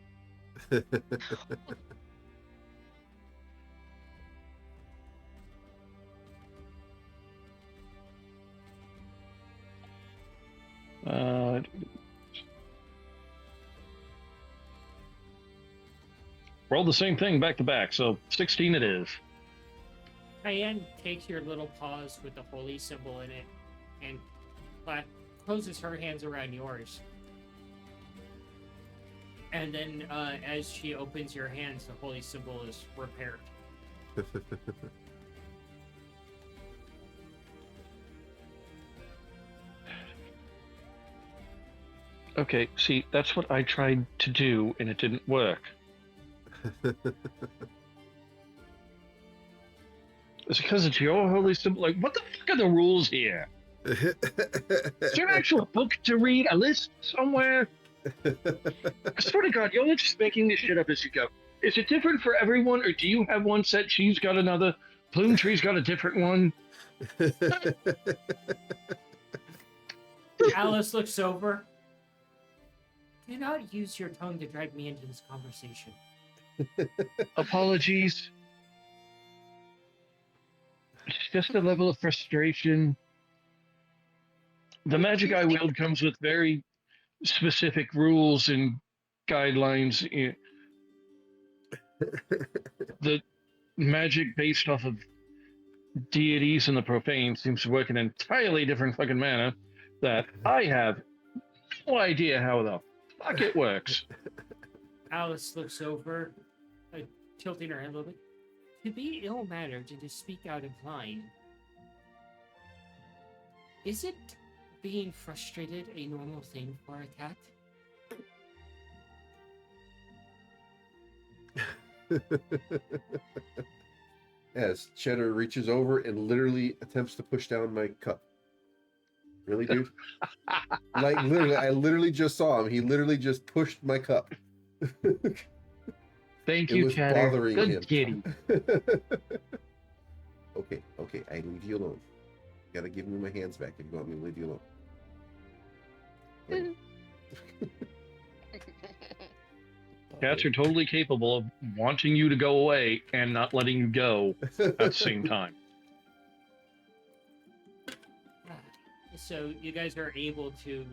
Roll the same thing back to back, so 16 it is. Cayenne takes your little paws with the holy symbol in it and closes her hands around yours. And then as she opens your hands, the holy symbol is repaired. Okay, see, that's what I tried to do, and it didn't work. It's because it's your holy symbol. Like, what the fuck are the rules here? Is there an actual book to read? A list somewhere? I swear to God, you're just making this shit up as you go. Is it different for everyone, or do you have one set, she's got another, Plume Tree's got a different one? Alice looks over. Do not use your tongue to drag me into this conversation. Apologies. It's just a level of frustration. The magic I wield comes with very specific rules and guidelines. The magic based off of deities and the profane seems to work in an entirely different fucking manner that I have no idea how the fuck it works. Alice looks over, tilting her head a little bit. To be ill-mannered and to speak out of line, is it being frustrated a normal thing for a cat? As Cheddar reaches over and literally attempts to push down my cup. Really, dude? Like, literally, I literally just saw him. He literally just pushed my cup. Thank It you, was Cheddar. bothering Good him. kitty. Okay, I leave you alone. You gotta give me my hands back if you want me to leave you alone. Cats are totally capable of wanting you to go away and not letting you go at the same time. So you guys are able to,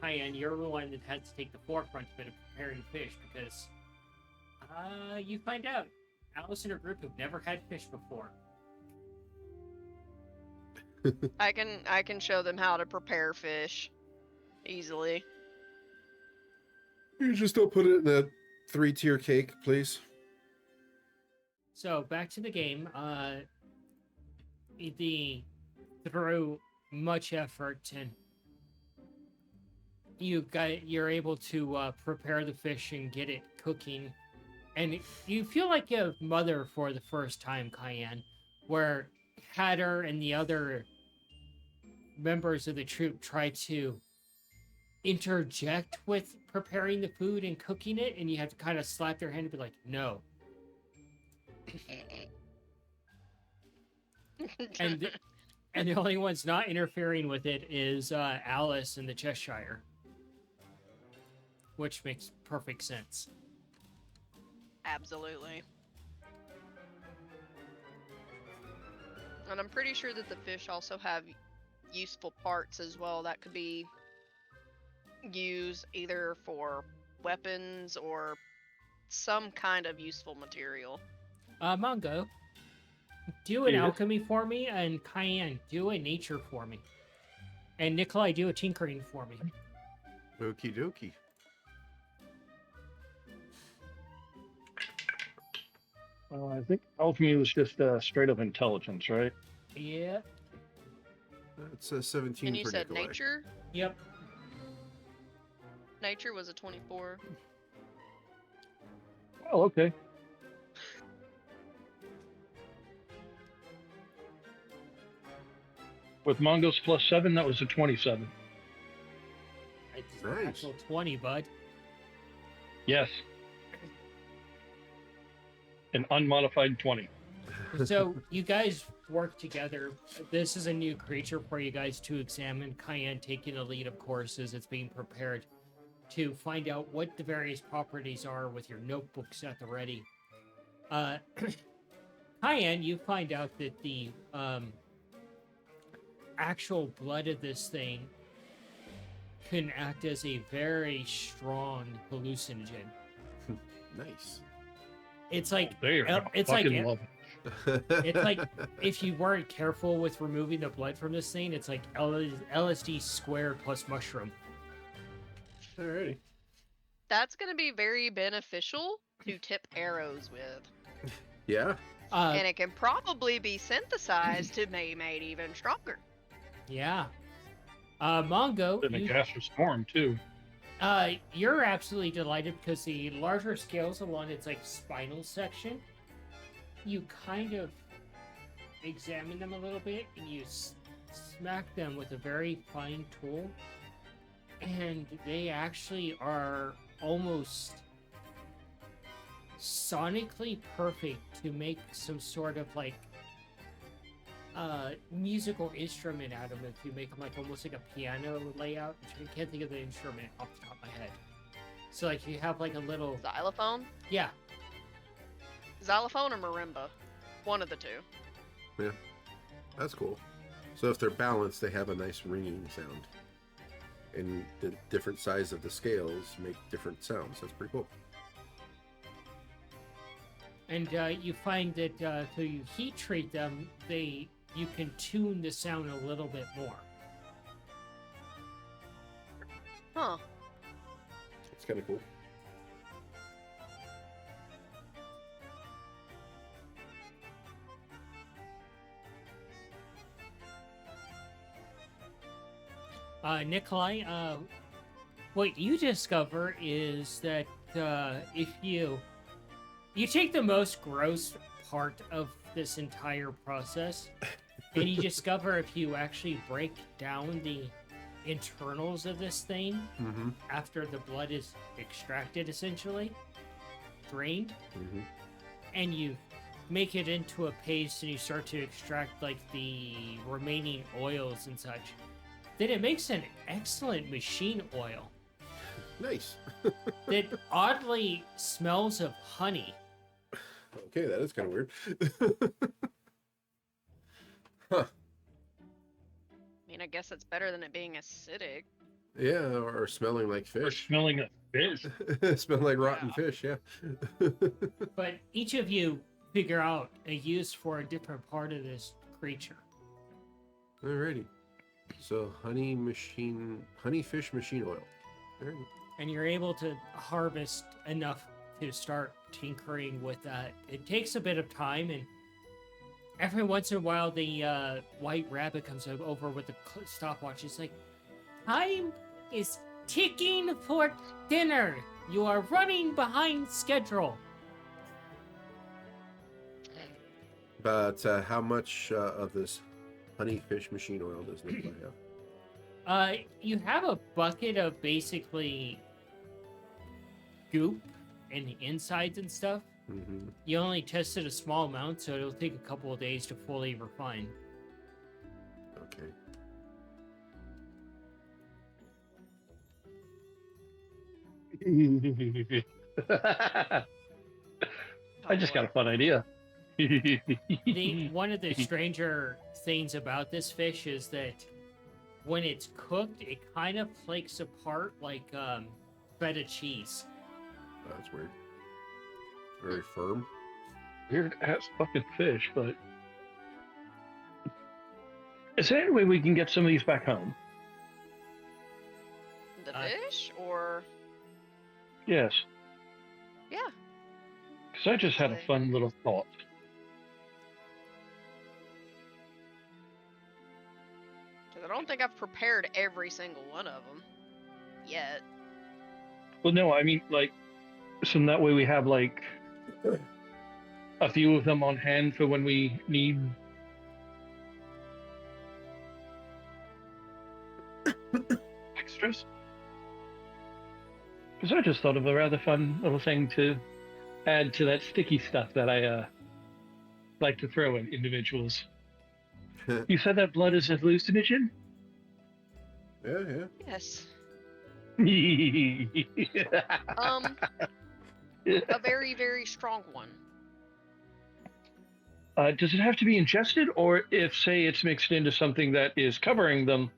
Cayenne, you're the one that has to take the forefront of it of preparing fish because you find out Alice and her group have never had fish before. I can show them how to prepare fish easily. You just don't put it in a 3-tier cake, please. So back to the game. Through much effort and you're able to prepare the fish and get it cooking, and you feel like a mother for the first time, Cayenne, where Hatter and the other members of the troop try to interject with preparing the food and cooking it, and you have to kind of slap their hand and be like, no. And the only ones not interfering with it is Alice and the Cheshire, which makes perfect sense. Absolutely. And I'm pretty sure that the fish also have useful parts as well that could be used either for weapons or some kind of useful material. Mongo, do an Yeah. alchemy for me, and Cayenne, do a nature for me. And Nikolai, do a tinkering for me. Okie dokie. I think alchemy was just straight up intelligence, right? Yeah. That's a 17 And you for said Nikolai. nature? Yep. Nature was a 24. Oh, okay. With Mongo's +7, that was a 27. It's Nice. an actual 20, bud. Yes. An unmodified 20. So you guys work together. This is a new creature for you guys to examine. Cayenne taking the lead, of course, as it's being prepared to find out what the various properties are with your notebooks at the ready. Cayenne, you find out that the actual blood of this thing can act as a very strong hallucinogen. Nice. It's like They are it's like fucking love it. it's like if you weren't careful with removing the blood from this thing, it's like LSD squared plus mushroom. Alrighty. That's going to be very beneficial to tip arrows with. Yeah. And it can probably be synthesized to be made even stronger. Yeah. Mongo, In a gaseous form, too. you're absolutely delighted because the larger scales along its like spinal section, you kind of examine them a little bit and you smack them with a very fine tool, and they actually are almost sonically perfect to make some sort of like musical instrument out of it. If you make them like almost like a piano layout, which I can't think of the instrument off the top of my head. So like you have like a little Xylophone? yeah. Xylophone or marimba? One of the two. That's cool. So if they're balanced, they have a nice ringing sound. and the different size of the scales make different sounds. That's pretty cool. And you find that if you heat treat them, you can tune the sound a little bit more. Huh. It's kind of cool. Nikolai, what you discover is that if you take the most gross part of this entire process, and you discover if you actually break down the internals of this thing Mm-hmm. after the blood is extracted, essentially, drained, Mm-hmm. and you make it into a paste and you start to extract like the remaining oils and such, then it makes an excellent machine oil Nice. that oddly smells of honey. Okay, that is kind of weird. Huh. I mean, I guess it's better than it being acidic. Yeah, or smelling like Or fish. smelling a fish. Smell like rotten Yeah. fish, yeah. But each of you figure out a use for a different part of this creature. Alrighty. So honey fish machine oil. Alrighty. And you're able to harvest enough to start tinkering with that. It takes a bit of time, and every once in a while the white rabbit comes over with the stopwatch. It's like, time is ticking for dinner. You are running behind schedule. But how much of this honey fish machine oil does Nikolai have? You have a bucket of basically goop and the insides and stuff. Mm-hmm. You only tested a small amount, so it'll take a couple of days to fully refine. Okay. I just got a fun idea. One of the stranger things about this fish is that when it's cooked, it kind of flakes apart like feta cheese. That's weird. Very firm. Weird ass fucking fish, but is there any way we can get some of these back home? The I- fish, or Yes, yeah, because I just had a fun little thought. because I don't think I've prepared every single one of them yet. Well, no, I mean like, so that way we have like a few of them on hand for when we need. Extras. Because I just thought of a rather fun little thing to add to that sticky stuff that I like to throw at individuals. You said that blood is a hallucinogen? Yeah. Yes. Yeah. A very, very strong one. Does it have to be ingested, or if, say, it's mixed into something that is covering them,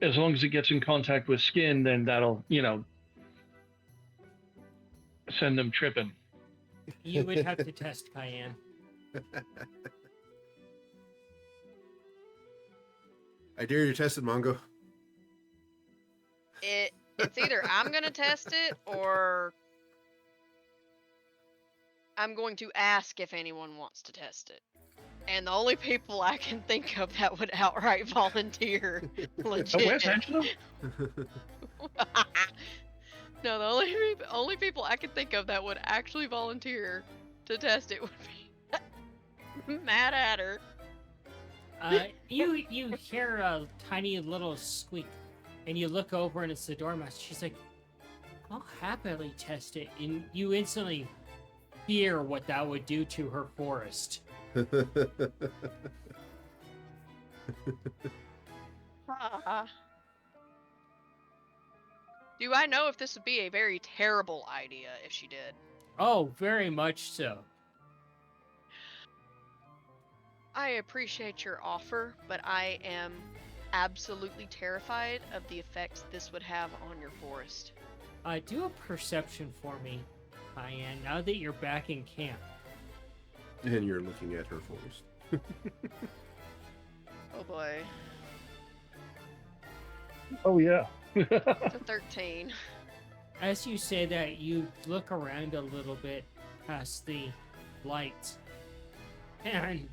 as long as it gets in contact with skin, then that'll, send them tripping. You would have to test Cayenne. I dare you to test it, Mongo. It's either I'm gonna test it or I'm going to ask if anyone wants to test it. And the only people I can think of that would outright volunteer, legit. Oh, where's Angela? No, the only people I can think of that would actually volunteer to test it would be Mad Hatter. You hear a tiny little squeak, and you look over, and it's the dormouse. She's like, "I'll happily test it," and you instantly fear what that would do to her forest. Do I know if this would be a very terrible idea if she did? Oh, very much so. I appreciate your offer, but I am absolutely terrified of the effects this would have on your forest. Do a perception for me, Cayenne, now that you're back in camp. And you're looking at her forest. Oh boy. Oh yeah. It's a 13. As you say that, you look around a little bit past the lights, and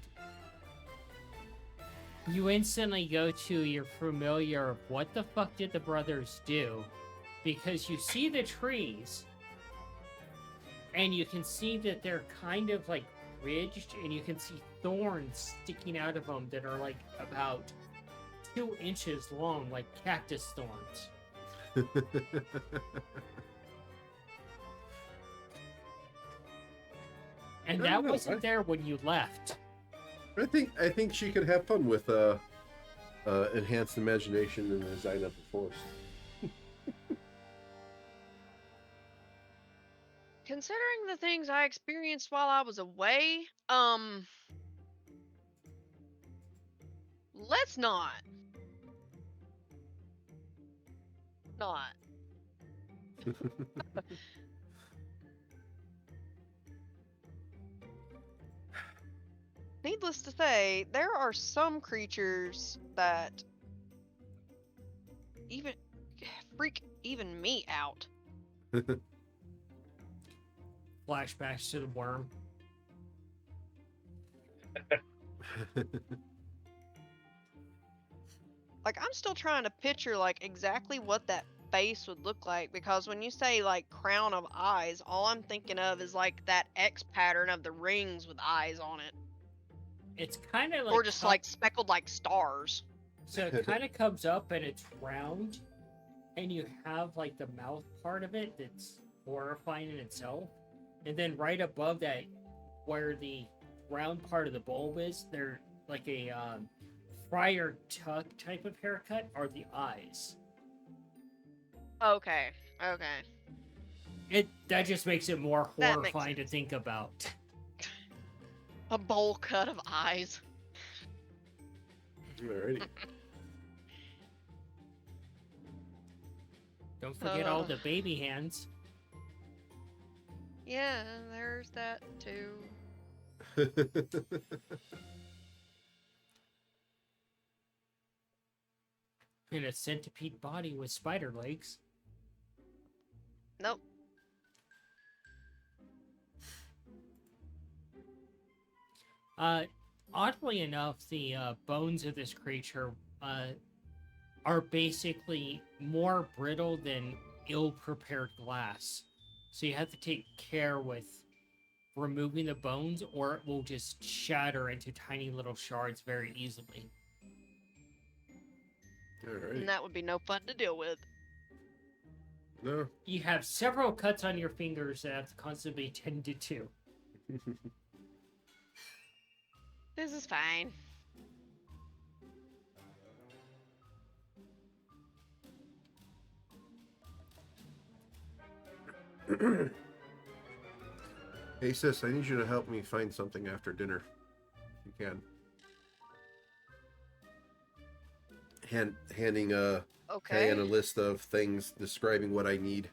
you instantly go to your familiar what the fuck did the brothers do? Because you see the trees, and you can see that they're kind of like ridged, and you can see thorns sticking out of them that are like about 2 inches long, like cactus thorns. And I that don't know, wasn't there when you left. I think she could have fun with enhanced imagination and the design of the forest. Considering the things I experienced while I was away, let's not. Not. Needless to say, there are some creatures that even freak even me out. Flashbacks to the worm. Like, I'm still trying to picture like exactly what that face would look like, because when you say like crown of eyes, all I'm thinking of is like that X pattern of the rings with eyes on it, It's kind of like or just like speckled like stars. so it kind of comes up and it's round, and you have like the mouth part of it that's horrifying in itself, and then right above that, where the round part of the bulb is, they're like a Friar Tuck type of haircut are the eyes. Okay, okay. That just makes it more That makes horrifying to sense. think about. A bowl cut of eyes. Alrighty. Don't forget all the baby hands. Yeah, there's that too. And a centipede body with spider legs. Nope. Oddly enough, the bones of this creature are basically more brittle than ill-prepared glass. So you have to take care with removing the bones, or it will just shatter into tiny little shards very easily. Alrighty. And that would be no fun to deal with. No. You have several cuts on your fingers that have to constantly be tended to. This is fine. Hey sis, I need you to help me find something after dinner. If you can. Handing Okay. Cayenne a list of things describing what I need.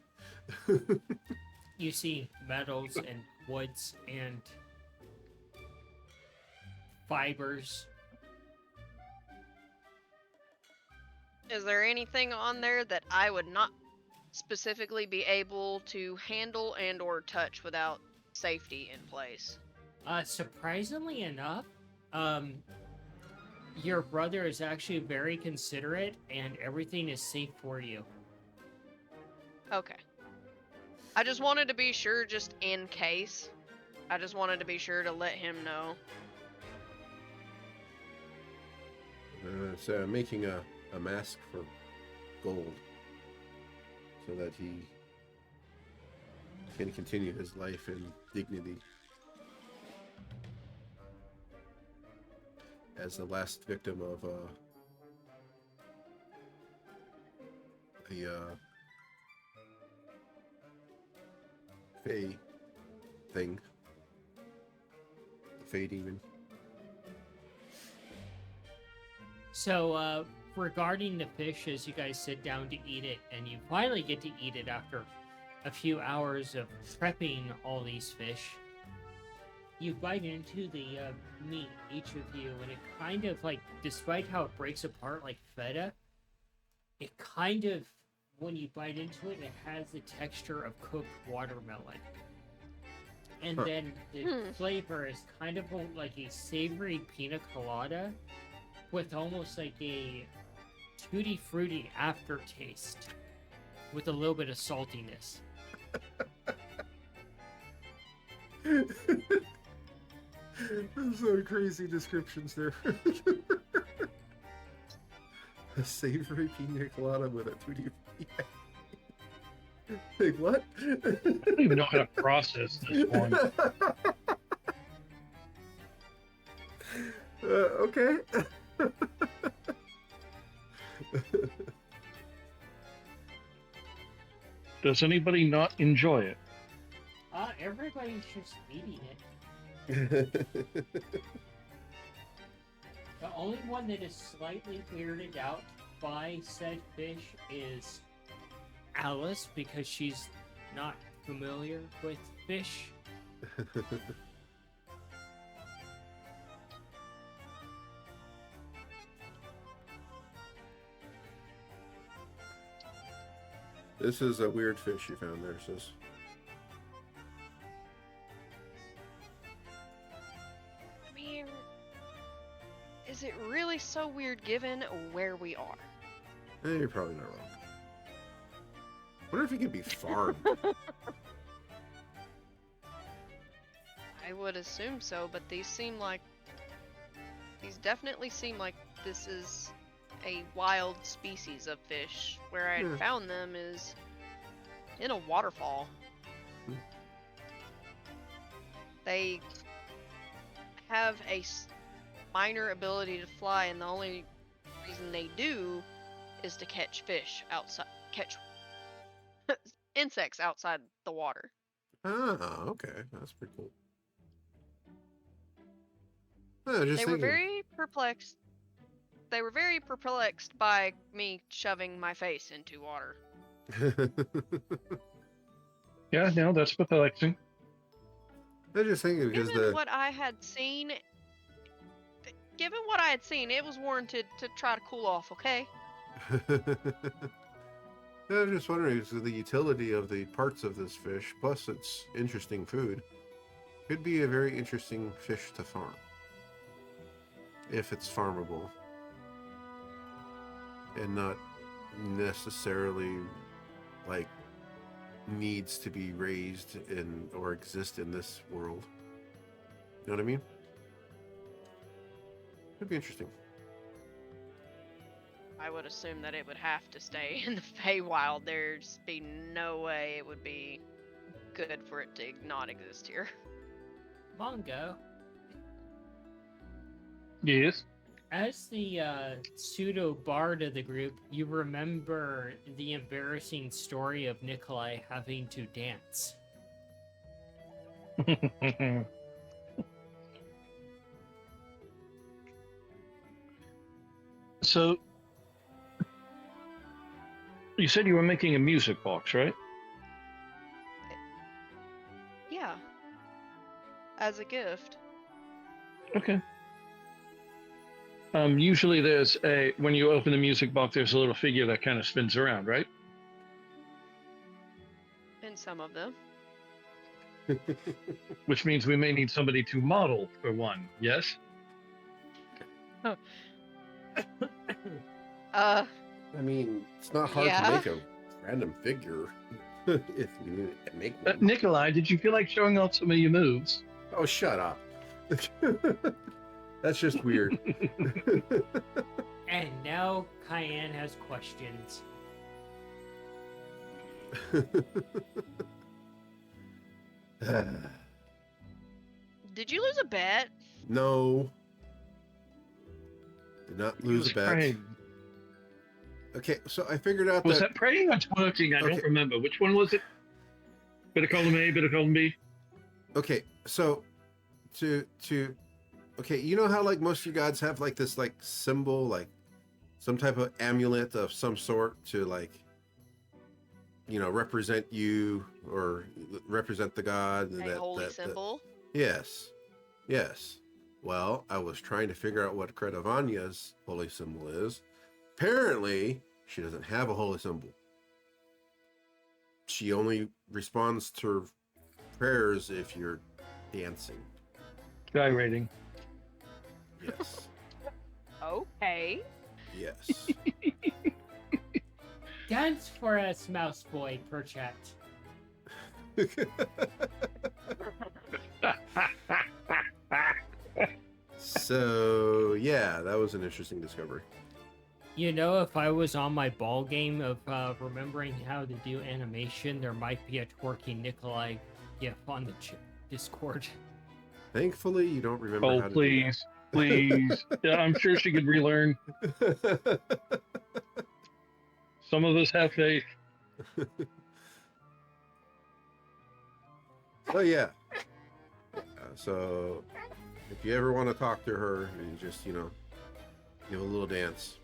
You see metals and woods and fibers. Is there anything on there that I would not specifically be able to handle and or touch without safety in place? Surprisingly enough, your brother is actually very considerate, and everything is safe for you. Okay. I just wanted to be sure, just in case. I just wanted to be sure to let him know. So I'm making a mask for gold so that he can continue his life in dignity as the last victim of a Fey thing. The Fey demon. So, regarding the fish, as you guys sit down to eat it, and you finally get to eat it after a few hours of prepping all these fish, you bite into the meat, each of you, and it kind of like, despite how it breaks apart like feta, it kind of, when you bite into it, it has the texture of cooked watermelon. And then the flavor is kind of like a savory pina colada with almost like a tutti frutti aftertaste with a little bit of saltiness. So crazy descriptions there. A savory pina colada with a tutti frutti. Like what? I don't even know how to process this one. Okay. Does anybody not enjoy it? Everybody's just eating it. The only one that is slightly weirded out by said fish is Alice, because she's not familiar with fish. This is a weird fish you found there, sis. I mean, is it really so weird given where we are? You're probably not wrong. Wonder if he could be farmed. I would assume so, but these definitely seem like this is a wild species of fish. Where I Yeah. found them is in a waterfall. They have a minor ability to fly, and the only reason they do is to catch fish outside, catch insects outside the water. Ah, okay. That's pretty cool. I was just They were thinking. very perplexed. They were very perplexed by me shoving my face into water. Yeah, no, that's perplexing. I was just thinking because Given what I had seen, it was warranted to try to cool off. Okay. I was just wondering because the utility of the parts of this fish, plus its interesting food, could be a very interesting fish to farm. If it's farmable. And not necessarily like needs to be raised in or exist in this world. You know what I mean? Could be interesting. I would assume that it would have to stay in the Feywild. There's be no way it would be good for it to not exist here. Mongo, Yes. as the pseudo bard of the group, you remember the embarrassing story of Nikolai having to dance. So, you said you were making a music box, right? Yeah. As a gift. Okay. Usually there's when you open the music box, there's a little figure that kind of spins around, right? In some of them. Which means we may need somebody to model for one, yes? I mean, it's not hard Yeah. to make a random figure if you make one. Nikolai, did you feel like showing off some of your moves? Oh, shut up. That's just weird. And now Cayenne has questions. Did you lose a bet? No. Did not He lose was a bet. praying. Okay, so I figured out Was that. that praying or twerking? I Okay. don't remember. Which one was it? Bit of column A, bit of column B. Okay, so to okay, you know how like most of you gods have like this like symbol, like some type of amulet of some sort to like, represent you or represent the god. And A holy symbol. Yes. Yes. Well, I was trying to figure out what Kretavanya's holy symbol is. Apparently, she doesn't have a holy symbol. She only responds to prayers if you're dancing. Guy rating. Yes. Okay. Yes. Dance for us, mouse boy, perchat. So, yeah, that was an interesting discovery. If I was on my ball game of remembering how to do animation, there might be a twerking Nikolai gif on the Discord. Thankfully, you don't remember Oh, how to please. Please. Yeah, I'm sure she could relearn. do that. Some of us have faith. So, yeah. So, if you ever want to talk to her, you just, give a little dance.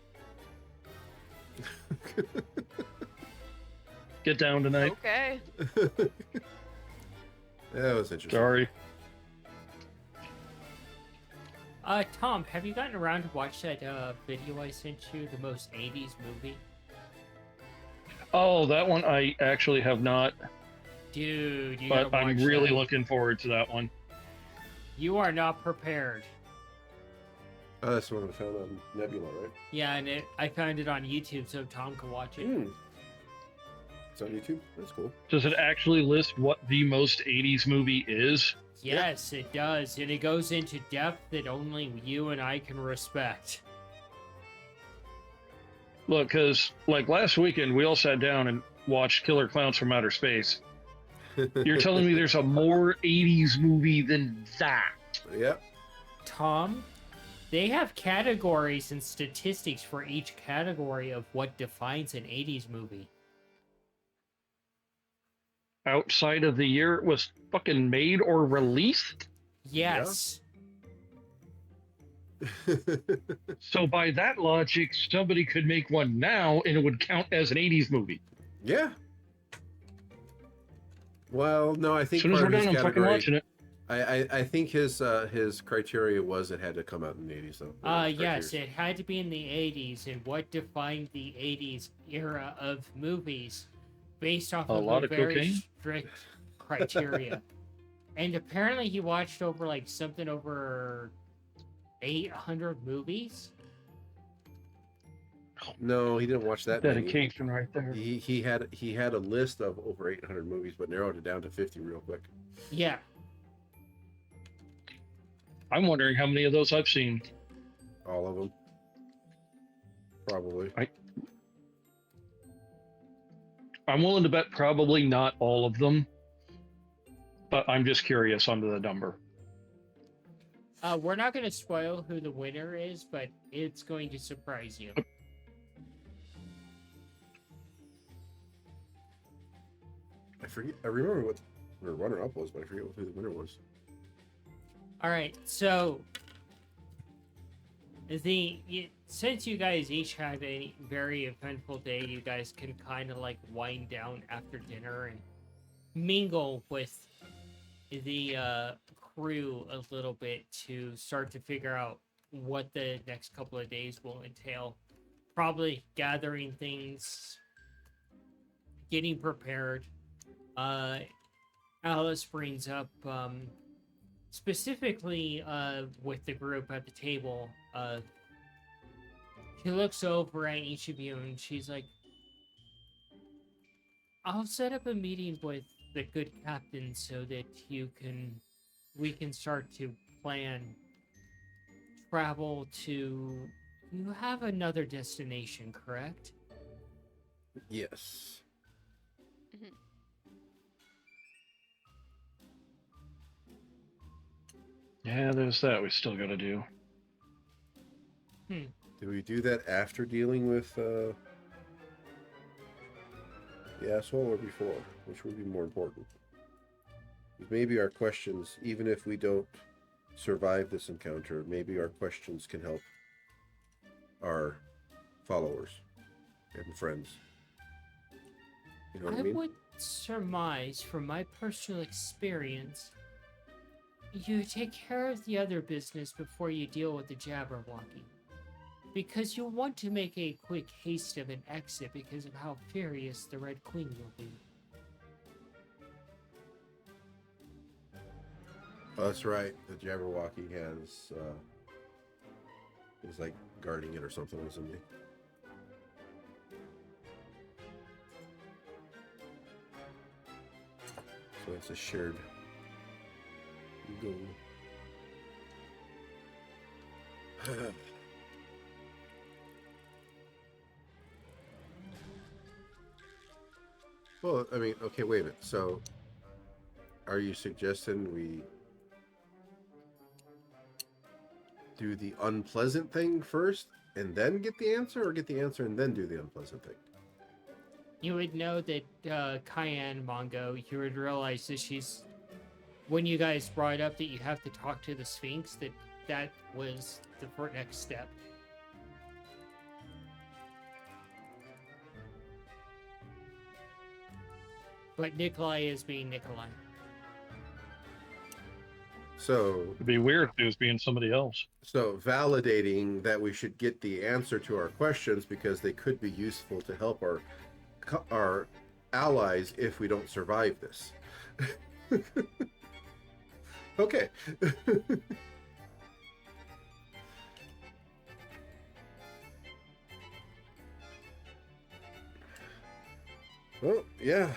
Get down tonight. Okay. That was interesting. Sorry. Tom, have you gotten around to watch that video I sent you, the most 80s movie? Oh, that one I actually have not, Dude, you but gotta I'm watch really that. looking forward to that one. You are not prepared. Oh, that's the one I found on Nebula, right? Yeah, and I found it on YouTube so Tom can watch it. It's on YouTube. That's cool. Does it actually list what the most 80s movie is? Yes, it does, and it goes into depth that only you and I can respect. Look, because like last weekend, we all sat down and watched Killer Clowns from Outer Space. You're telling me there's a more 80s movie than that? Yep. Tom, they have categories and statistics for each category of what defines an 80s movie. Outside of the year it was fucking made or released? Yes. So by that logic, somebody could make one now and it would count as an 80s movie. Yeah. Well, no, I think as soon as we're part of done, his I'm fucking category. watching it. I think his criteria was it had to come out in the 80s, though. Yes, it had to be in the 80s, and what defined the 80s era of movies based off A of lot a of very cocaine? strict criteria. And apparently he watched over like something over 800 movies. No, he didn't watch that many. Dedication right there. He had a list of over 800 movies, but narrowed it down to 50 real quick. Yeah. I'm wondering how many of those I've seen. All of them. Probably. I'm willing to bet probably not all of them, but I'm just curious on the number. We're not going to spoil who the winner is, but it's going to surprise you. I remember what the runner-up was, but I forget who the winner was. All right, so since you guys each had a very eventful day, you guys can kind of like wind down after dinner and mingle with the crew a little bit to start to figure out what the next couple of days will entail. Probably gathering things, getting prepared. Alice brings up specifically with the group at the table. She looks over at each of you and she's like, I'll set up a meeting with the good captain so that we can start to plan travel to. You have another destination, correct? Yes. Yeah, there's that we still got to do. Did we do that after dealing with the asshole or before? Which would be more important? Maybe our questions, even if we don't survive this encounter, maybe our questions can help our followers and friends. You know what I I mean? would surmise from my personal experience, you take care of the other business before you deal with the Jabberwocky. Because you'll want to make a quick haste of an exit because of how furious the Red Queen will be. Oh, that's right. The Jabberwocky has is like guarding it or something, isn't he? So it's a shared goal. Well, I mean, okay, wait a minute. So, are you suggesting we do the unpleasant thing first and then get the answer, or get the answer and then do the unpleasant thing? You would know that Cayenne Mongo, you would realize that she's... When you guys brought up that you have to talk to the Sphinx, that was the next step. But Nikolai is being Nikolai. So, It'd be weird if it was being somebody else. so validating that we should get the answer to our questions because they could be useful to help our allies if we don't survive this. Okay. Well, yeah.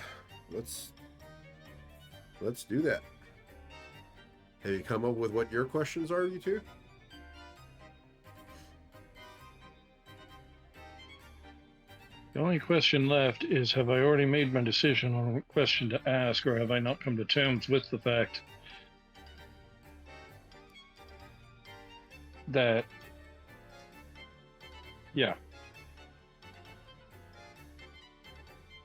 Let's do that. Have you come up with what your questions are, you two? The only question left is, have I already made my decision on what question to ask, or have I not come to terms with the fact that, yeah,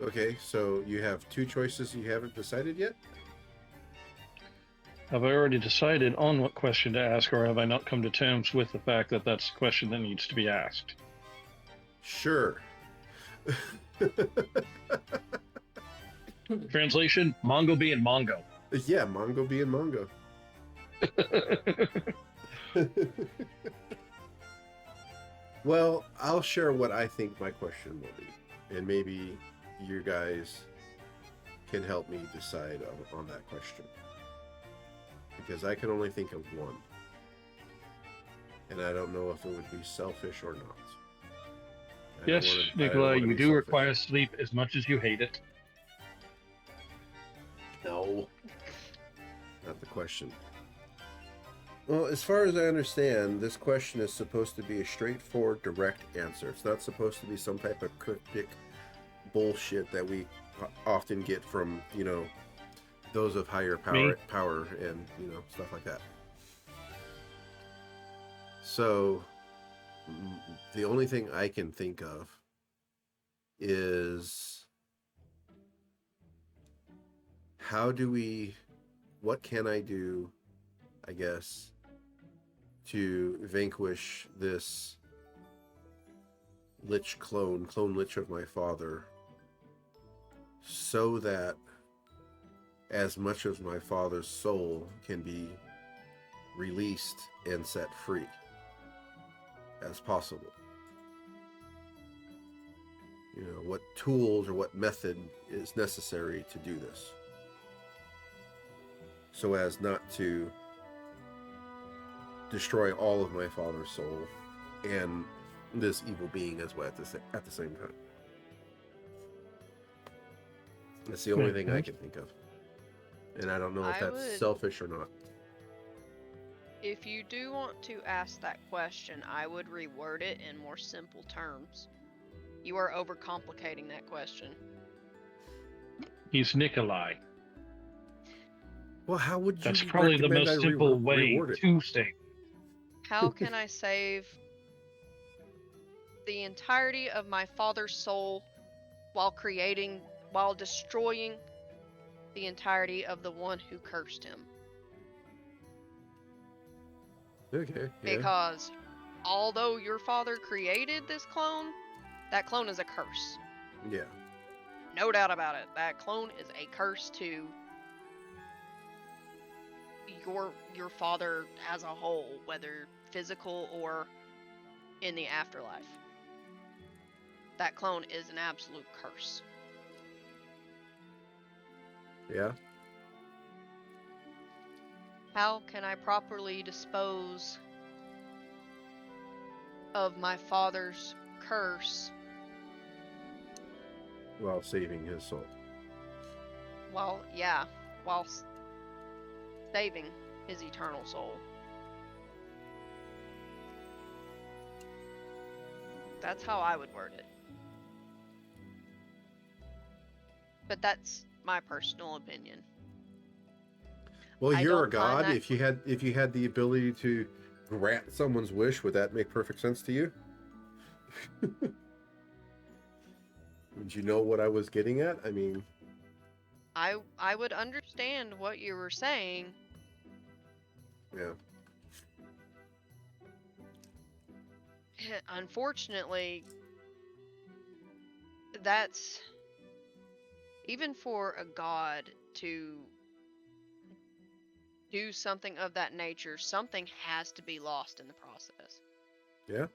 Okay, so you have two choices you haven't decided yet? have I already decided on what question to ask, or have I not come to terms with the fact that that's the question that needs to be asked? Sure. Translation: Mongo being Mongo. Yeah, Mongo being Mongo. Well, I'll share what I think my question will be, and maybe you guys can help me decide on that question. Because I can only think of one. And I don't know if it would be selfish or not. Yes, Nikolai, you do require sleep as much as you hate it. No. Not the question. Well, as far as I understand, this question is supposed to be a straightforward, direct answer. It's not supposed to be some type of cryptic bullshit that we often get from, those of higher power and, stuff like that. So, the only thing I can think of is what can I do, I guess, to vanquish this clone lich of my father, so that as much of my father's soul can be released and set free as possible. What tools or what method is necessary to do this, so as not to destroy all of my father's soul and this evil being as well at the same time. That's the only thing I can think of. And I don't know if that's selfish or not. If you do want to ask that question, I would reword it in more simple terms. You are overcomplicating that question. He's Nikolai. Well, how would you That's probably the most simple way to say. How can I save the entirety of my father's soul while destroying the entirety of the one who cursed him? Okay. Yeah. Because although your father created this clone, That clone is a curse. Yeah. No doubt about it. That clone is a curse to your father as a whole, whether physical or in the afterlife. That clone is an absolute curse. Yeah. How can I properly dispose of my father's curse While saving his soul. while saving his eternal soul? That's how I would word it. But that's my personal opinion. Well, I you're a don't find god. that- If you had the ability to grant someone's wish, would that make perfect sense to you? Would you know what I was getting at? I mean, I would understand what you were saying. yeah. Unfortunately, that's even for a god to do something of that nature, something has to be lost in the process. Yeah.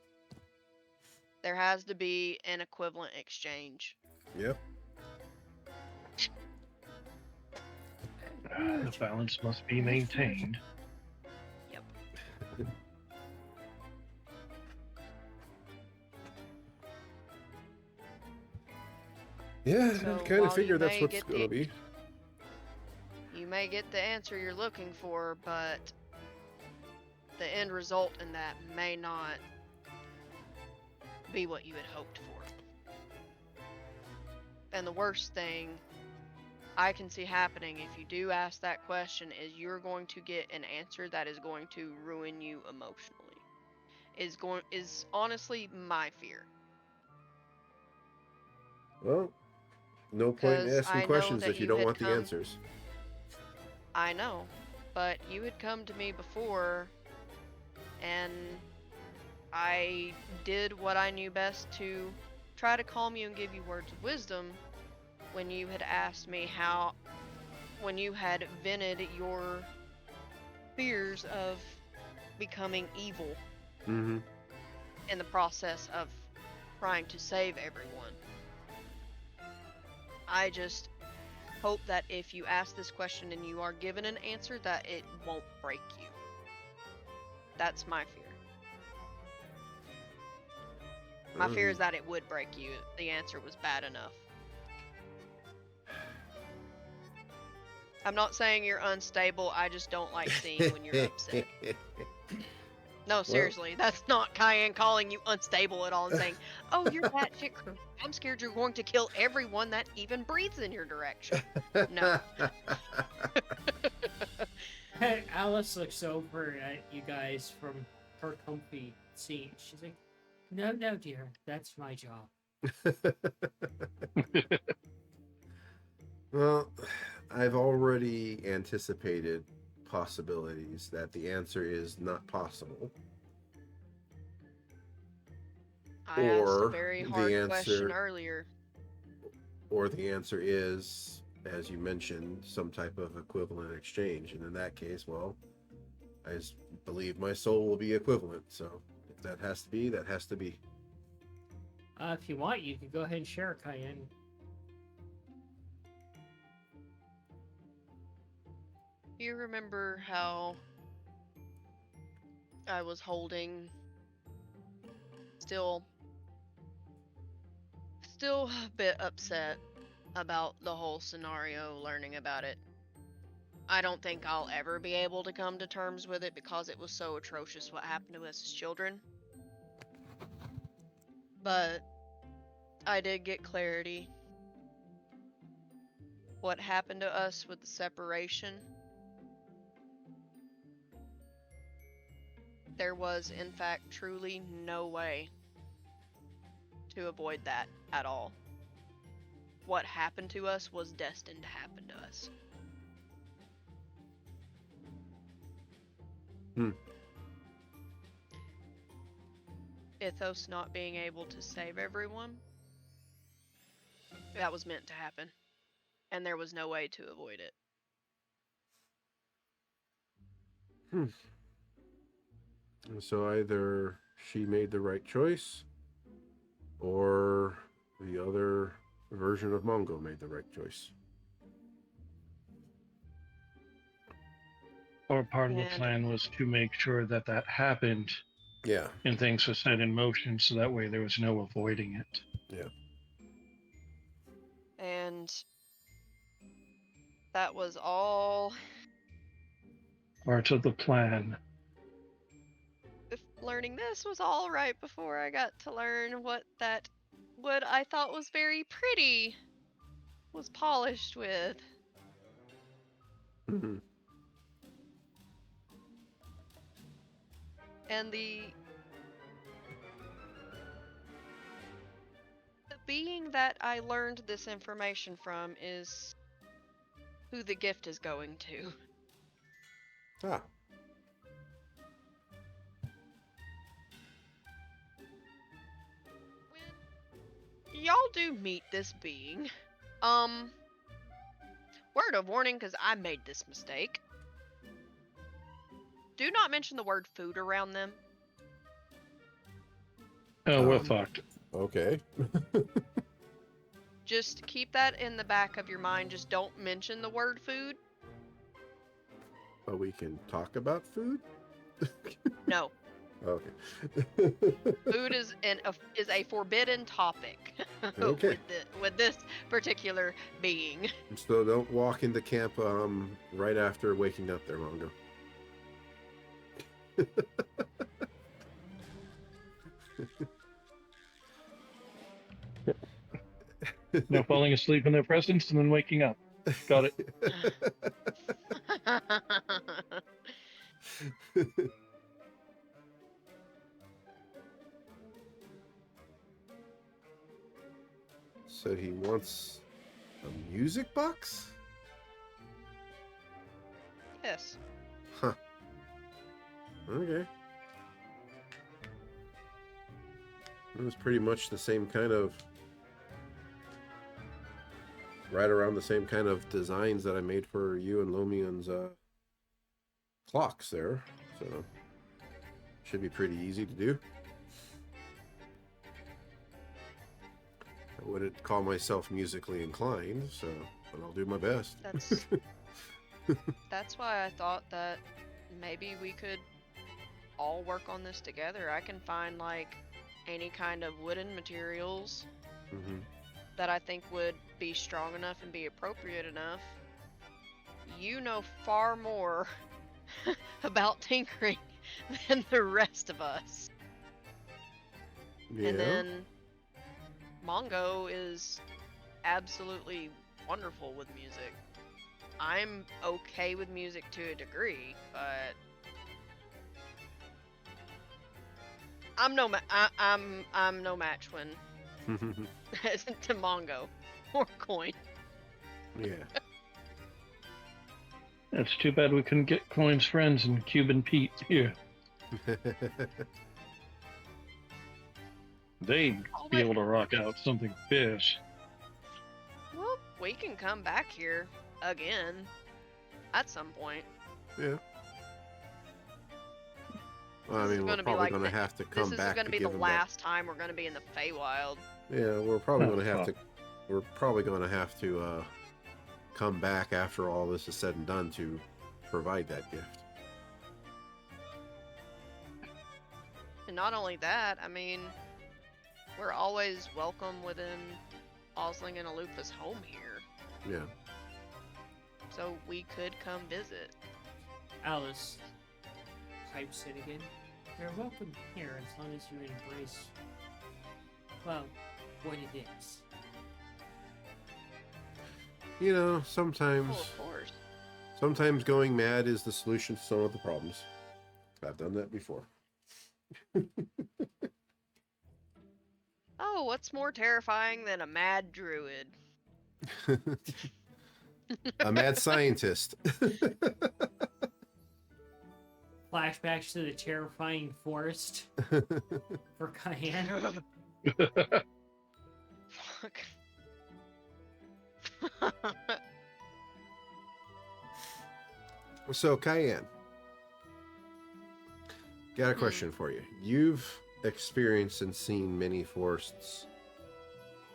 There has to be an equivalent exchange. Yeah. The balance must be maintained. Yep. Yeah, So I kind while of figure you that's may what's get going to the- be. You may get the answer you're looking for, but the end result in that may not be what you had hoped for. And the worst thing I can see happening if you do ask that question is you're going to get an answer that is going to ruin you emotionally. Is honestly my fear. Well, no point in 'Cause asking I know questions that if you you don't had want the come- answers. I know, but you had come to me before, and I did what I knew best to try to calm you and give you words of wisdom when you had asked me when you had vented your fears of becoming evil Mm-hmm. in the process of trying to save everyone. I just hope that if you ask this question and you are given an answer, that it won't break you. That's my fear. My fear is that it would break you. The answer was bad enough. I'm not saying you're unstable, I just don't like seeing when you're upset. No, seriously, that's not Cayenne calling you unstable at all and saying, oh, you're batshit crazy. I'm scared you're going to kill everyone that even breathes in your direction. No. Alice looks over at you guys from her comfy seat. She's like, no, no, dear, that's my job. Well, I've already anticipated possibilities that the answer is not possible. I asked a Or very the hard question answer- earlier. Or the answer is, as you mentioned, some type of equivalent exchange. And in that case, well, I just believe my soul will be equivalent. So if that has to be, that has to be. If you want, you can go ahead and share, Cayenne. You remember how I was holding still a bit upset about the whole scenario, learning about it. I don't think I'll ever be able to come to terms with it because it was so atrocious what happened to us as children. But I did get clarity. What happened to us with the separation, there was, in fact, truly no way to avoid that at all. What happened to us was destined to happen to us. Ithos not being able to save everyone That was meant to happen. And there was no way to avoid it. And so either she made the right choice, or the other version of Mongo made the right choice. Or part of the And plan was to make sure that that happened Yeah. and things were set in motion so that way there was no avoiding it. Yeah. and that was all. Parts of the plan. If learning this was all right before I got to learn what I thought was very pretty was polished with. Mhm. And the being that I learned this information from is who the gift is going to. Ah. When y'all do meet this being, word of warning, because I made this mistake. Do not mention the word food around them. Oh, we're Um, fucked. Okay. Just keep that in the back of your mind. Just don't mention the word food. But we can talk about food? No. Okay. Food is a forbidden topic Okay. with this particular being. So don't walk into camp right after waking up there, Mongo. No falling asleep in their presence and then waking up. Got it. So he wants a music box? Yes. Huh. Okay. It was pretty much the same kind of... right around the same kind of designs that I made for you and Lomian's clocks there. So, should be pretty easy to do. I wouldn't call myself musically inclined, so, but I'll do my best. That's why I thought that maybe we could all work on this together. I can find like any kind of wooden materials Mm-hmm. that I think would be strong enough and be appropriate enough. You know far more about tinkering than the rest of us. Yeah. And then Mongo is absolutely wonderful with music. I'm okay with music to a degree, but I'm no match when to Mongo or Coin. Yeah. It's too bad we couldn't get Coin's friends and Cuban Pete here. They'd Oh, be but- able to rock out something fierce. Well, we can come back here again at some point. Yeah. Well, I This is mean, we're gonna be probably like going to the- have to This come is back going to to be the give them last time we're going to be in the Feywild. that. Yeah, we're probably Oh, going to have fuck. to. We're probably going to have to come back after all this is said and done to provide that gift. And not only that, I mean, we're always welcome within Osling and Alupa's home here. Yeah. So we could come visit. Alice pipes in again. You're welcome here as long as you embrace, well, what it is. You know, sometimes, Oh, of course. sometimes going mad is the solution to some of the problems. I've done that before. Oh, what's more terrifying than a mad druid? A mad scientist. Flashbacks to the terrifying forest for Cayenne. Fuck. So, Cayenne, got a Hmm. question for you. You've experienced and seen many forests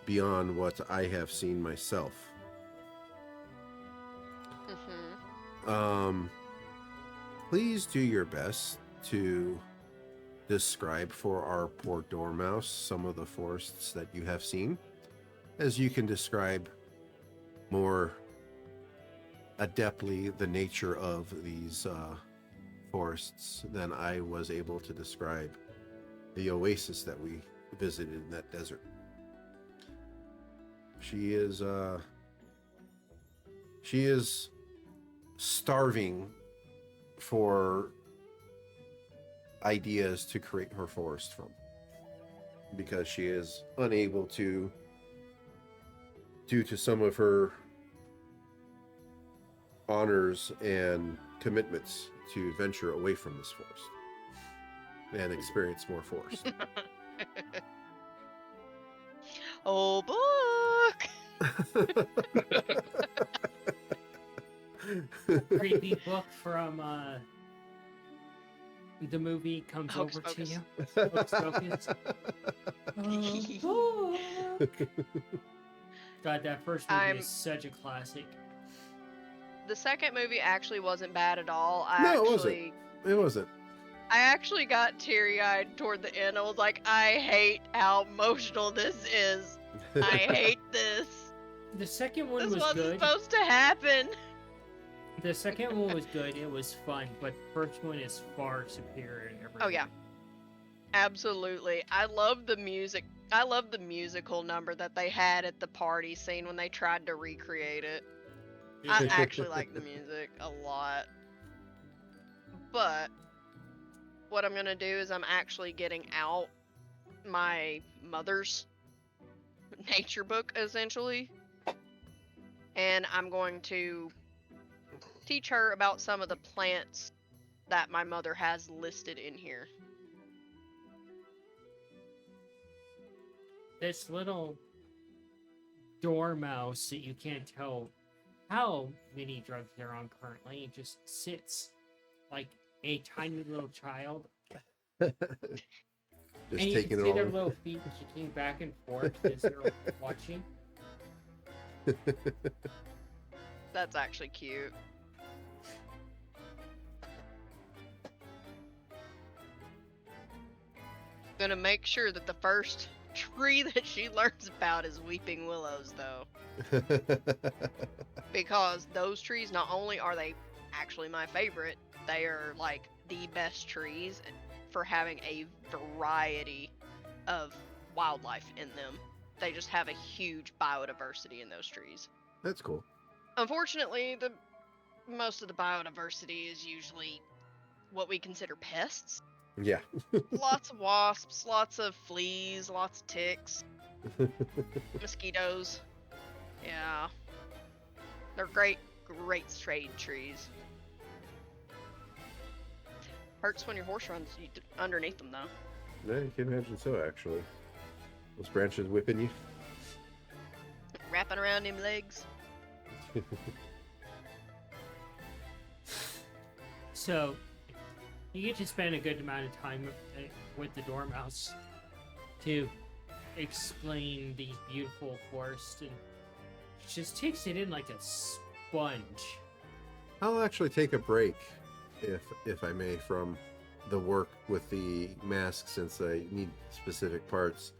beyond what I have seen myself. Mhm. Please do your best to describe for our poor dormouse some of the forests that you have seen, as you can describe more adeptly the nature of these forests than I was able to describe the oasis that we visited in that desert. She is starving for ideas to create her forest from, because she is unable to, due to some of her honors and commitments, to venture away from this forest and experience more forest. Oh, book. Creepy book from the movie comes Hocus over to Pocus. you. Hocus Pocus. Book. God, that first movie I'm is such a classic. the second movie actually wasn't bad at all. No, it wasn't. It wasn't. I actually got teary-eyed toward the end. I was like, I hate how emotional this is. I hate this. The second one This was wasn't good. supposed to happen. The second one was good. It was fun, but the first one is far superior in every Oh way. yeah. Absolutely. I love the music. I love the musical number that they had at the party scene when they tried to recreate it. I actually like the music a lot. But what I'm gonna do is I'm actually getting out my mother's nature book, essentially. And I'm going to teach her about some of the plants that my mother has listed in here. This little dormouse that you can't tell how many drugs they're on currently just sits like a tiny little child. Just And you taking can it see all their in. little feet kicking back and forth as they're watching. That's actually cute. Gonna make sure that the first tree that she learns about is weeping willows, though. Because those trees, not only are they actually my favorite, they are like the best trees for having a variety of wildlife in them. They just have a huge biodiversity in those trees. That's cool. Unfortunately, most of the biodiversity is usually what we consider pests. Yeah. Lots of wasps, lots of fleas, lots of ticks, mosquitoes. Yeah. They're great shade trees. Hurts when your horse runs underneath them, though. Yeah, you can imagine so, actually. Those branches whipping you. Wrapping around them legs. So, you get to spend a good amount of time with the dormouse to explain these beautiful forests, and she just takes it in like a sponge. I'll actually take a break, if I may, from the work with the mask, since I need specific parts,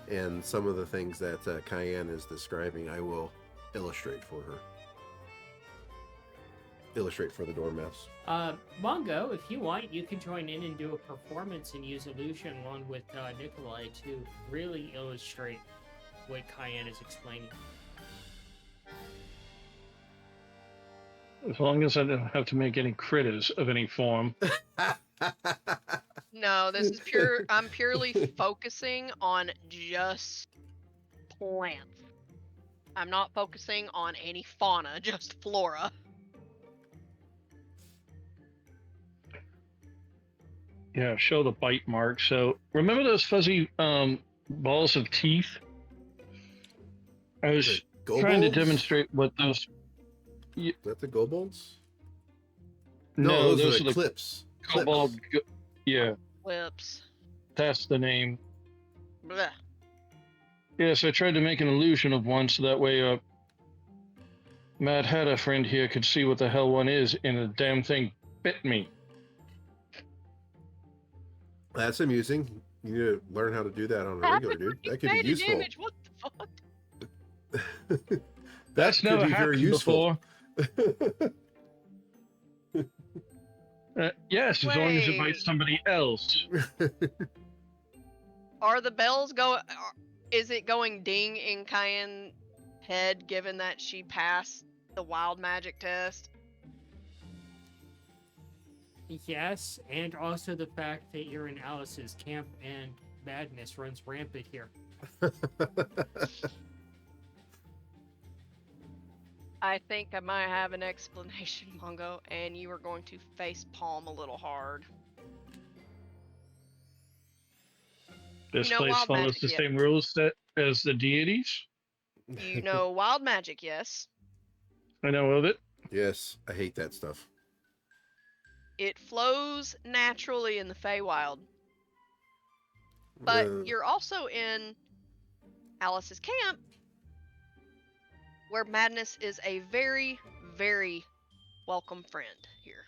and some of the things that Cayenne is describing, I will illustrate for her. Illustrate for the dormouse. Mongo, if you want, you can join in and do a performance and use illusion along with Nikolai to really illustrate what Cayenne is explaining. As long as I don't have to make any critters of any form. No, this is pure. I'm purely focusing on just plants. I'm not focusing on any fauna, just flora. Yeah, show the bite mark. So remember those fuzzy balls of teeth? I was trying to Gobolds? demonstrate what those. Is that the Gobolds? No, those are the the clips. cobalt. Yeah, Lips. that's the name. Blech. Yes, I tried to make an illusion of one so that way Mad Hatter friend here could see what the hell one is, and the damn thing bit me. That's amusing. You need to learn how to do that on a regular, dude. That could be Made a useful. damage. What the fuck? That's could never be very happened useful. before. Yes, as long as it Wait. bites somebody else. Are the bells going? Is it going ding in Cayenne's head, given that she passed the wild magic test? Yes, and also the fact that you're in Alice's camp and madness runs rampant here. I think I might have an explanation, Mongo, and you are going to face palm a little hard. This You know place wild follows magic, the yeah. same rules as the deities. You know wild magic, yes? I know of it. Yes, I hate that stuff. It flows naturally in the Feywild. But you're also in Alice's camp, where madness is a very, very welcome friend here.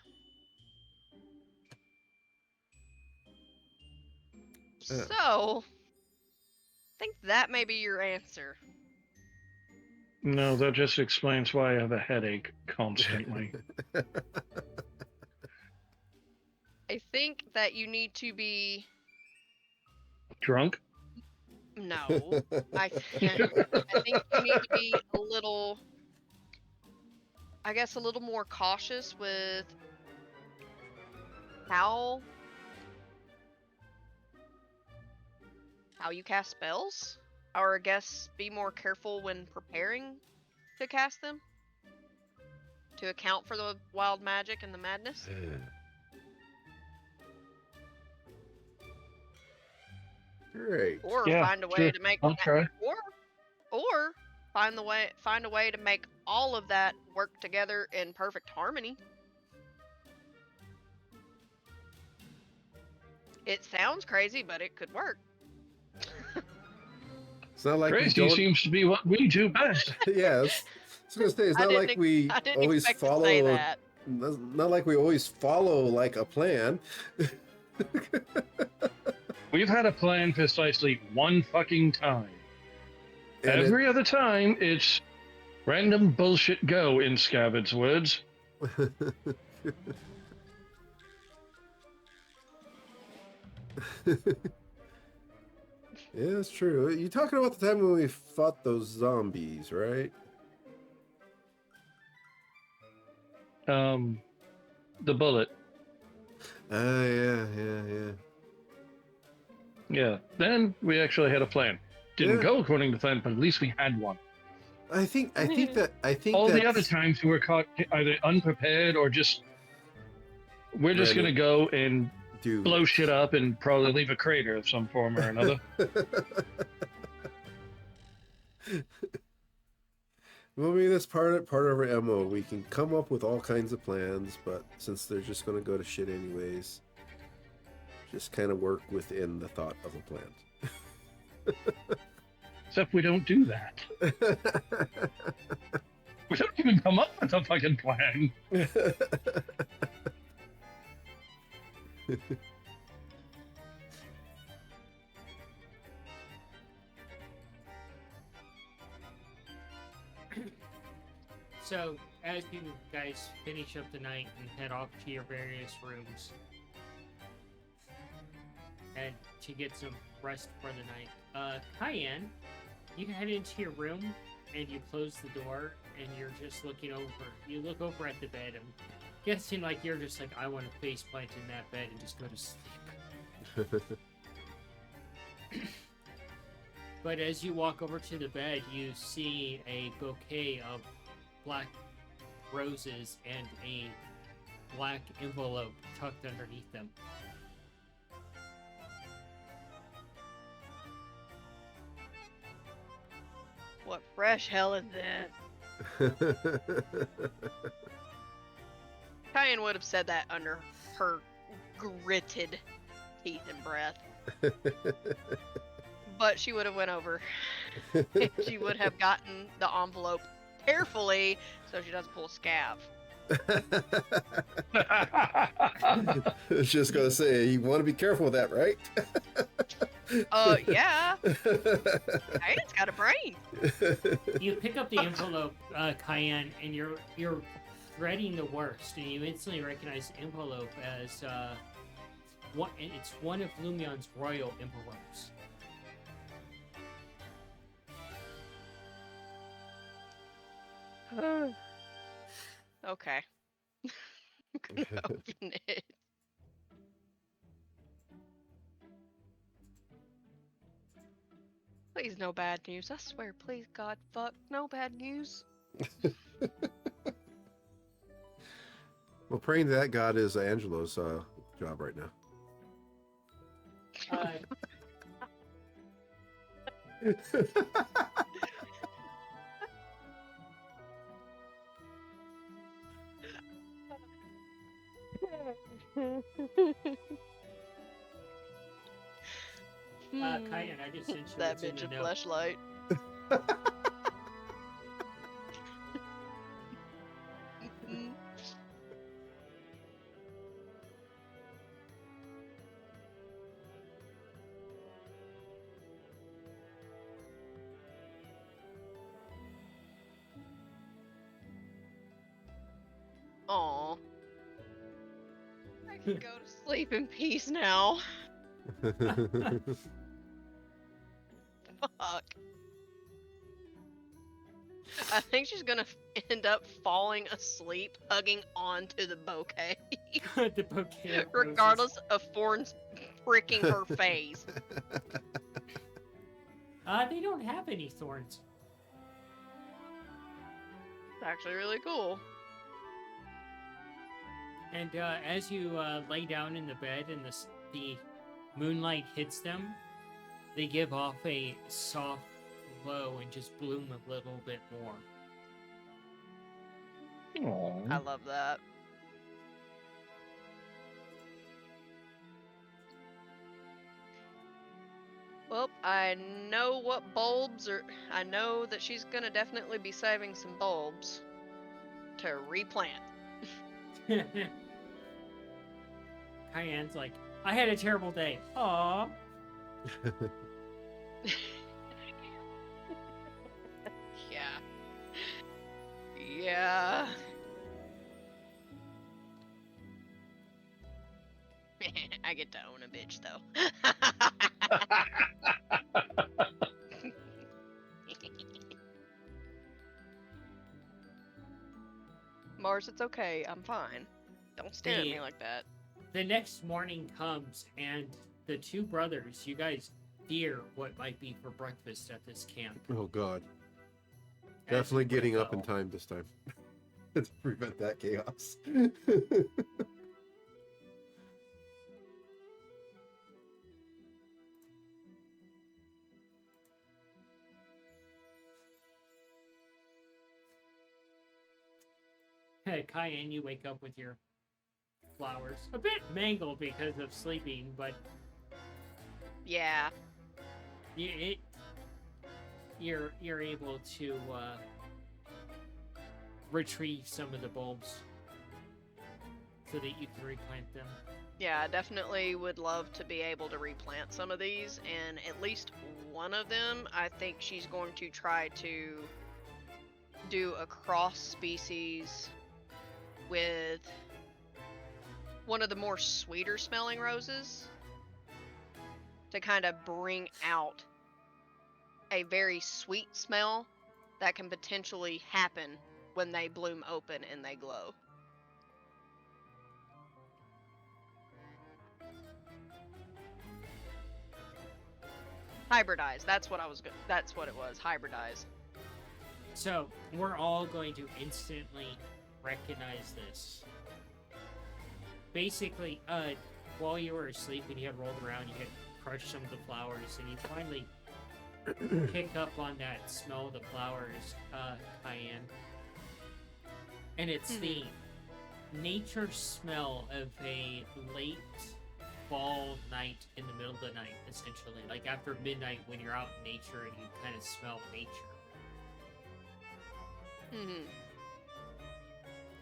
So, I think that may be your answer. No, that just explains why I have a headache constantly. I think that you need to be... Drunk? No. I think you need to be a little... I guess a little more cautious with how you cast spells, or I guess be more careful when preparing to cast them to account for the wild magic and the madness. Great. Or Yeah, find a way sure. to make I'll try. or find a way to make all of that work together in perfect harmony. It sounds crazy, but it could work. It's not like Crazy we don't. seems to be what we do best. Yes, I was gonna say it's I not didn't like we I didn't always expect follow. to say that. Not like we always follow like a plan. We've had a plan precisely one fucking time. And Every other time, it's random bullshit go, in Scabbard's words. Yeah, it's true. You're talking about the time when we fought those zombies, right? The bullet. Yeah. Yeah. Then we actually had a plan. Didn't Yeah. go according to plan, but at least we had one. I think All the that's- other times we were caught either unprepared or just we're just Ready. gonna go and Dude. blow shit up and probably leave a crater of some form or another. Well, maybe that's part of our MO. We can come up with all kinds of plans, but since they're just going to go to shit anyways, just kind of work within the thought of a plan. Except we don't do that. We don't even come up with a fucking plan. So, as you guys finish up the night and head off to your various rooms, and to get some rest for the night, Cayenne, you head into your room and you close the door and you're just looking over. You look over at the bed and guessing like you're just like, I want to face plant in that bed and just go to sleep. But as you walk over to the bed, you see a bouquet of black roses and a black envelope tucked underneath them. What fresh hell is this? Cayenne would have said that under her gritted teeth and breath. But she would have went over. She would have gotten the envelope carefully so she doesn't pull a scav. I was just gonna say, you want to be careful with that, right? Yeah. Cayenne's got a brain. You pick up the envelope, Cayenne, and you're dreading the worst, and you instantly recognize the envelope as it's one of Lumion's royal envelopes. Okay. I'm gonna open it. Please, no bad news. I swear, please, God, fuck, no bad news. Well, praying to that God is Angelo's job right now. Cayenne, I just sent you That what's in bitch the a note. flashlight. Aw. I can go to sleep in peace now. Fuck. I think she's gonna end up falling asleep, hugging onto the bouquet, The bouquet of roses. regardless of thorns pricking her face. They don't have any thorns. It's actually really cool. And as you lay down in the bed and the moonlight hits them, they give off a soft glow and just bloom a little bit more. Aw. I love that. Well, I know what bulbs are. I know that she's gonna definitely be saving some bulbs to replant. Cayenne's like, I had a terrible day. Aww. Yeah. Yeah. I get to own a bitch, though. Mars, it's okay. I'm fine. Don't stare at me like that. The next morning comes, and the two brothers, you guys fear what might be for breakfast at this camp. Oh God! As Definitely you getting wake up in time this time to prevent that chaos. Hey, Cayenne, you wake up with your flowers. A bit mangled because of sleeping, but Yeah. you're able to retrieve some of the bulbs so that you can replant them. Yeah, I definitely would love to be able to replant some of these, and at least one of them, I think she's going to try to do a cross species with one of the more sweeter smelling roses to kind of bring out a very sweet smell that can potentially happen when they bloom open and they glow. Hybridize. That's what it was. Hybridize. So we're all going to instantly recognize this. Basically, while you were asleep and you had rolled around, you had crushed some of the flowers, and you finally pick up on that smell of the flowers, Cayenne. And it's the nature smell of a late fall night in the middle of the night, essentially. Like after midnight when you're out in nature and you kind of smell nature. Mm-hmm.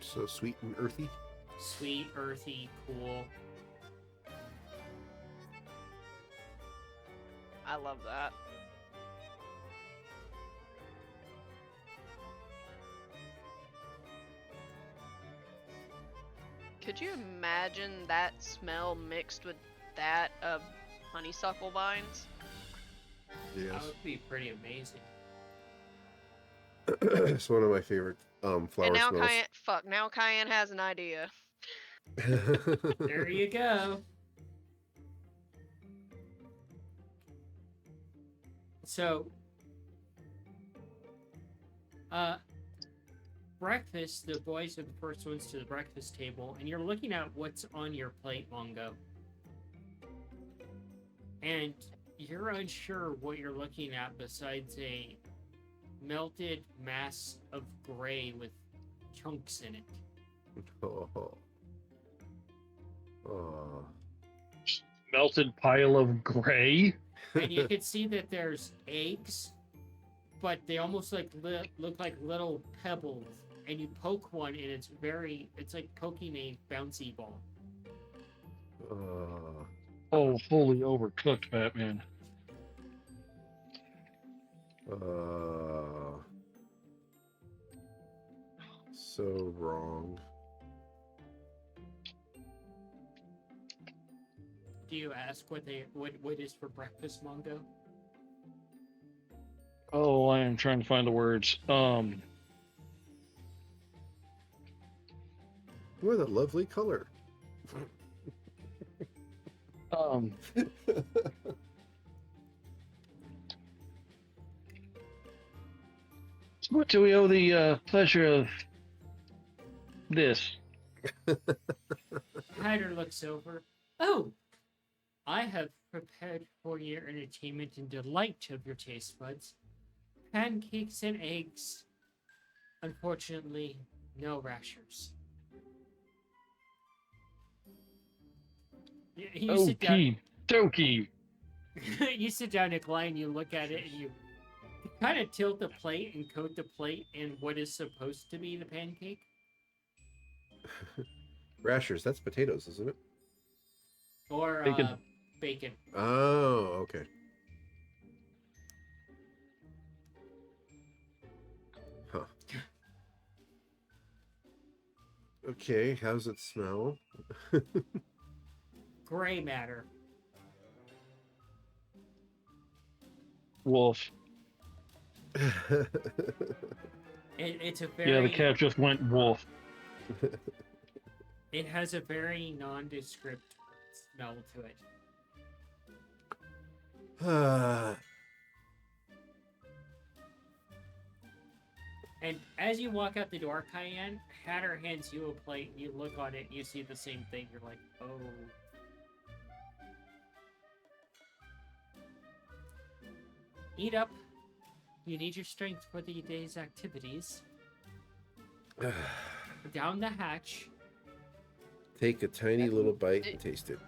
So sweet and earthy. Sweet, earthy, cool. I love that. Could you imagine that smell mixed with that of honeysuckle vines? That Yes. would be pretty amazing. It's one of my favorite flower And now smells. now Cayenne has an idea. There you go. So, breakfast, the boys are the first ones to the breakfast table, and you're looking at what's on your plate, Mongo. And you're unsure what you're looking at besides a melted mass of gray with chunks in it. Oh. Oh. Melted pile of gray. And you can see that there's eggs, but they almost like look like little pebbles. And you poke one, and it's like poking a bouncy ball. Oh, fully overcooked, Batman. So wrong. Do you ask what is for breakfast, Mongo? Oh, I am trying to find the words. What a lovely color. What do we owe the pleasure of this? Hatter looks over. Oh, I have prepared for your entertainment and delight of your taste buds. Pancakes and eggs. Unfortunately, no rashers. You sit down. Okie dokie. You sit down, Nikolai, and you look at it, and you kind of tilt the plate and coat the plate in what is supposed to be the pancake. Rashers, that's potatoes, isn't it? Or Bacon. Bacon. Oh, okay. Huh. Okay, how's it smell? Gray matter. Wolf. It's a very... Yeah, the cat just went wolf. It has a very nondescript smell to it. And as you walk out the door, Cayenne, Hatter hands you a plate, and you look on it, and you see the same thing. You're like, oh. Eat up. You need your strength for the day's activities. Down the hatch. Take a tiny little bite and taste it.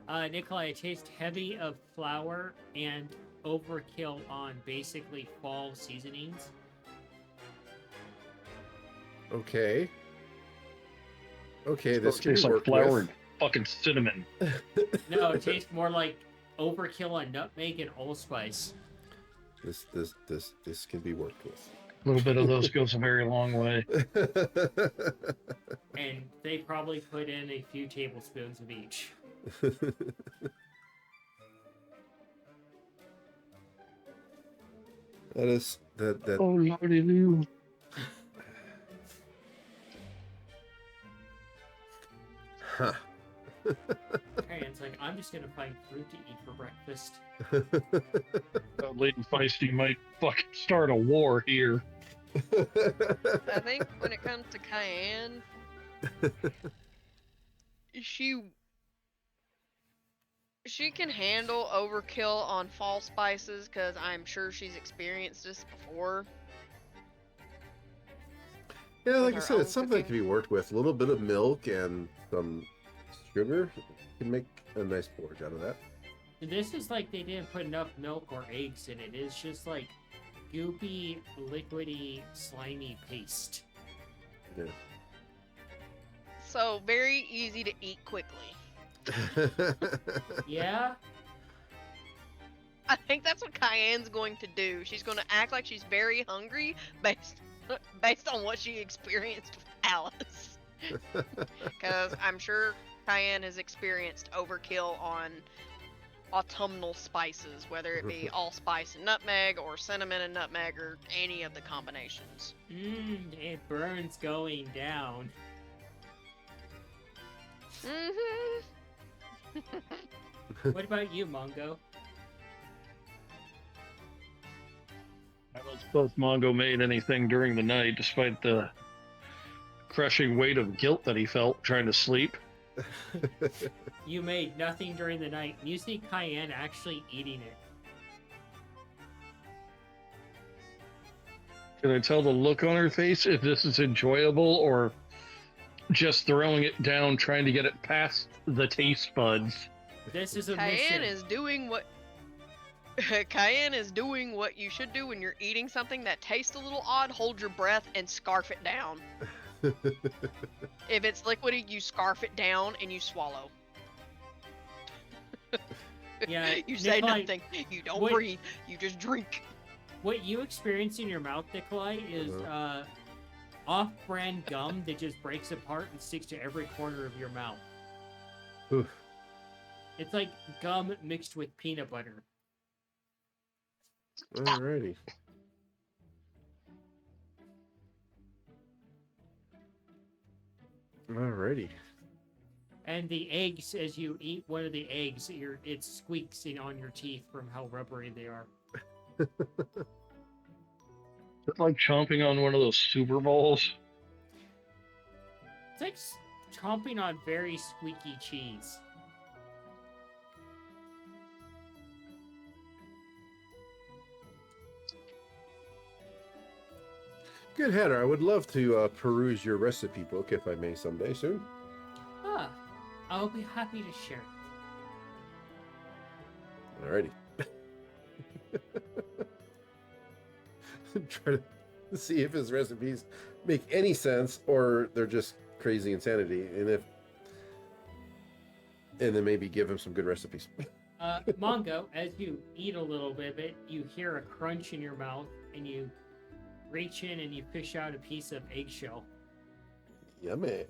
Nikolai, it tastes heavy of flour and overkill on basically fall seasonings. Okay. Okay, So this it can tastes be like worked flour with. and fucking cinnamon. No, it tastes more like overkill on nutmeg and allspice. This can be worked with. A little bit of those goes a very long way. And they probably put in a few tablespoons of each. that Oh, lordy loo. Huh. And it's like, I'm just gonna find fruit to eat for breakfast. That Lady Feisty might fucking start a war here. I think when it comes to Cayenne, she She can handle overkill on fall spices because I'm sure she's experienced this before. Yeah, With like I her said, it's own something that can cooking. be worked with. A little bit of milk and some sugar can make a nice porridge out of that. This is like they didn't put enough milk or eggs in it. It's just like goopy, liquidy, slimy paste. Yeah. So very easy to eat quickly. Yeah? I think that's what Cayenne's going to do. She's going to act like she's very hungry based on what she experienced with Alice. Because I'm sure Cayenne has experienced overkill on autumnal spices, whether it be allspice and nutmeg, or cinnamon and nutmeg, or any of the combinations. It burns going down. Mm-hmm. What about you, Mongo? I don't suppose Mongo made anything during the night, despite the crushing weight of guilt that he felt trying to sleep. You made nothing during the night. You see Cayenne actually eating it. Can I tell the look on her face if this is enjoyable or just throwing it down, trying to get it past the taste buds? This is a Cayenne mission. is doing what Cayenne is doing what you should do when you're eating something that tastes a little odd. Hold your breath and scarf it down. If it's liquidy, you scarf it down and you swallow. Yeah, You say Nikolai, nothing. You don't what- breathe. You just drink. What you experience in your mouth, Nikolai, is off-brand gum that just breaks apart and sticks to every corner of your mouth. Oof. It's like gum mixed with peanut butter. Alrighty. Alrighty. And the eggs, as you eat one of the eggs, it squeaks on your teeth from how rubbery they are. It's like chomping on one of those Super Bowls. It's like chomping on very squeaky cheese. Good header. I would love to peruse your recipe book if I may someday soon. Ah, I'll be happy to share it. Alrighty. Try to see if his recipes make any sense or they're just crazy insanity, and then maybe give him some good recipes. Mongo, as you eat a little bit of it, you hear a crunch in your mouth, and you reach in and you fish out a piece of eggshell. Yummy.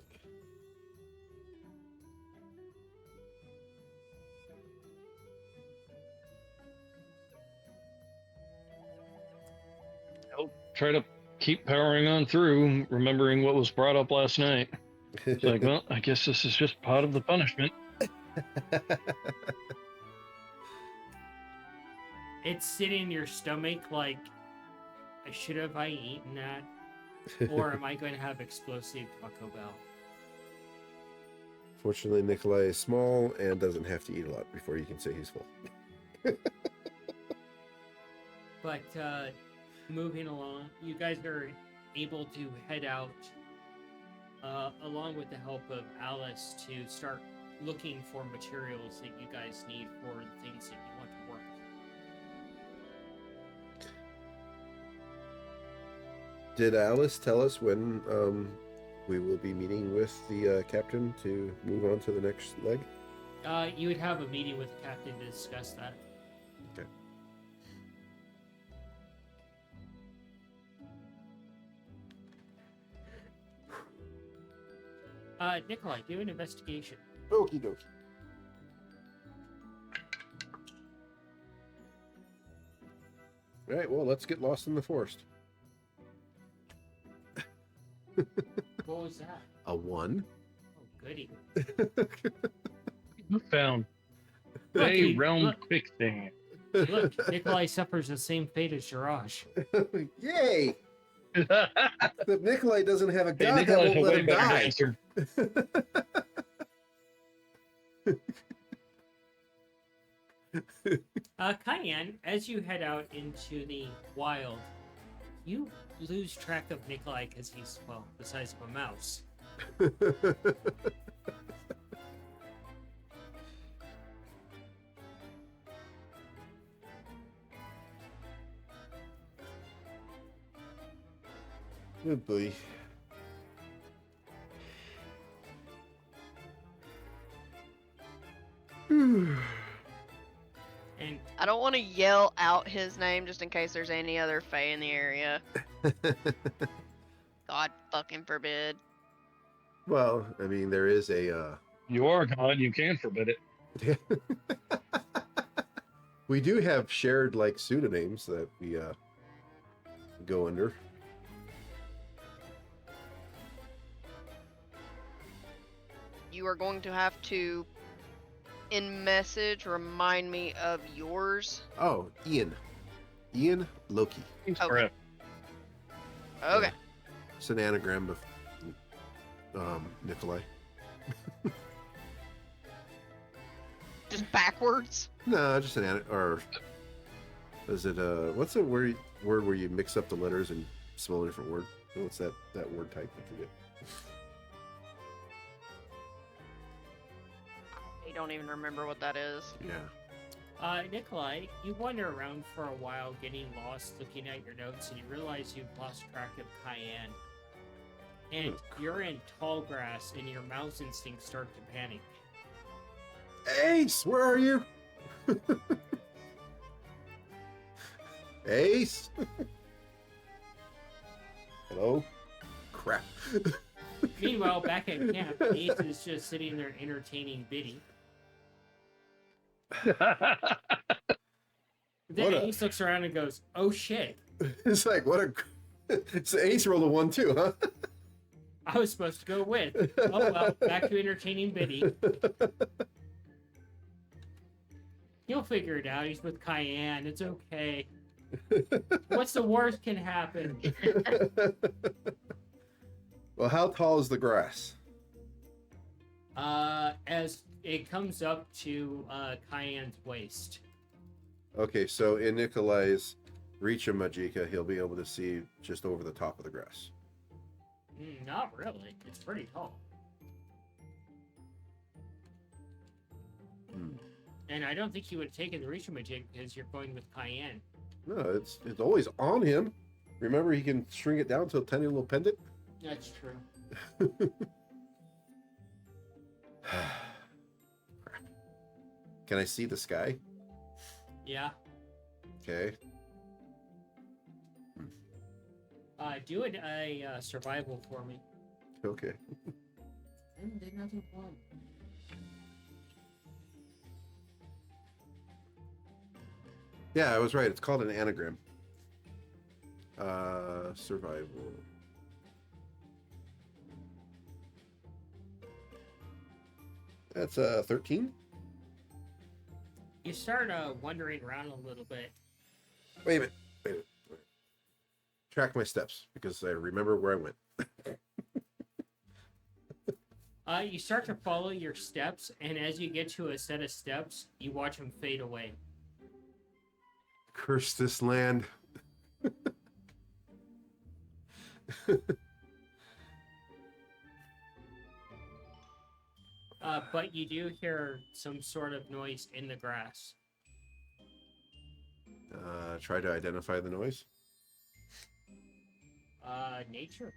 I'll try to keep powering on through, remembering what was brought up last night. It's like, well, I guess this is just part of the punishment. It's sitting in your stomach like, should have I eaten that? Or am I going to have explosive Taco Bell? Fortunately, Nikolai is small and doesn't have to eat a lot before you can say he's full. But moving along, you guys are able to head out along with the help of Alice to start looking for materials that you guys need for the things that you want to work. Did Alice tell us when we will be meeting with the captain to move on to the next leg? You would have a meeting with the captain to discuss that. Okay. Nikolai, do an investigation. Okie dokie. All right, well, let's get lost in the forest. What was that? A 1. Oh, goody. You found Look, a he- realm look. quicksand. Look, Nikolai suffers the same fate as Jiraj. Yay! But Nikolai doesn't have a Hey, god that Nikolai's won't a let way him better die. dancer. Cayenne, as you head out into the wild, you lose track of Nikolai because he's, well, the size of a mouse. Good boy. And I don't want to yell out his name just in case there's any other Fae in the area. God fucking forbid. Well, I mean, there is a. You are God. You can forbid it. We do have shared like pseudonyms that we go under. You are going to have to, in message, remind me of yours. Oh, Ian. Ian Loki. Seems Okay. correct. Okay. Yeah. It's an anagram of Nikolai. Just backwards. No, just an or is it what's the word where you mix up the letters and spell a different word? What's that word type? I forget. I don't even remember what that is. Yeah. Nikolai, you wander around for a while, getting lost, looking at your notes, and you realize you've lost track of Cayenne. And you're in tall grass, and your mouse instincts start to panic. Ace, where are you? Ace? Hello? Crap. Meanwhile, back at camp, Ace is just sitting there entertaining Biddy. Then What a- Ace looks around and goes, "Oh shit! It's like, what a... It's Ace rolled a 1 too, huh? I was supposed to go with." Oh well, back to entertaining Biddy. He'll figure it out. He's with Cayenne. It's okay. What's the worst can happen? Well, how tall is the grass? As it comes up to Cayenne's waist. Okay, so in Nikolai's reach of Majika, he'll be able to see just over the top of the grass. Not really. It's pretty tall. Hmm. And I don't think he would have taken the reach of Majik because you're going with Cayenne. No, it's always on him. Remember, he can shrink it down to a tiny little pendant. That's true. Can I see the sky? Yeah. Okay. Do a survival for me. Okay. And another one. Yeah, I was right. It's called an anagram. Survival. That's 13. You start wandering around a little bit. Wait a minute. Track my steps because I remember where I went. You start to follow your steps, and as you get to a set of steps, you watch them fade away. Curse this land. But you do hear some sort of noise in the grass. Try to identify the noise. Nature.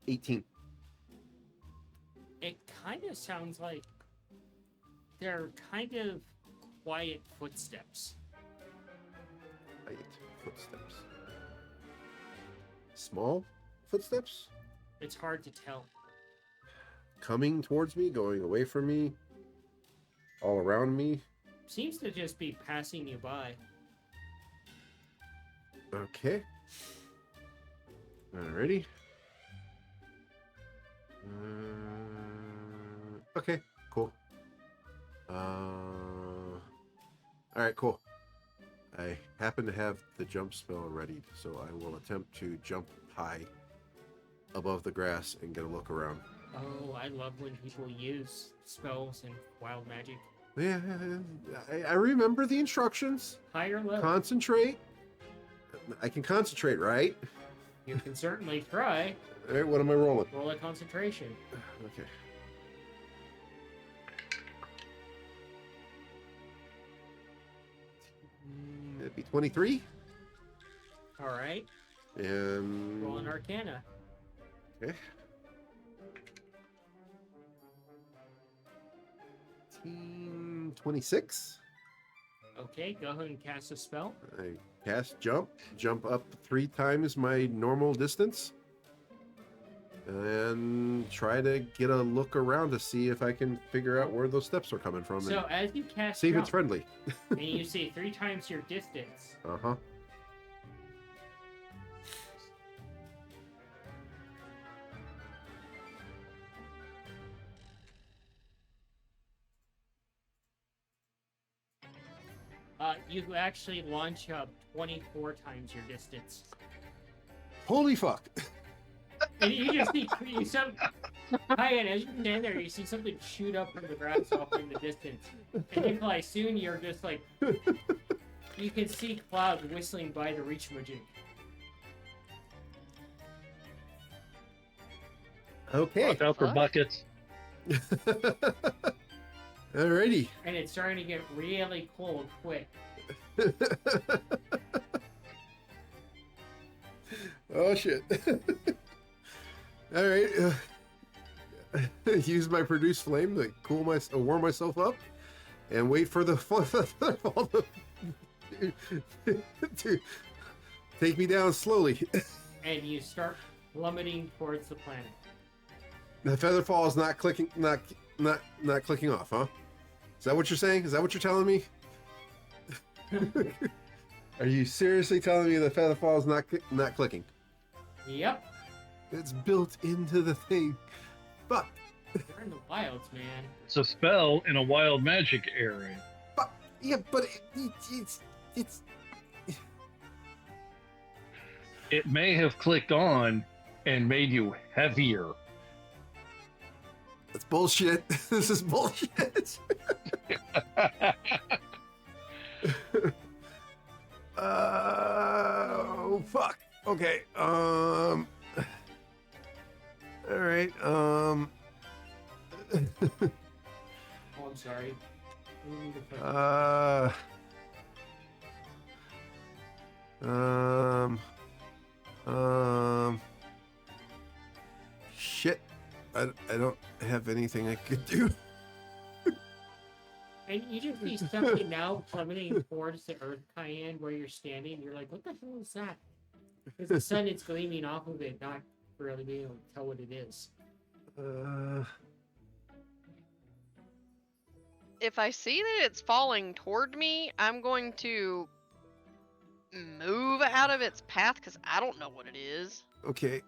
$18. It kind of sounds like they're kind of quiet footsteps. Quiet footsteps. Small footsteps? It's hard to tell. Coming towards me, going away from me, all around me. Seems to just be passing you by. Okay. Alrighty. Okay, cool. Alright, cool. I happen to have the jump spell ready, so I will attempt to jump high above the grass and get a look around. Oh, I love when people use spells and wild magic. Yeah, I remember the instructions. Higher level. Concentrate. I can concentrate, right? You can certainly try. All right, what am I rolling? Roll a concentration. Okay. That'd be 23. All right. And Roll an Arcana. okay. 26. Okay, go ahead and cast a spell. I cast jump up 3 times my normal distance, and try to get a look around to see if I can figure out where those steps are coming from. So and as you cast see if jump, it's friendly. and you see 3 times your distance, Uh-huh. you actually launch up 24 times your distance. Holy fuck. And you just see hi, and as you stand there, you see something shoot up from the grass off in the distance. And Nikolai, soon you're just like, you can see clouds whistling by the reach magic. Okay. Watch out for Fuck. buckets. Alrighty. And it's starting to get really cold quick. Oh shit. All right. Use my produce flame to warm myself up, and wait for the fall to take me down slowly. And you start plummeting towards the planet. The feather fall is not clicking off, huh? Is that what you're saying? Is that what you're telling me? Are you seriously telling me the feather fall is not clicking? Yep. It's built into the thing. Fuck. You're in the wilds, man. It's a spell in a wild magic area. Fuck. Yeah, but it's It may have clicked on and made you heavier. That's bullshit. This is bullshit. Oh fuck. Okay. All right. Oh, I'm sorry. Shit. I don't have anything I could do. And you just see something now plummeting towards the Earth, Cayenne, where you're standing. You're like, what the hell is that? Because the sun is gleaming off of it, not really being able to tell what it is. If I see that it's falling toward me, I'm going to move out of its path because I don't know what it is. Okay.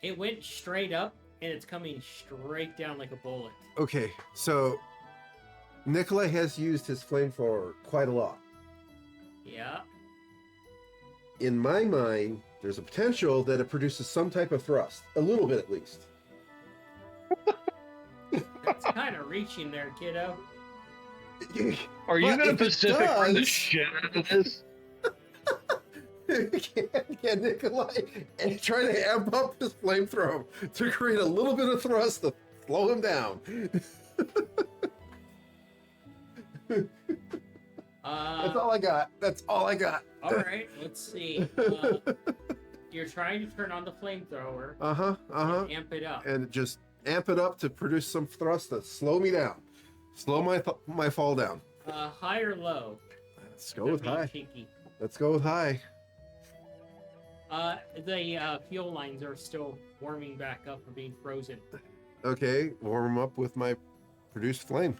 It went straight up, and it's coming straight down like a bullet. Okay. So Nikolai has used his flamethrower quite a lot. Yeah. In my mind, there's a potential that it produces some type of thrust. A little bit, at least. That's kind of reaching there, kiddo. Are you But going if to it Pacific Rim the does- shit out of this? Can Nikolai and try to amp up his flamethrower to create a little bit of thrust to slow him down. That's all I got. That's all I got. All right, let's see. You're trying to turn on the flamethrower. Uh-huh. Amp it up. And just amp it up to produce some thrust to slow me down. Slow my fall down. High or low? Let's go with They're being high. cheeky. Let's go with high. The fuel lines are still warming back up or being frozen. Okay, warm them up with my produced flame.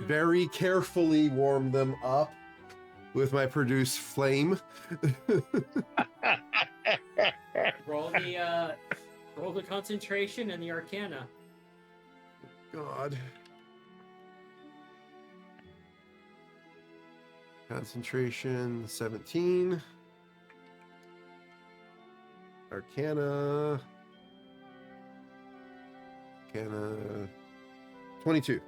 Very carefully warm them up with my produced flame. roll the concentration and the arcana. God. Concentration 17. Arcana 22.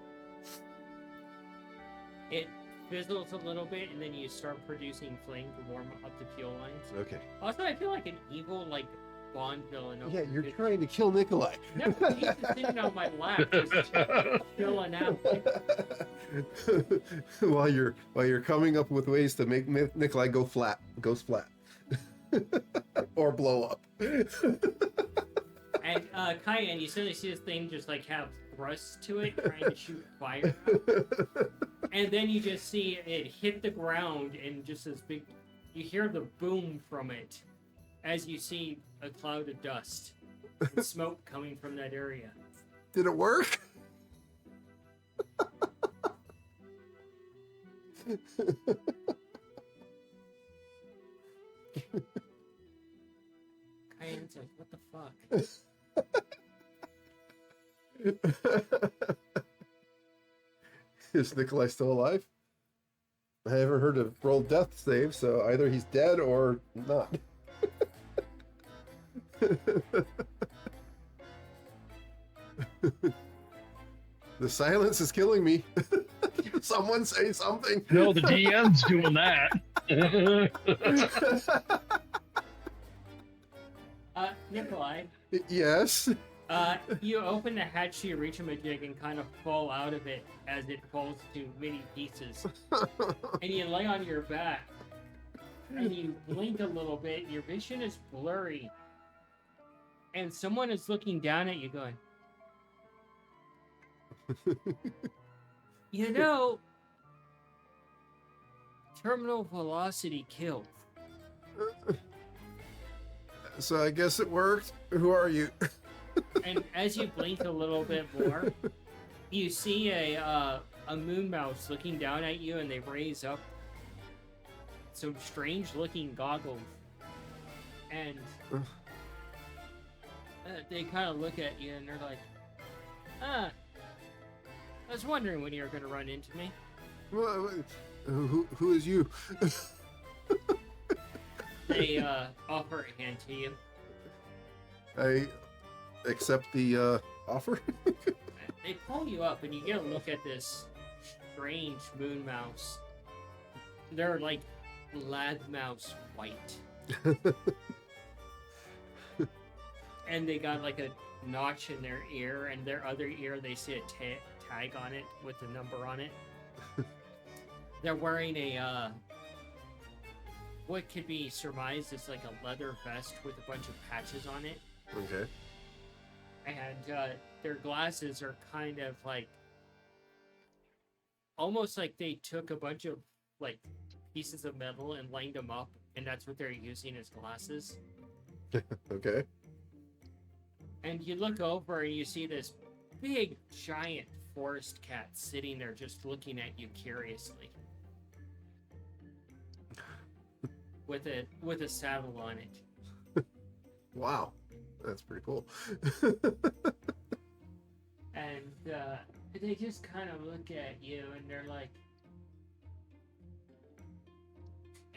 It fizzles a little bit, and then you start producing flame to warm up the fuel lines. Okay. Also, I feel like an evil, like, Bond villain. Yeah, you're trying to kill Nikolai. No, he's just sitting on my lap, just chilling out. while you're coming up with ways to make Nikolai go flat, goes flat, or blow up. And Cayenne, you suddenly see this thing just like have thrust to it, trying to shoot fire out. And then you just see it hit the ground, and just this big, you hear the boom from it, as you see a cloud of dust and smoke coming from that area. Did it work? Cayenne's like, what the fuck? Is Nikolai still alive? I haven't heard a roll death save, so either he's dead or not. The silence is killing me. Someone say something. No, the DM's doing that. Nikolai, Yes. you open the hatch to your reach-a-majig and kind of fall out of it as it falls to many pieces. And you lay on your back, and you blink a little bit, your vision is blurry. And someone is looking down at you going, you know, terminal velocity killed. So I guess it worked. Who are you? And as you blink a little bit more, you see a moon mouse looking down at you, and they raise up some strange-looking goggles, and they kind of look at you, and they're like, I was wondering when you were going to run into me. Who is you? They offer a hand to you. I accept the offer. They pull you up, and you get a look at this strange moon mouse. They're like lad mouse white. And they got like a notch in their ear, and their other ear they see a tag on it with a number on it. They're wearing a what could be surmised as like a leather vest with a bunch of patches on it. Okay. And their glasses are kind of like almost like they took a bunch of like pieces of metal and lined them up, and that's what they're using as glasses. Okay. And you look over and you see this big giant forest cat sitting there just looking at you curiously. With a saddle on it. Wow. That's pretty cool. And they just kind of look at you, and they're like,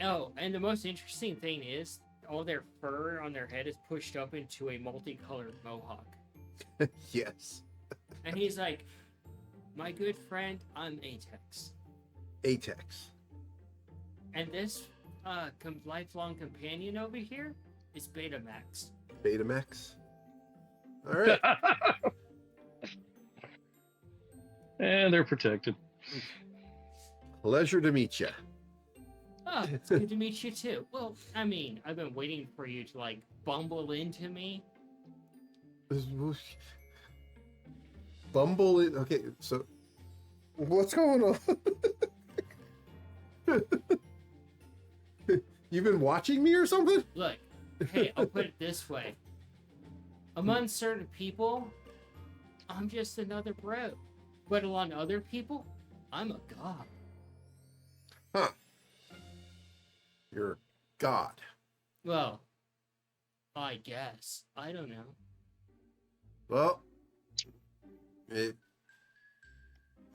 oh, and the most interesting thing is all their fur on their head is pushed up into a multicolored mohawk. Yes. And he's like, my good friend, I'm Atex. Atex. And this lifelong companion over here is Betamax. Betamax. All right. And they're protected. Pleasure to meet you. Oh, it's good to meet you too. Well, I mean, I've been waiting for you to like bumble into me. Bumble it. Okay, so what's going on? You've been watching me or something? Look, hey, I'll put it this way. Among certain people, I'm just another bro. But among other people, I'm a god. Huh. You're a god. Well, I guess. I don't know. Well,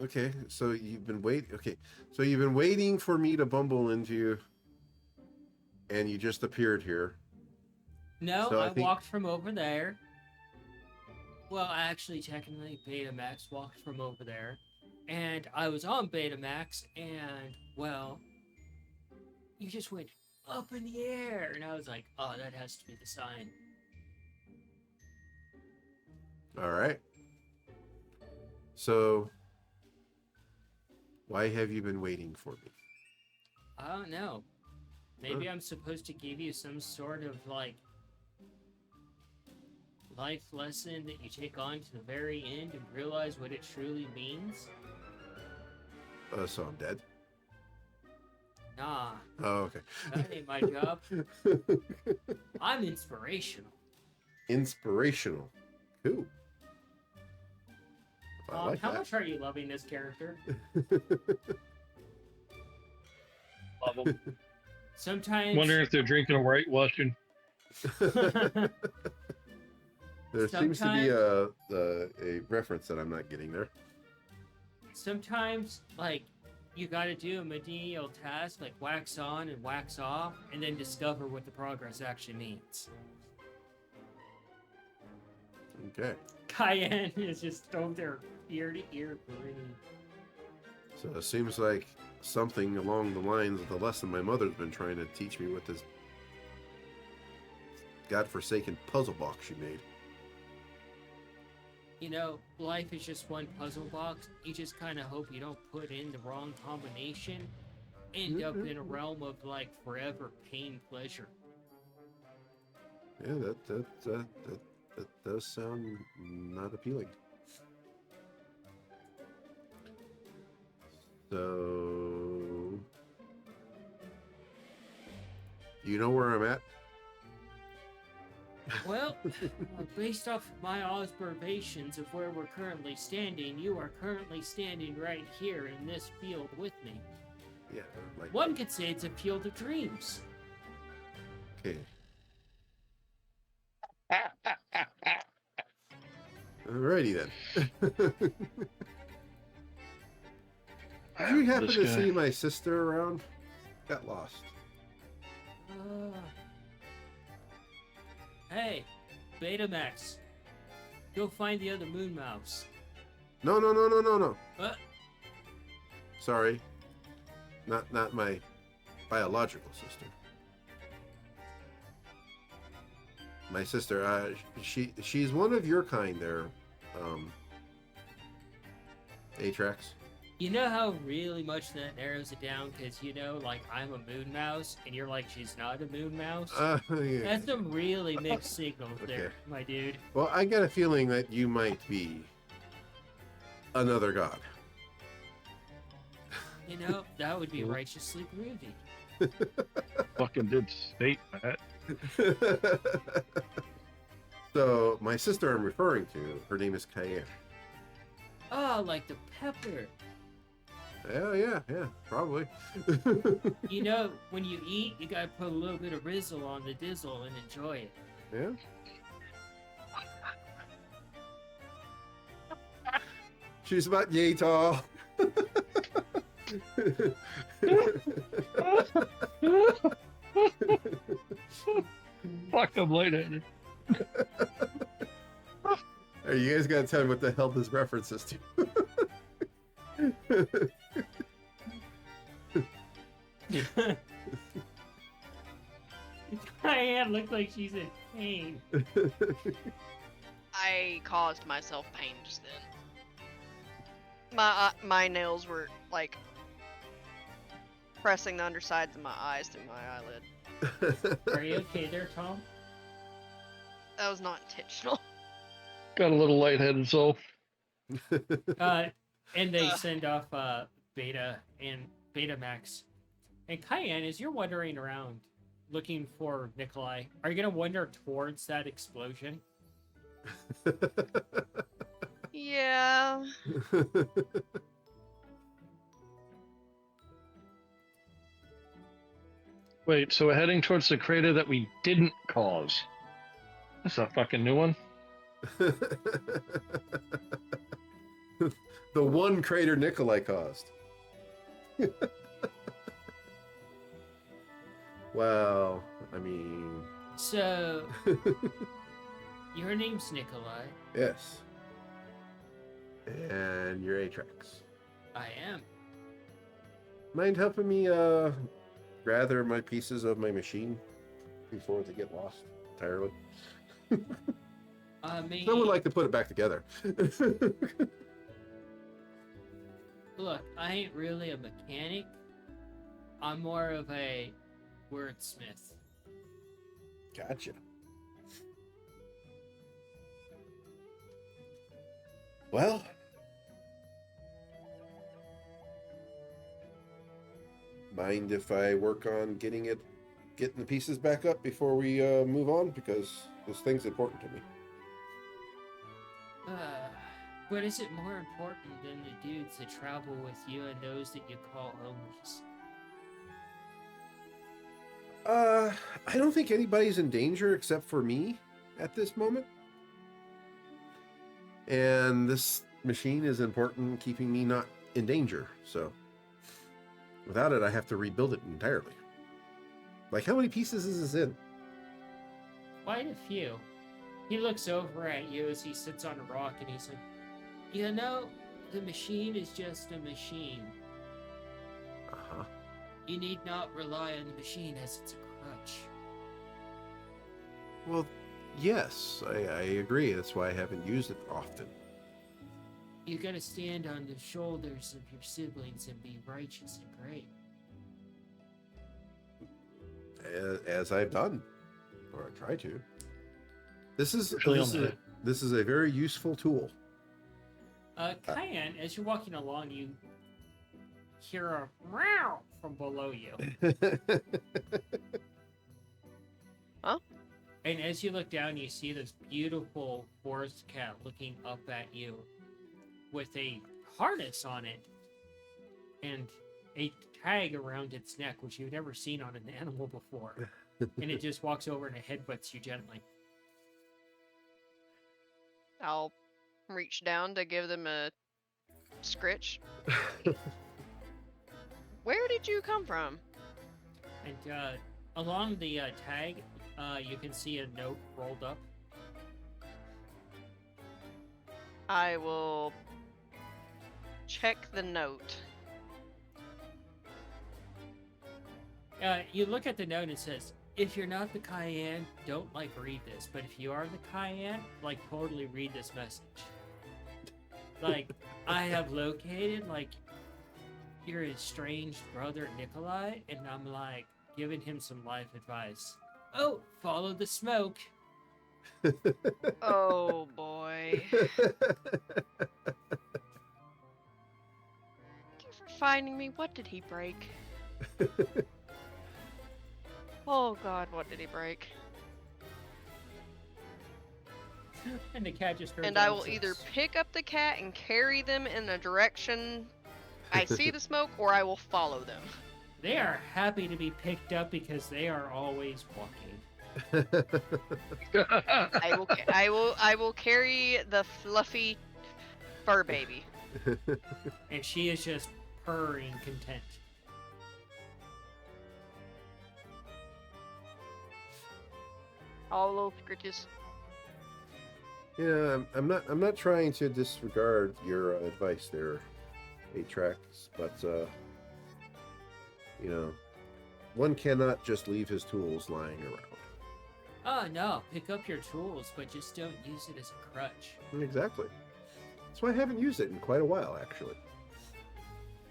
Okay, so you've been waiting. Okay, so you've been waiting for me to bumble into you, and you just appeared here. No, So I I think walked from over there. Well, actually, technically, Betamax walked from over there. And I was on Betamax, and, well, you just went up in the air. And I was like, oh, that has to be the sign. all right. So why have you been waiting for me? I don't know. Maybe I'm supposed to give you some sort of, like, life lesson that you take on to the very end and realize what it truly means? So I'm dead. Nah, Oh, okay. that ain't my job. I'm inspirational. Inspirational. Cool. I like How that. much are you loving this character? Love them. Sometimes. Wondering if they're drinking a White Russian. There seems to be a reference that I'm not getting there. Sometimes, like, you gotta do a menial task, like wax on and wax off, and then discover what the progress actually means. Okay. Cayenne is just over there, ear to ear grinning. So it seems like something along the lines of the lesson my mother's been trying to teach me with this godforsaken puzzle box she made. You know, life is just one puzzle box. You just kind of hope you don't put in the wrong combination. End up in a realm of, like, forever pain pleasure. Yeah, that does sound not appealing. So, you know where I'm at? Well, based off my observations of where we're currently standing, you are currently standing right here in this field with me. Yeah, like One could say it's a field of dreams. okay. Alrighty then. Did you happen This to guy. see my sister around? Got lost. Hey, Betamax, go find the other moon mouse. No. What? Sorry. Not my biological sister. My sister, she's one of your kind there, Atrax. You know how really much that narrows it down? Because, you know, like, I'm a moon mouse, and you're like, she's not a moon mouse? Yeah. That's some really mixed signals there, Okay. my dude. Well, I got a feeling that you might be another god. You know, that would be righteously groovy. Fucking did state that. So, my sister I'm referring to, her name is Cayenne. Oh, like the pepper. Yeah, probably. You know, when you eat, you gotta put a little bit of rizzle on the dizzle and enjoy it. Yeah. She's about yay tall. Fuck, I'm lightheaded. Hey, you guys gotta tell me what the hell this references to. Diane looked like she's in pain. I caused myself pain just then. My nails were like pressing the undersides of my eyes through my eyelid. Are you okay there, Tom? That was not intentional. Got a little lightheaded soul. And they send off Beta and Betamax. And Cayenne, as you're wandering around looking for Nikolai, are you gonna wander towards that explosion? Yeah. Wait, so we're heading towards the crater that we didn't cause. That's a fucking new one. The one crater Nikolai caused. Well, I mean, So, your name's Nikolai. yes. And your Atrax. I am. Mind helping me gather my pieces of my machine before they get lost entirely? I mean, I would like to put it back together. look, I ain't really a mechanic. I'm more of a wordsmith. Gotcha. Well, mind if I work on getting the pieces back up before we move on, because this thing's important to me. But is it more important than the dudes that travel with you and those that you call homies? I don't think anybody's in danger except for me at this moment. And this machine is important, keeping me not in danger. So without it, I have to rebuild it entirely. Like, how many pieces is this in? Quite a few. He looks over at you as he sits on a rock and he's like, you know, the machine is just a machine. Uh-huh. You need not rely on the machine as it's a crutch. Well, yes, I agree. That's why I haven't used it often. You gotta stand on the shoulders of your siblings and be righteous and great. As I've done, or I try to. This is a very useful tool. Cayenne, as you're walking along, you hear a meow from below you. Huh? And as you look down, you see this beautiful forest cat looking up at you with a harness on it and a tag around its neck, which you've never seen on an animal before. And it just walks over and it headbutts you gently. I'll reach down to give them a scritch. Where did you come from? And along the tag, you can see a note rolled up. I will check the note. You look at the note and it says, if you're not the Cayenne, don't read this. But if you are the Cayenne, totally read this message. I have located your estranged brother Nikolai, and I'm giving him some life advice. Oh, follow the smoke. Oh boy. Thank you for finding me. What did he break? Oh god, what did he break? And the cat just turns And I around will and either says, pick up the cat and carry them in the direction I see the smoke, or I will follow them. they are happy to be picked up because they are always walking. I will carry the fluffy fur baby. And she is just purring content. All little scritches. Yeah, I'm not trying to disregard your advice there, Atrax, but one cannot just leave his tools lying around. Oh no, pick up your tools, but just don't use it as a crutch. Exactly. That's why I haven't used it in quite a while, actually.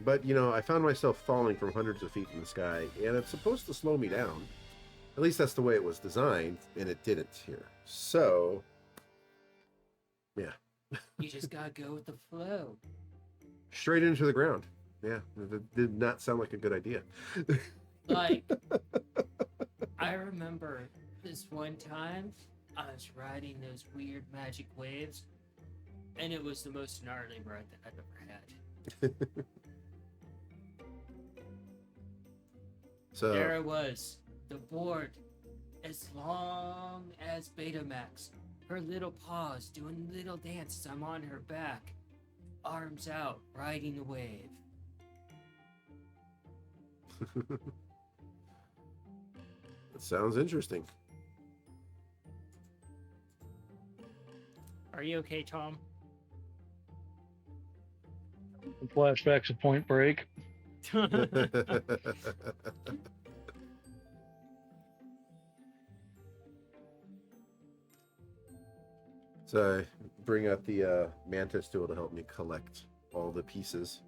But I found myself falling from hundreds of feet in the sky, and it's supposed to slow me down. At least that's the way it was designed, and it didn't here. So, yeah. You just gotta go with the flow. Straight into the ground. Yeah, it did not sound like a good idea. I remember this one time I was riding those weird magic waves, and it was the most gnarly ride that I've ever had. So There I was, the board, as long as Betamax, her little paws doing little dances. I'm on her back. arms out, riding the wave. That sounds interesting. Are you okay, Tom? Flashbacks of Point Break. So I bring out the mantis tool to help me collect all the pieces.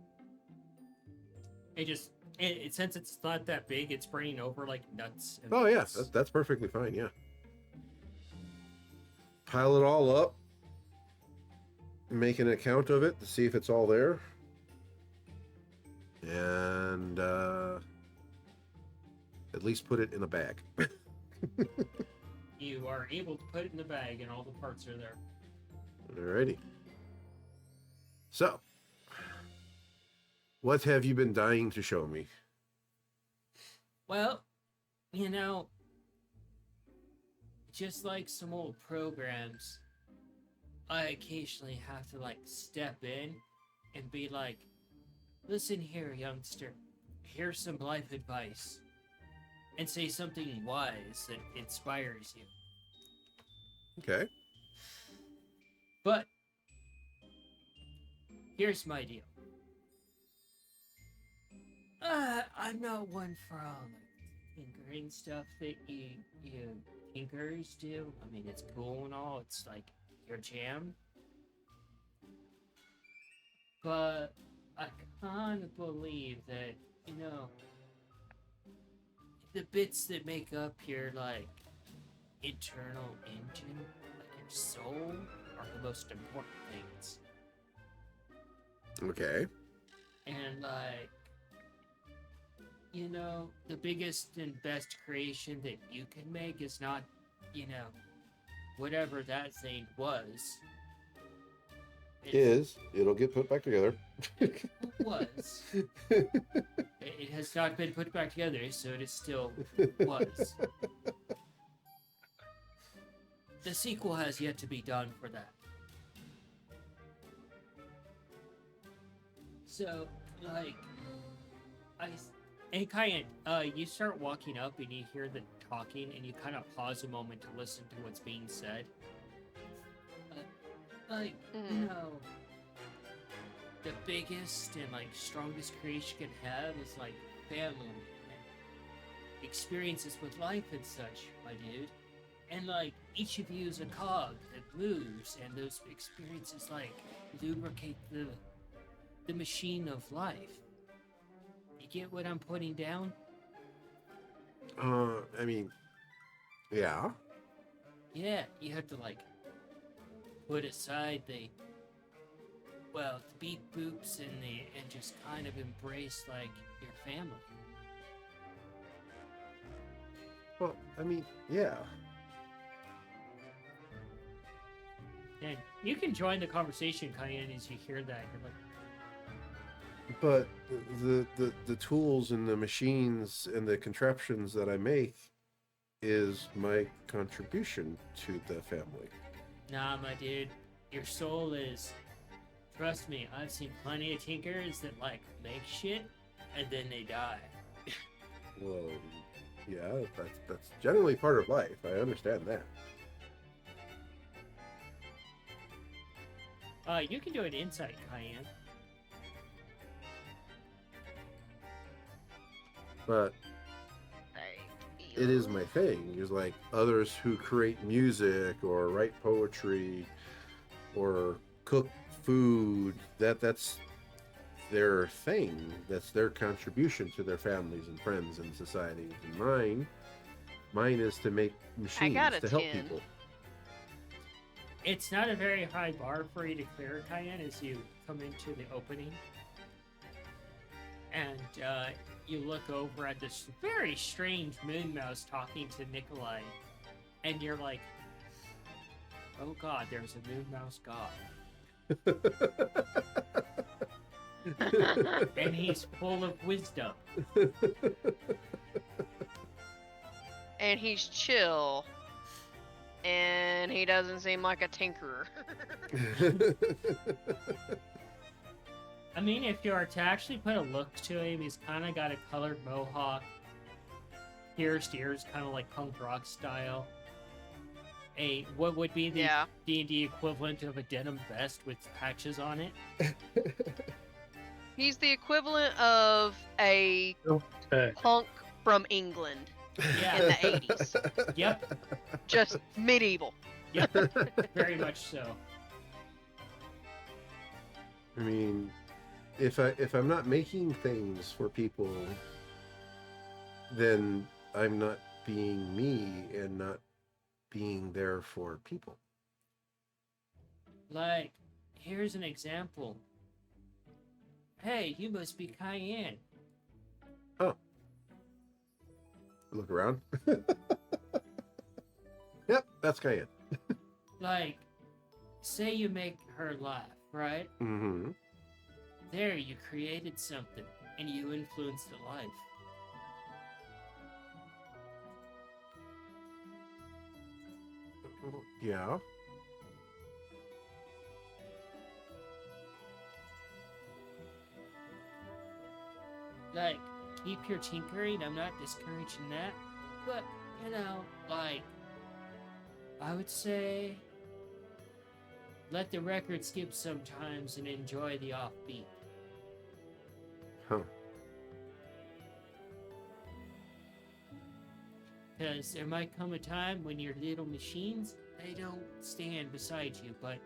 Since it's not that big, it's spraying over like nuts. And Oh yeah, bolts. that's perfectly fine. Yeah. Pile it all up. Make an account of it to see if it's all there. And at least put it in a bag. You are able to put it in the bag, and all the parts are there. Alrighty. So, what have you been dying to show me? Well, just like some old programs, I occasionally have to like step in and be like, listen here, youngster, here's some life advice, and say something wise that inspires you. Okay. But here's my deal. I'm not one for all the tinkering stuff that you tinkers do. I mean, it's cool and all. It's like your jam. But I kind of believe that, the bits that make up your, like, internal engine, like your soul, are the most important things. Okay. And, like, the biggest and best creation that you can make is not, whatever that thing was. It'll get put back together. It was. It has not been put back together, so it is still was. The sequel has yet to be done for that. So, like, you start walking up and you hear the talking and you kind of pause a moment to listen to what's being said. The biggest and like strongest creation you can have is like family and experiences with life and such, my dude. And like each of you is a cog that moves, and those experiences like lubricate the machine of life. You get what I'm putting down? I mean, yeah. Yeah, you have to like put aside the beep boops and just kind of embrace like your family. Well, I mean, yeah. And you can join the conversation, Cayenne, as you hear that. You're like, But the tools and the machines and the contraptions that I make is my contribution to the family. nah, my dude, your soul is. Trust me, I've seen plenty of tinkers that like make shit and then they die. Well, yeah, that's generally part of life. I understand that. You can do an insight, Cayenne. But it is my thing. It's like others who create music or write poetry or cook food, that's their thing. That's their contribution to their families and friends and societies. And mine is to make machines to help 10. people. It's not a very high bar for you to clear, Cayenne, as you come into the opening. And you look over at this very strange moon mouse talking to Nikolai. And you're like, oh god, there's a moon mouse god. And he's full of wisdom. And he's chill. And he doesn't seem like a tinkerer. I mean, if you are to actually put a look to him, he's kind of got a colored mohawk, pierced ears, kind of like punk rock style. What would be the Yeah. D&D equivalent of a denim vest with patches on it? He's the equivalent of a Okay. punk from England Yeah. in the 80s. Yep, Just medieval. yep, very much so. I mean, if I'm not making things for people, then I'm not being me and not being there for people. Like, here's an example. Hey, you must be Cayenne. Look around. Yep, that's Cayenne. Like, say you make her laugh, right? Mm-hmm. There, you created something, and you influenced a life. Yeah. Like, keep your tinkering, I'm not discouraging that. But, you know, like, I would say, let the record skip sometimes and enjoy the offbeat. Huh. Because there might come a time when your little machines, they don't stand beside you, but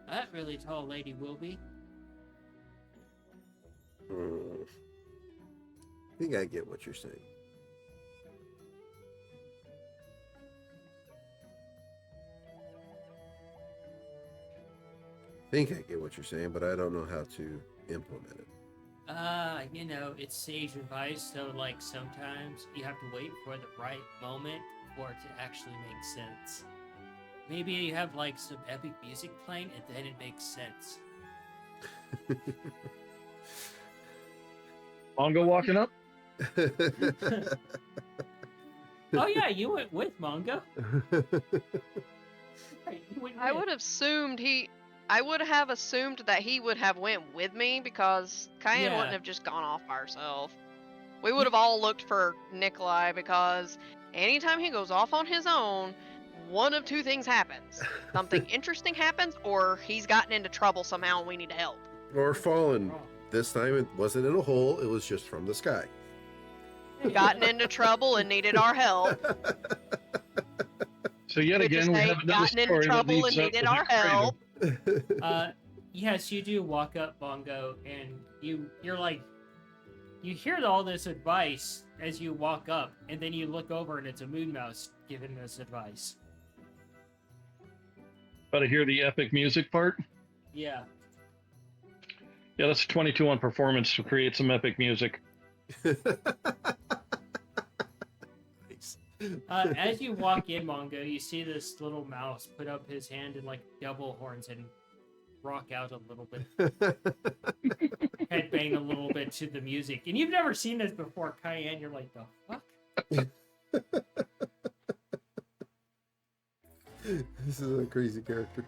that really tall lady will be. I think I get what you're saying. But I don't know how to implement it. You know, it's sage advice, so like sometimes you have to wait for the right moment for it to actually make sense. Maybe you have like some epic music playing and then it makes sense. Mongo walking up? Oh yeah, you went with Mongo. Right, you went I with. would have assumed that he would have went with me because Cayenne Yeah. wouldn't have just gone off by herself. We would have all looked for Nikolai because anytime he goes off on his own, one of two things happens. Something interesting happens or he's gotten into trouble somehow and we need help. Or fallen. Oh. This time it wasn't in a hole, it was just from the sky. Gotten into trouble and needed our help. So yet Could again, just we say, have another gotten into story that trouble leads and up needed with our equation. help. Yes, you do walk up Mongo, and you're like, you hear all this advice as you walk up, and then you look over and it's a moon mouse giving this advice. But I hear the epic music part. Yeah. Yeah, that's 22 on performance to create some epic music. Nice. As you walk in, Mongo, you see this little mouse put up his hand and like double horns and rock out a little bit, headbang a little bit to the music. And you've never seen this before, Cayenne. You're like, the fuck? This is a crazy character.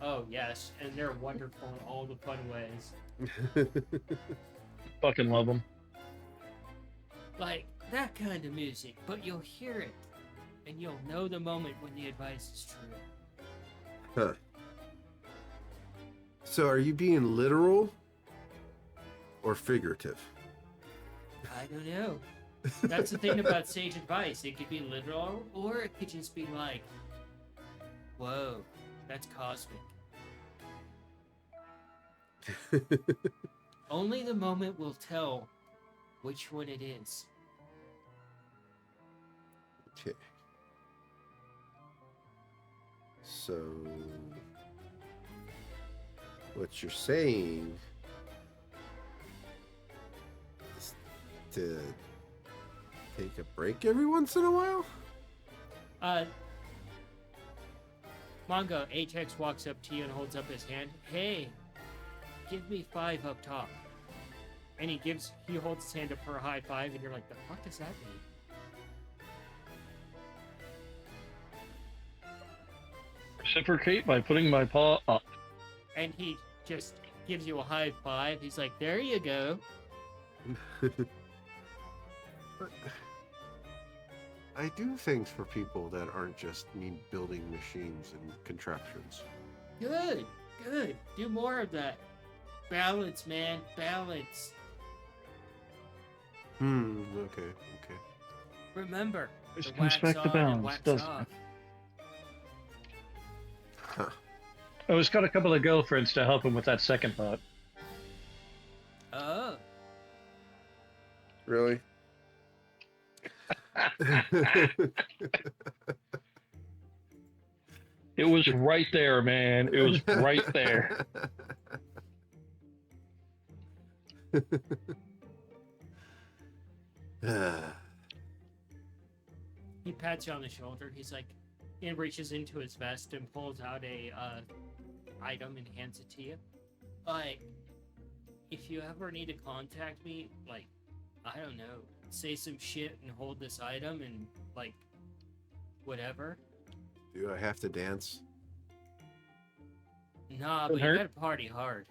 Oh yes, and they're wonderful in all the fun ways. Fucking love them. Like that kind of music, but you'll hear it, and you'll know the moment when the advice is true. Huh. So are you being literal or figurative? I don't know. That's the thing about sage advice. It could be literal, or it could just be like, whoa, that's cosmic. Only the moment will tell which one it is. Okay. So, what you're saying is to take a break every once in a while? Mongo, Atex walks up to you and holds up his hand. Hey, give me 5 up top. And he holds his hand up for a high 5, and you're like, the fuck does that mean? Reciprocate by putting my paw up. And he just gives you a high five. He's like, there you go. But I do things for people that aren't just me building machines and contraptions. Good, good. Do more of that. Balance, man. Balance. Okay. Remember, Always the comes wax back to on and balance, wax doesn't off. it? Huh. Oh, he's got a couple of girlfriends to help him with that second thought. Oh, Really? It was right there, man. It was right there. he pats you on the shoulder. He's like, and reaches into his vest and pulls out a item and hands it to you. Like, if you ever need to contact me, like, I don't know, say some shit and hold this item and like, whatever. Do I have to dance? Nah, Don't but you hurt. gotta party hard.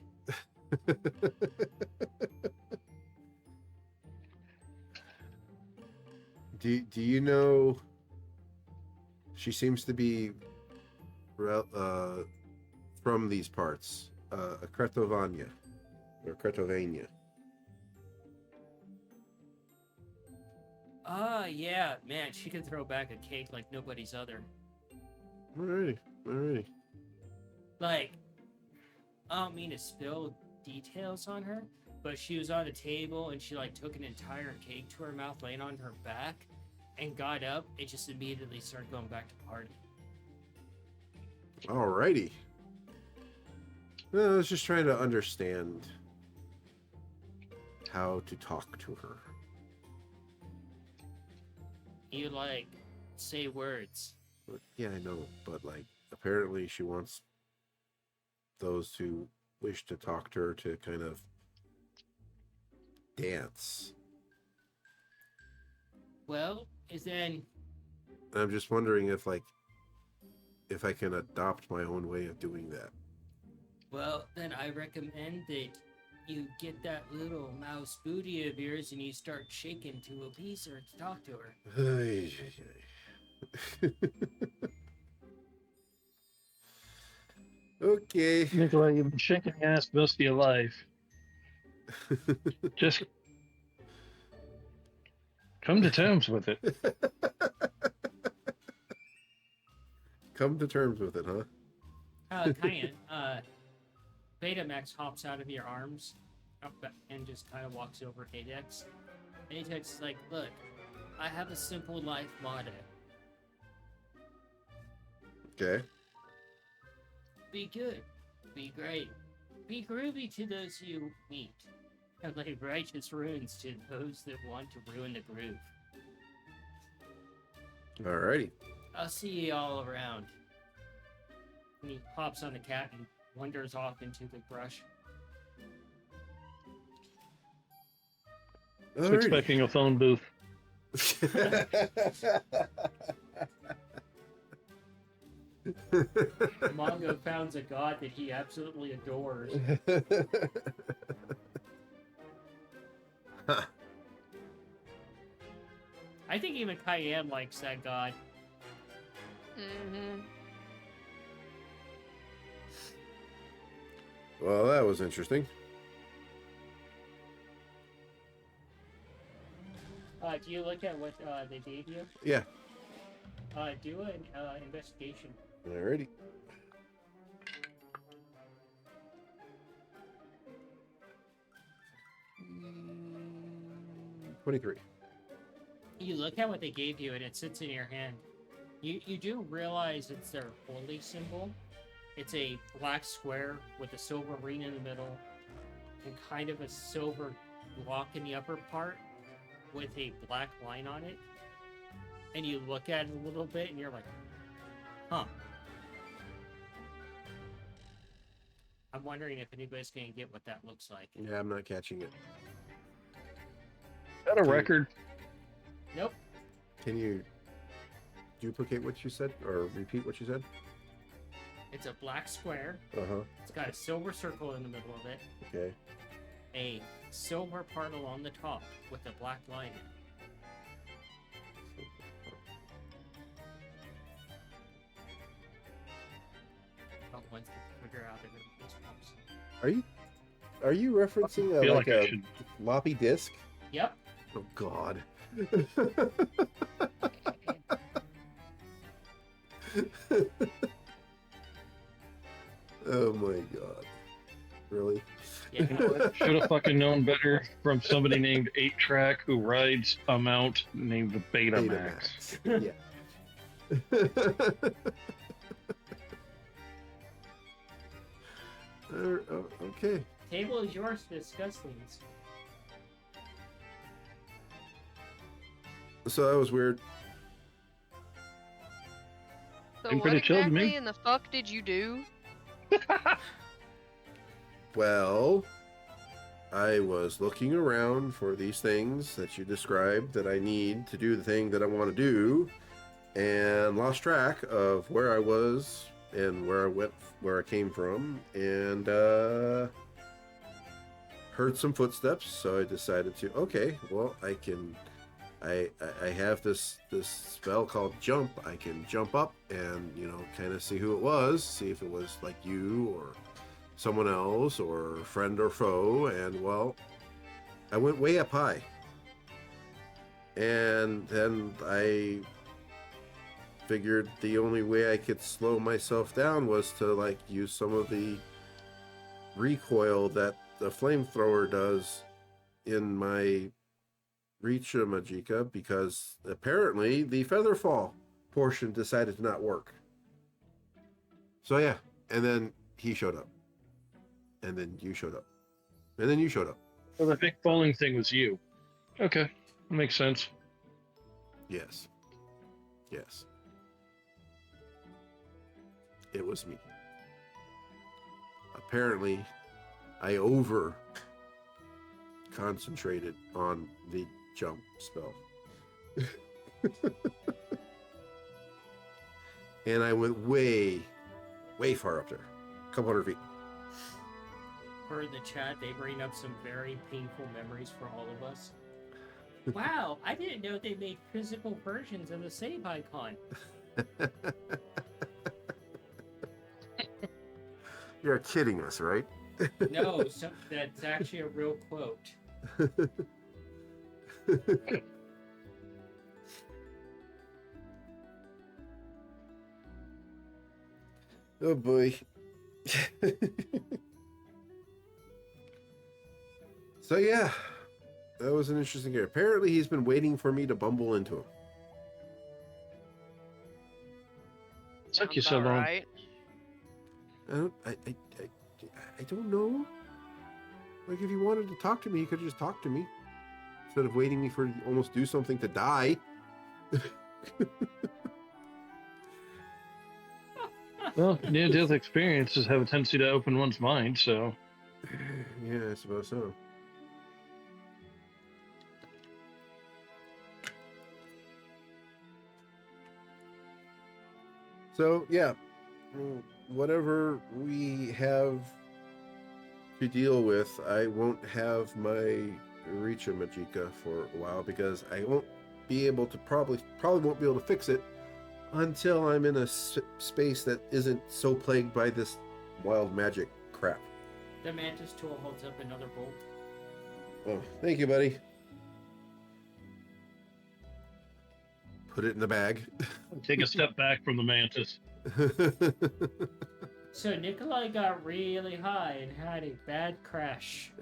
Do you know? She seems to be from these parts. A Kretovania or Kretovania. Yeah, man, she can throw back a cake like nobody's other. Alrighty. Like, I don't mean to spill details on her, but she was on a table and she like took an entire cake to her mouth, laying on her back, and got up and just immediately started going back to party. Alrighty. No, I was just trying to understand how to talk to her. You like say words. Yeah, I know, but like apparently she wants those who wish to talk to her to kind of dance. Well, is then I'm just wondering if I can adopt my own way of doing that. then I recommend that you get that little mouse booty of yours and you start shaking to appease her to talk to her. Okay. Nikolai, you've been shaking your ass most of your life. Just come to terms with it. Come to terms with it, huh? Kyan, Betamax hops out of your arms and just kind of walks over to Adex. And Adex is like, look, I have a simple life motto. Okay. Be good. Be great. Be groovy to those you meet. And lay righteous runes to those that want to ruin the groove. Alrighty. I'll see you all around. And he hops on the cat and wanders off into the brush. I was Alrighty. expecting a phone booth. Mongo founds a god that he absolutely adores. I think even Cayenne likes that god. Mm-hmm. Well, that was interesting. Do you look at what they gave you? Yeah. Do an investigation. Alrighty. Mm, 23. You look at what they gave you and it sits in your hand. You do realize it's their holy symbol. It's a black square with a silver ring in the middle and kind of a silver block in the upper part with a black line on it. And you look at it a little bit and you're like, huh. I'm wondering if anybody's going to get what that looks like. Yeah, I'm not catching it. Is that a record? Nope. Can you duplicate what you said or repeat what you said? It's a black square. Uh-huh. It's got a silver circle in the middle of it. Okay. A silver part along the top with a black line in it. About once they figure out they're going to post pops. Are you referencing I feel like like I a should. floppy disk? Yep. Oh God. Oh my God. Really? Yeah. Should have fucking known better from somebody named 8-Track who rides a mount named Betamax. Yeah. Okay. Table is yours to discuss these. So that was weird. So Been what pretty chill to me. exactly in the fuck did you do? Well, I was looking around for these things that you described that I need to do the thing that I want to do, and lost track of where I was and where I went, where I came from, and heard some footsteps. So I decided to, okay, well, I have this spell called jump. I can jump up and, you know, kind of see who it was, see if it was like you or someone else or friend or foe. And well, I went way up high, and then I figured the only way I could slow myself down was to like use some of the recoil that the flamethrower does in my Reach Magicka, because apparently the Featherfall portion decided to not work. So yeah, and then he showed up. And then you showed up. And then you showed up. Well, the big falling thing was you. Okay, that makes sense. Yes. Yes. It was me. Apparently, I over concentrated on the jump spell. And I went way, way far up there. A couple hundred feet. For the chat, they bring up some very painful memories for all of us. Wow, I didn't know they made physical versions of the save icon. You're kidding us, right? No, that's actually a real quote. Oh boy. So yeah, that was an interesting game. Apparently he's been waiting for me to bumble into him. Took you Sounds so about long. right. I don't know. Like, if he wanted to talk to me, he could have just talked to me instead of waiting me for to almost do something to die. Well, near-death experiences have a tendency to open one's mind, so... Yeah, I suppose so. So, yeah, whatever we have to deal with, I won't have my Reach Magicka for a while because I won't be able to probably won't be able to fix it until I'm in a space that isn't so plagued by this wild magic crap. The mantis tool holds up another bolt. Oh, thank you, buddy. Put it in the bag. Take a step back from the mantis. So Nikolai got really high and had a bad crash.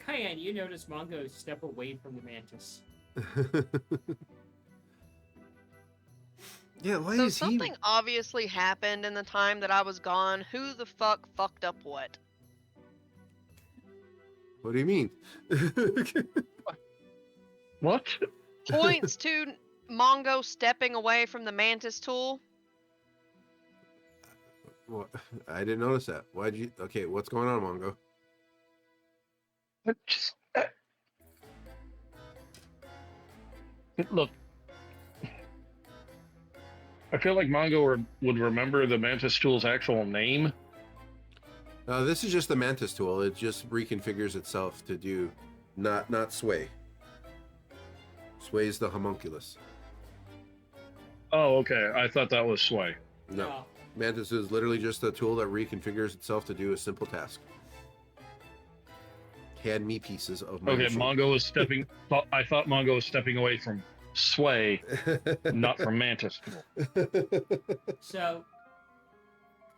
Cayenne, you notice Mongo step away from the mantis. Yeah, why So is something obviously happened in the time that I was gone. Who the fuck fucked up what? What do you mean? What? Points to Mongo stepping away from the mantis tool. What? I didn't notice that. Why'd you? Okay, what's going on, Mongo? Just, look. I feel like Mongo would remember the Mantis tool's actual name. This is just the Mantis tool. It just reconfigures itself to do not sway. Sway's the homunculus. Oh, okay. I thought that was Sway. No. Yeah. Mantis is literally just a tool that reconfigures itself to do a simple task. Hand me pieces of my Okay, machine. Mongo was stepping. I thought Mongo was stepping away from Sway, not from Mantis tool. So,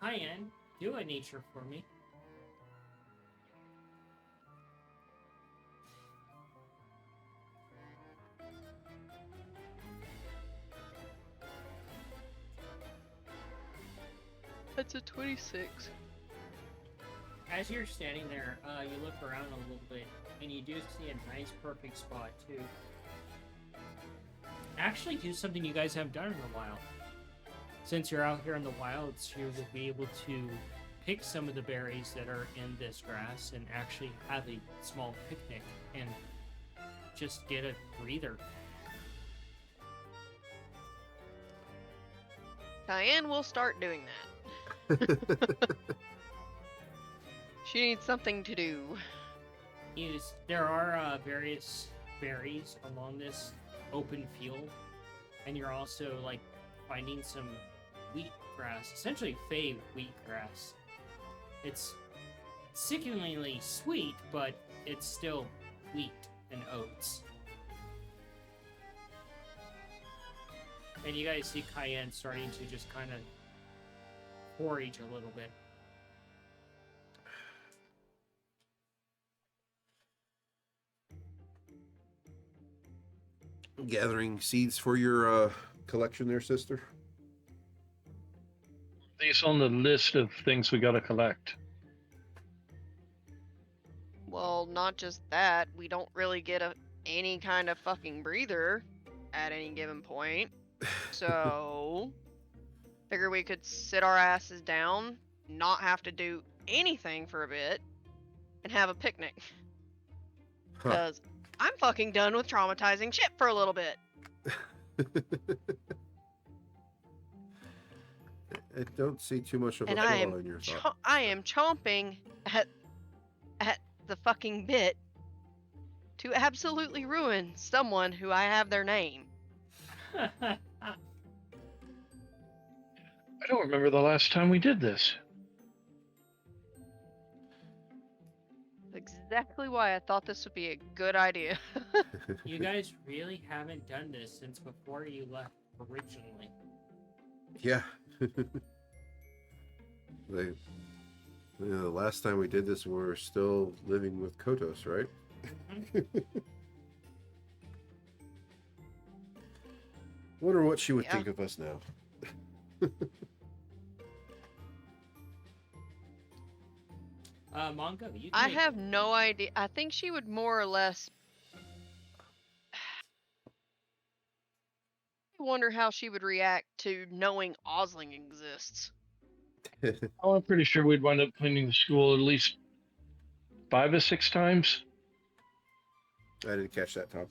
Cayenne, do a nature for me. That's a 26. As you're standing there, you look around a little bit, and you do see a nice, perfect spot to actually do something you guys haven't done in a while. Since you're out here in the wilds, you will be able to pick some of the berries that are in this grass and actually have a small picnic and just get a breather. Diane will start doing that. She needs something to do. There are various berries along this open field, and you're also like finding some wheat grass, essentially fey wheat grass. It's sickeningly sweet, but it's still wheat and oats. And you guys see Cayenne starting to just kind of forage a little bit. Gathering seeds for your collection there, sister? These on the list of things we gotta collect. Well, not just that, we don't really get any kind of fucking breather at any given point. So, figure we could sit our asses down, not have to do anything for a bit, and have a picnic. Huh. Because I'm fucking done with traumatizing shit for a little bit. I don't see too much of a And flaw I am in your thought. I am chomping at the fucking bit to absolutely ruin someone who I have their name. I don't remember the last time we did this. Exactly why I thought this would be a good idea. You guys really haven't done this since before you left originally. Yeah. The last time we did this, we were still living with Kotos, right? Wonder what she would Yeah. think of us now. Mongo, you I can have no idea. I think she would more or less. I wonder how she would react to knowing Osling exists. Oh, I'm pretty sure we'd wind up cleaning the school at least 5 or 6 times. I didn't catch that, Tom.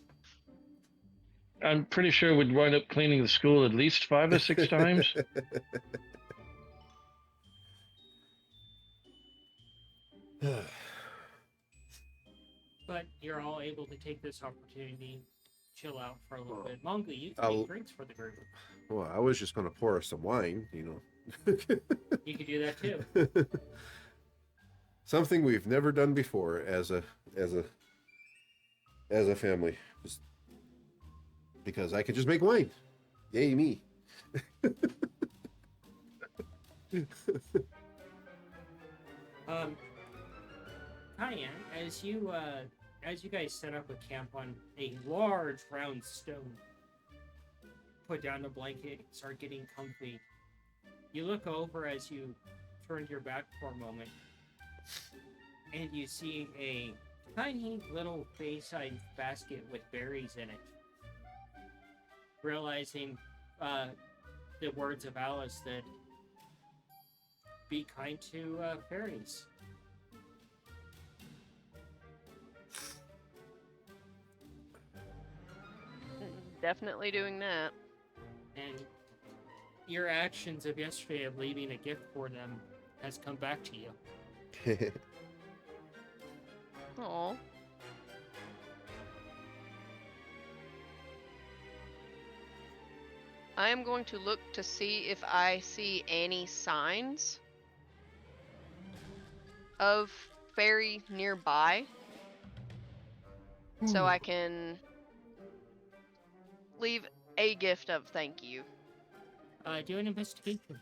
I'm pretty sure we'd wind up cleaning the school at least 5 or 6 times. But you're all able to take this opportunity, chill out for a little Well, bit. Mongo, you can I'll- make drinks for the group. Well, I was just going to pour us some wine, you know. You could do that too. Something we've never done before as a family. Just because I could just make wine. Yay me. Cayenne, as you guys set up a camp on a large round stone, put down a blanket, start getting comfy. You look over as you turn your back for a moment, and you see a tiny little bay-sized basket with berries in it. Realizing the words of Alice that be kind to fairies. Definitely doing that. And your actions of yesterday of leaving a gift for them has come back to you. Aw. I am going to look to see if I see any signs of fairy nearby, so I can leave a gift of thank you. Do an investigation.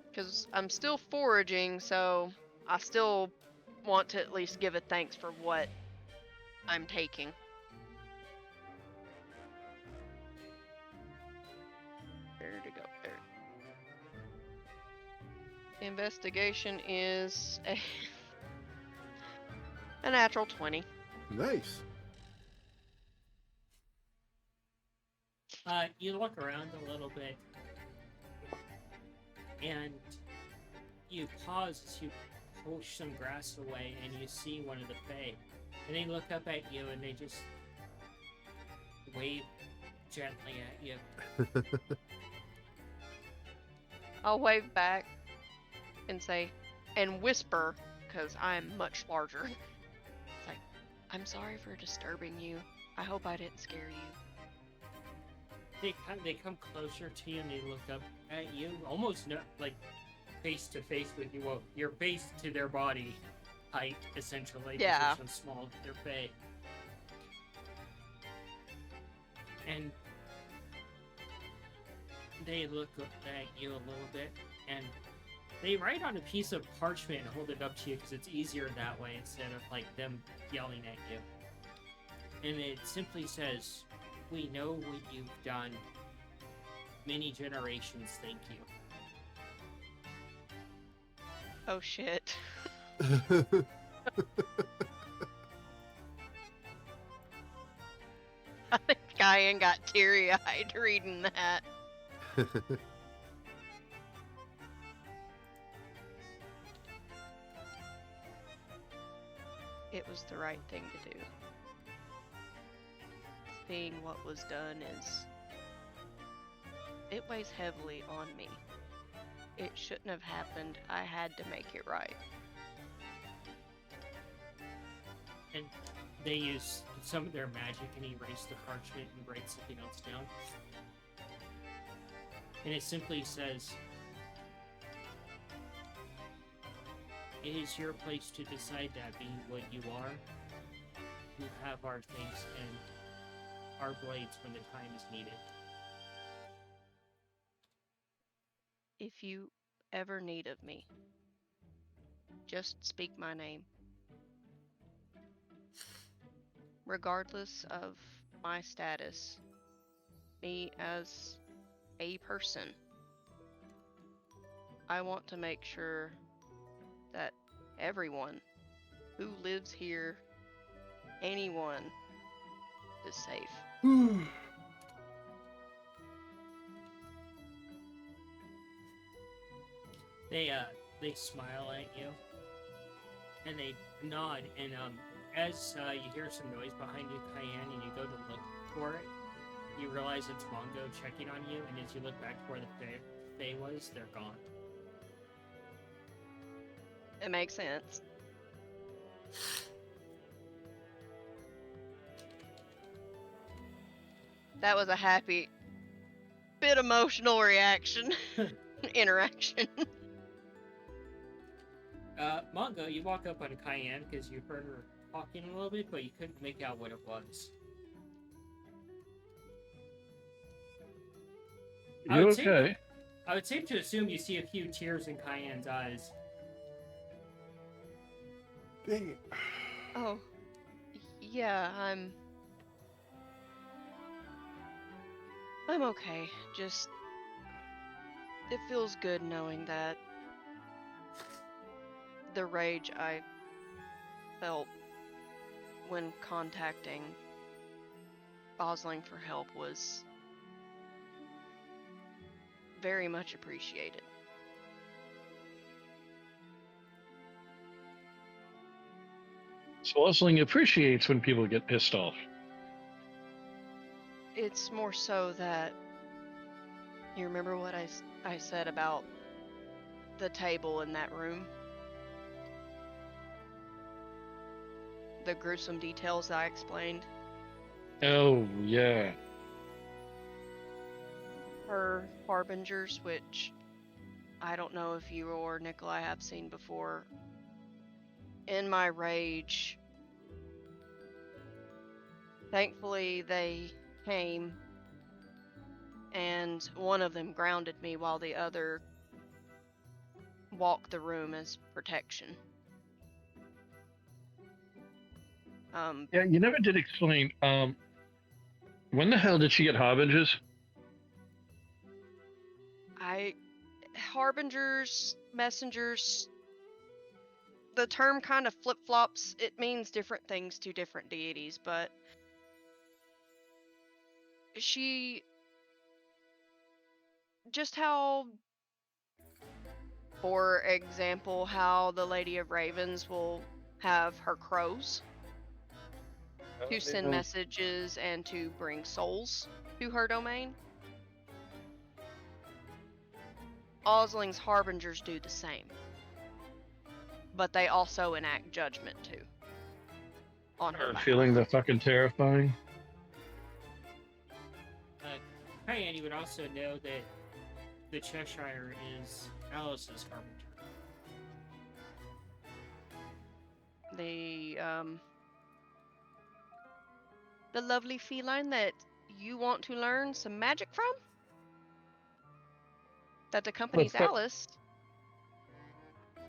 Because I'm still foraging, so I still want to at least give a thanks for what I'm taking. Where to go? There. Investigation is a natural 20. Nice. You look around a little bit, and you pause as you push some grass away, and you see one of the Fae. And they look up at you, and they just wave gently at you. I'll wave back and say, and whisper, because I'm much larger. It's like, I'm sorry for disturbing you. I hope I didn't scare you. They come closer to you, and they look up at you, almost like face to face with you. Well, your face to their body height, essentially. Yeah. Because so small, they're Fae. And they look up at you a little bit, and they write on a piece of parchment and hold it up to you because it's easier that way instead of like them yelling at you. And it simply says, "We know what you've done. Many generations thank you." Oh shit. I think Guyan got teary-eyed reading that. It was the right thing to do. Seeing what was done it weighs heavily on me. It shouldn't have happened. I had to make it right. And they use some of their magic and erase the parchment and write something else down. And it simply says, "It is your place to decide that, being what you are. You have our thanks and our blades when the time is needed." If you ever need of me, just speak my name. Regardless of my status, me as a person, I want to make sure that everyone who lives here, anyone, is safe. They smile at you, and they nod, and as you hear some noise behind you, Cayenne, and you go to look for it, you realize it's Mongo checking on you, and as you look back to where the Fae was, they're gone. It makes sense. That was a happy, bit emotional reaction. Interaction. Mongo, you walk up on Cayenne because you heard her talking a little bit, but you couldn't make out what it was. You okay? I would safe to assume you see a few tears in Cayenne's eyes. Dang it. Oh, yeah, I'm okay. Just, it feels good knowing that the rage I felt when contacting Bosling for help was very much appreciated. Swosling appreciates when people get pissed off. It's more so that you remember what I said about the table in that room? The gruesome details I explained. Oh, yeah. Her harbingers, which I don't know if you or Nikolai have seen before. In my rage, thankfully they came, and one of them grounded me while the other walked the room as protection. Yeah, you never did explain. When the hell did she get harbingers? Harbingers, messengers, the term kind of flip-flops. It means different things to different deities, but she, just how, for example, how the Lady of Ravens will have her crows to send messages and to bring souls to her domain. Osling's harbingers do the same, but they also enact judgment too. On her behalf. Feeling the fucking terrifying. Cayenne would also know that the Cheshire is Alice's harbinger. The lovely feline that you want to learn some magic from? That accompanies Alice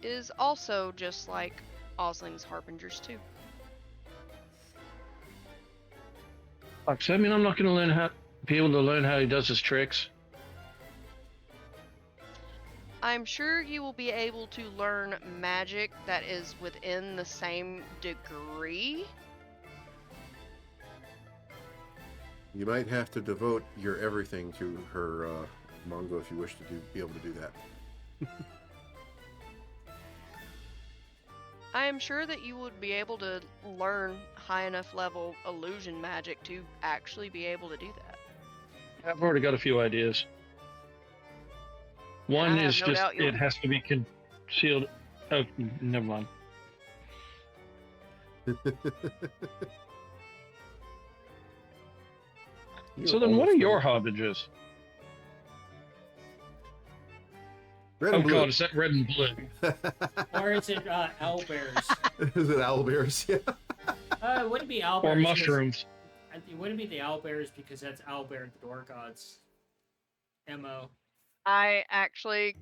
is also just like Osling's harbingers too. Fuck, so I mean I'm not gonna be able to learn how he does his tricks. I'm sure you will be able to learn magic that is within the same degree. You might have to devote your everything to her manga if you wish to be able to do that. I am sure that you would be able to learn high enough level illusion magic to actually be able to do that. I've already got a few ideas. One is just it has to be concealed. Oh, never mind. So then, what are your harbingers? Red and blue. God, is that red and blue? Or is it owlbears? Is it owlbears? Yeah. It wouldn't be owlbears. Or mushrooms. It wouldn't be the owlbears because that's Owlbear, the door god's MO. I actually...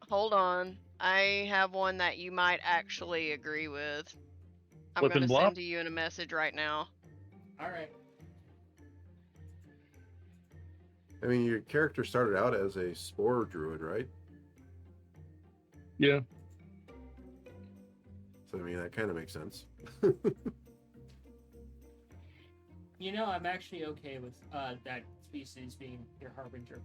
Hold on. I have one that you might actually agree with. I'm going to send to you in a message right now. Alright. I mean, your character started out as a spore druid, right? Yeah. So, I mean, that kind of makes sense. You know, I'm actually okay with that species being your harbinger.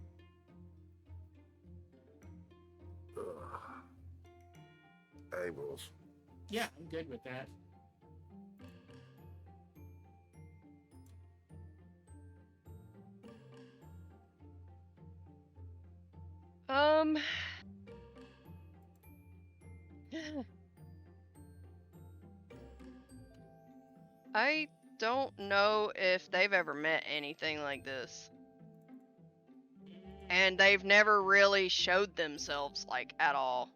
I will. Yeah, I'm good with that. I don't know if they've ever met anything like this. And they've never really showed themselves, like, at all.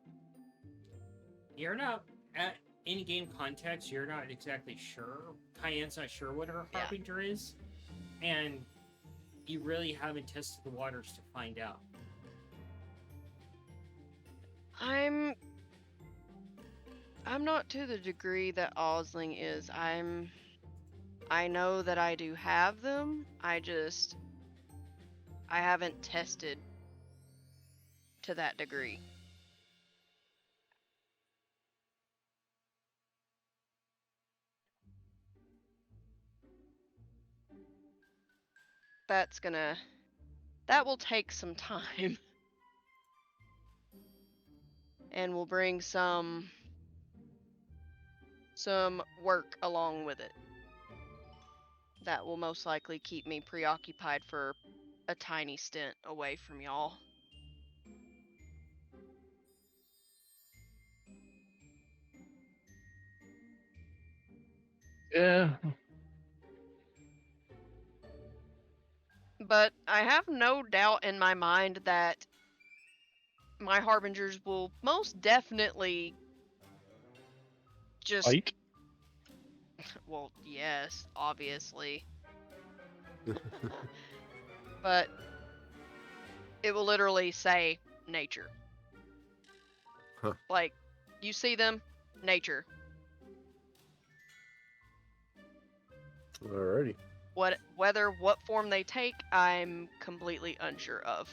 You're not, at in-game context, you're not exactly sure. Cayenne's not sure what her harbinger is. And you really haven't tested the waters to find out. I'm not to the degree that Osling is. I know that I do have them. I haven't tested to that degree. That will take some time. And will bring some work along with it. that will most likely keep me preoccupied for a tiny stint away from y'all. Yeah. But I have no doubt in my mind that my harbingers will most definitely just, Fight. well, yes, obviously, but it will literally say nature. Huh. Like, you see them, nature. Alrighty. What form they take, I'm completely unsure of.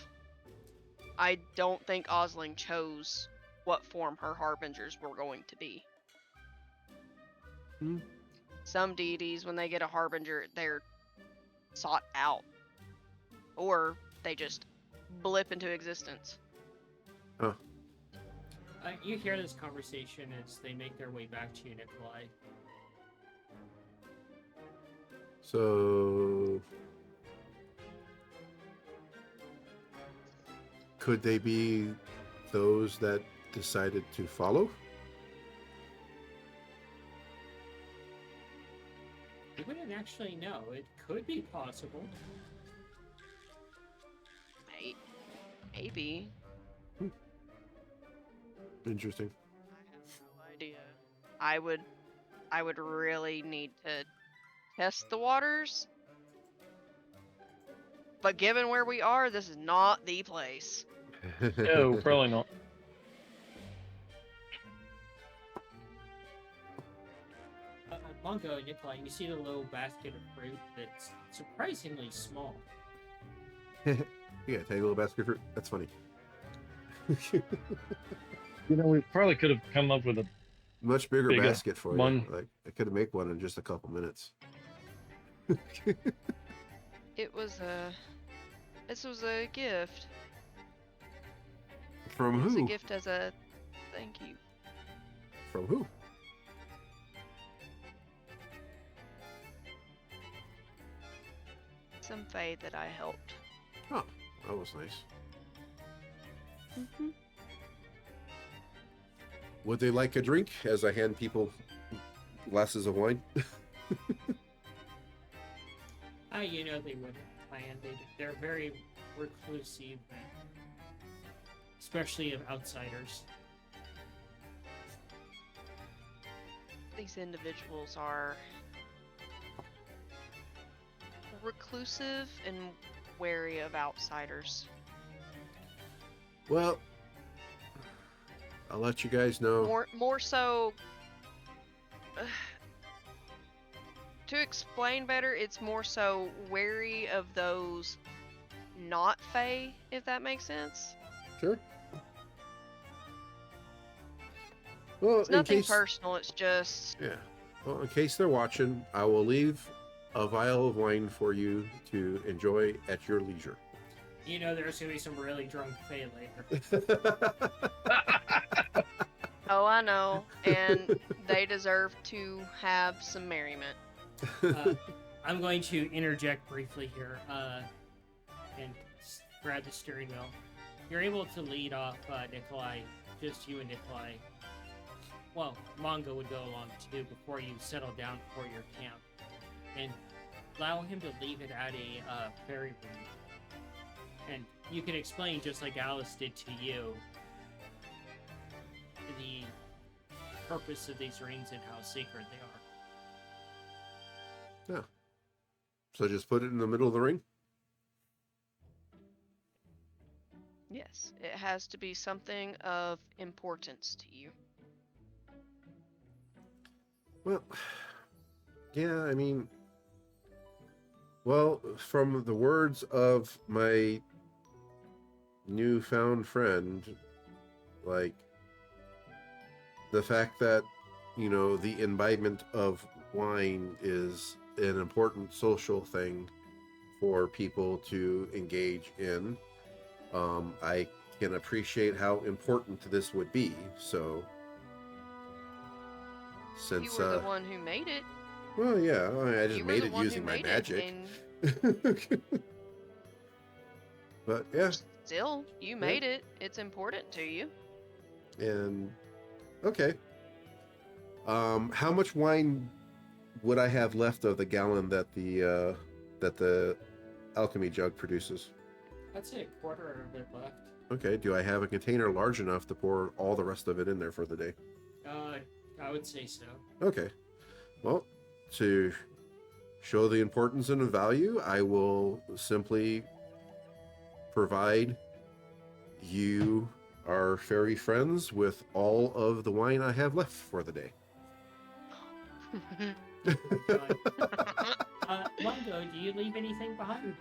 I don't think Osling chose what form her harbingers were going to be. Hmm. Some deities, when they get a harbinger, they're sought out, or they just blip into existence. Huh. You hear this conversation as they make their way back to you, Nikolai. So, could they be those that decided to follow? You wouldn't actually know. It could be possible. Maybe. Interesting. I have no idea. I would really need to test the waters. But given where we are, this is not the place. No, probably not. Mongo and Nikolai, you see the little basket of fruit that's surprisingly small. Yeah, take a little basket of fruit. That's funny. We probably could have come up with a Much bigger Bigger basket for one. you. Like I could have made one in just a couple minutes. This was a gift. From It was a who? gift as a thank you. From who? Some fae that I helped. Oh, that was nice. Mm-hmm. Would they like a drink as I hand people glasses of wine? You know they wouldn't plan. They're very reclusive, especially of outsiders. These individuals are reclusive and wary of outsiders. Well, I'll let you guys know. More so. To explain better, it's more so wary of those not fae, if that makes sense. Sure. Well, It's in nothing case, personal, it's just yeah. Well, in case they're watching, I will leave a vial of wine for you to enjoy at your leisure. You know there's gonna be some really drunk fae later. oh, I know, and they deserve to have some merriment. I'm going to interject briefly here and grab the steering wheel. You're able to lead off Nikolai, just you and Nikolai. Well, Mongo would go along too before you settle down for your camp. And allow him to leave it at a ferry room. And you can explain, just like Alice did to you, the purpose of these rings and how sacred they are. Yeah. So just put it in the middle of the ring? Yes, it has to be something of importance to you. Well, yeah, I mean, well, from the words of my newfound friend, like, the fact that, you know, the imbibement of wine is an important social thing for people to engage in, I can appreciate how important this would be. So, You since were the one who made it. Well, yeah, I just You were made the it one who using my made magic. it, and But yeah, still, you made it. It's important to you. and okay. How much wine would I have left of the gallon that the alchemy jug produces? I'd say a quarter of it left. Okay, do I have a container large enough to pour all the rest of it in there for the day? I would say so. Okay. Well, to show the importance and the value, I will simply provide you, our fairy friends, with all of the wine I have left for the day. Mungo, do you leave anything behind?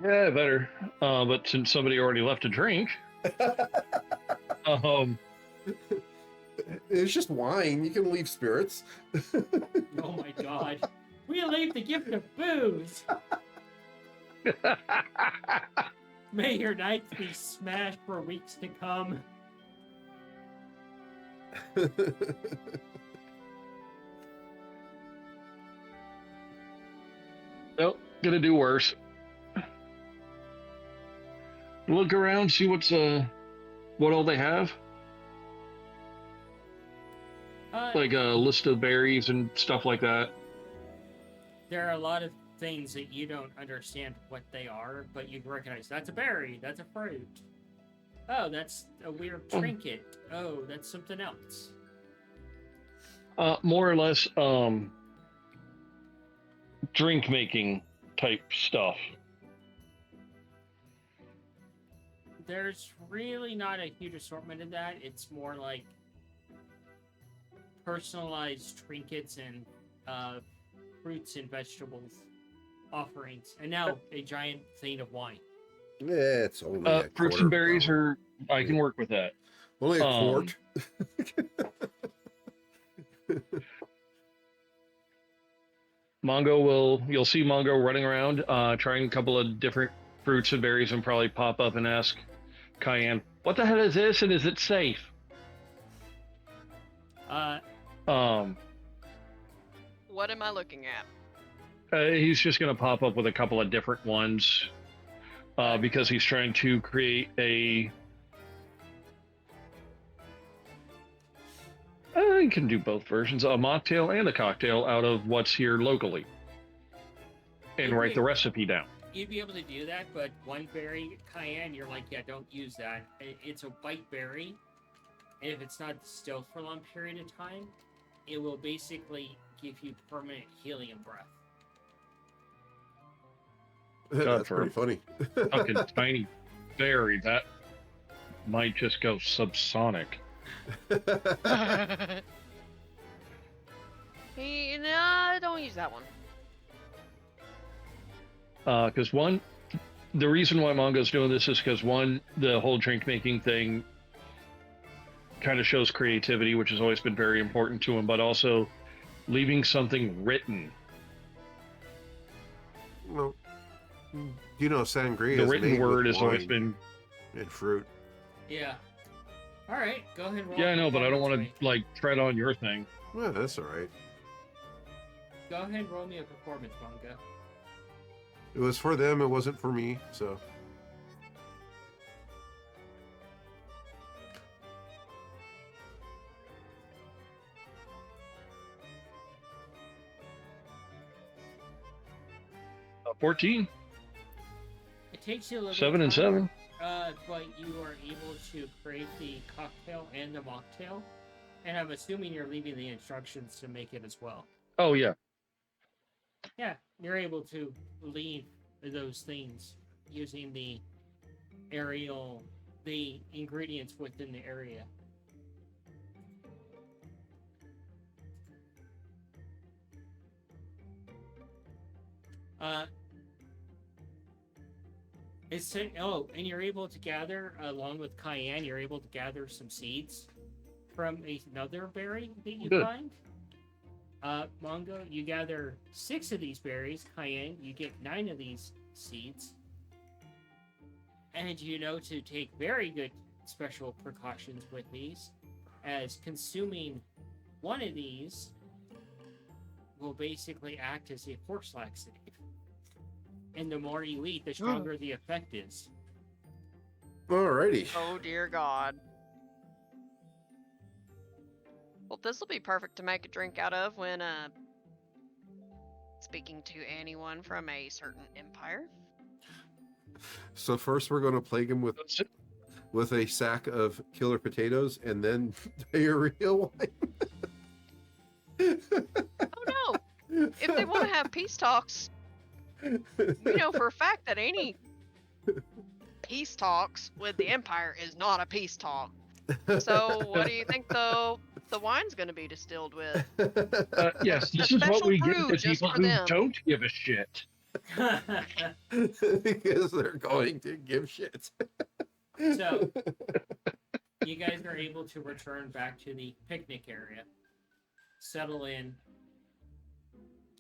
Yeah, better. But since somebody already left a drink, It's just wine. You can leave spirits. Oh my god. We leave the gift of booze! May your nights be smashed for weeks to come. nope, gonna do worse. Look around, see what all they have. Like a list of berries and stuff like that. There are a lot of things that you don't understand what they are, but you recognize that's a berry, that's a fruit. Oh, that's a weird trinket. Oh, that's something else. More or less, drink making type stuff. There's really not a huge assortment of that. It's more like personalized trinkets and fruits and vegetables offerings. And now a giant thing of wine. Yeah, it's only a Fruits quarter and of a berries gallon. I can work with that. Only a quart. You'll see Mongo running around, trying a couple of different fruits and berries, and probably pop up and ask Cayenne, what the hell is this, and is it safe? What am I looking at? He's just going to pop up with a couple of different ones because he's trying to create a... you can do both versions, a mocktail and a cocktail out of what's here locally. And write the recipe down. You'd be able to do that, but one berry, cayenne, you're like, yeah, don't use that. It's a white berry, and if it's not distilled for a long period of time, it will basically give you permanent helium breath. That's pretty funny. Fucking tiny berry, that might just go subsonic. No, don't use that one. Because the reason why Mongo's doing this is because one, the whole drink making thing kind of shows creativity, which has always been very important to him, but also leaving something written. Well, you know, sangria The is written made word with has always wine been. and fruit. Yeah. All right, go ahead and roll. Yeah, I know, but I don't want to like tread on your thing. Well, that's all right. Go ahead and roll me a performance, Mongo. It was for them. It wasn't for me. So. Uh, 14. It takes you a little 7 and time, 7. but you are able to create the cocktail and the mocktail, and I'm assuming you're leaving the instructions to make it as well. Oh yeah. Yeah, you're able to leave those things using the ingredients within the area. And you're able to gather, along with cayenne, you're able to gather some seeds from another berry that you find. Mongo, you gather 6 of these berries. Cayenne, you get 9 of these seeds. And you know to take very good special precautions with these, as consuming one of these will basically act as a horse laxative. And the more you eat, the stronger the effect is. Alrighty. Oh dear God. Well, this will be perfect to make a drink out of when speaking to anyone from a certain empire. So first we're going to plague him with a sack of killer potatoes and then diarrhea wine. Oh no! If they want to have peace talks, we know for a fact that any peace talks with the Empire is not a peace talk. So what do you think the wine's going to be distilled with? Yes, A this is what special we brew give to just people for who them. don't give a shit. Because they're going to give shit. So, you guys are able to return back to the picnic area, settle in,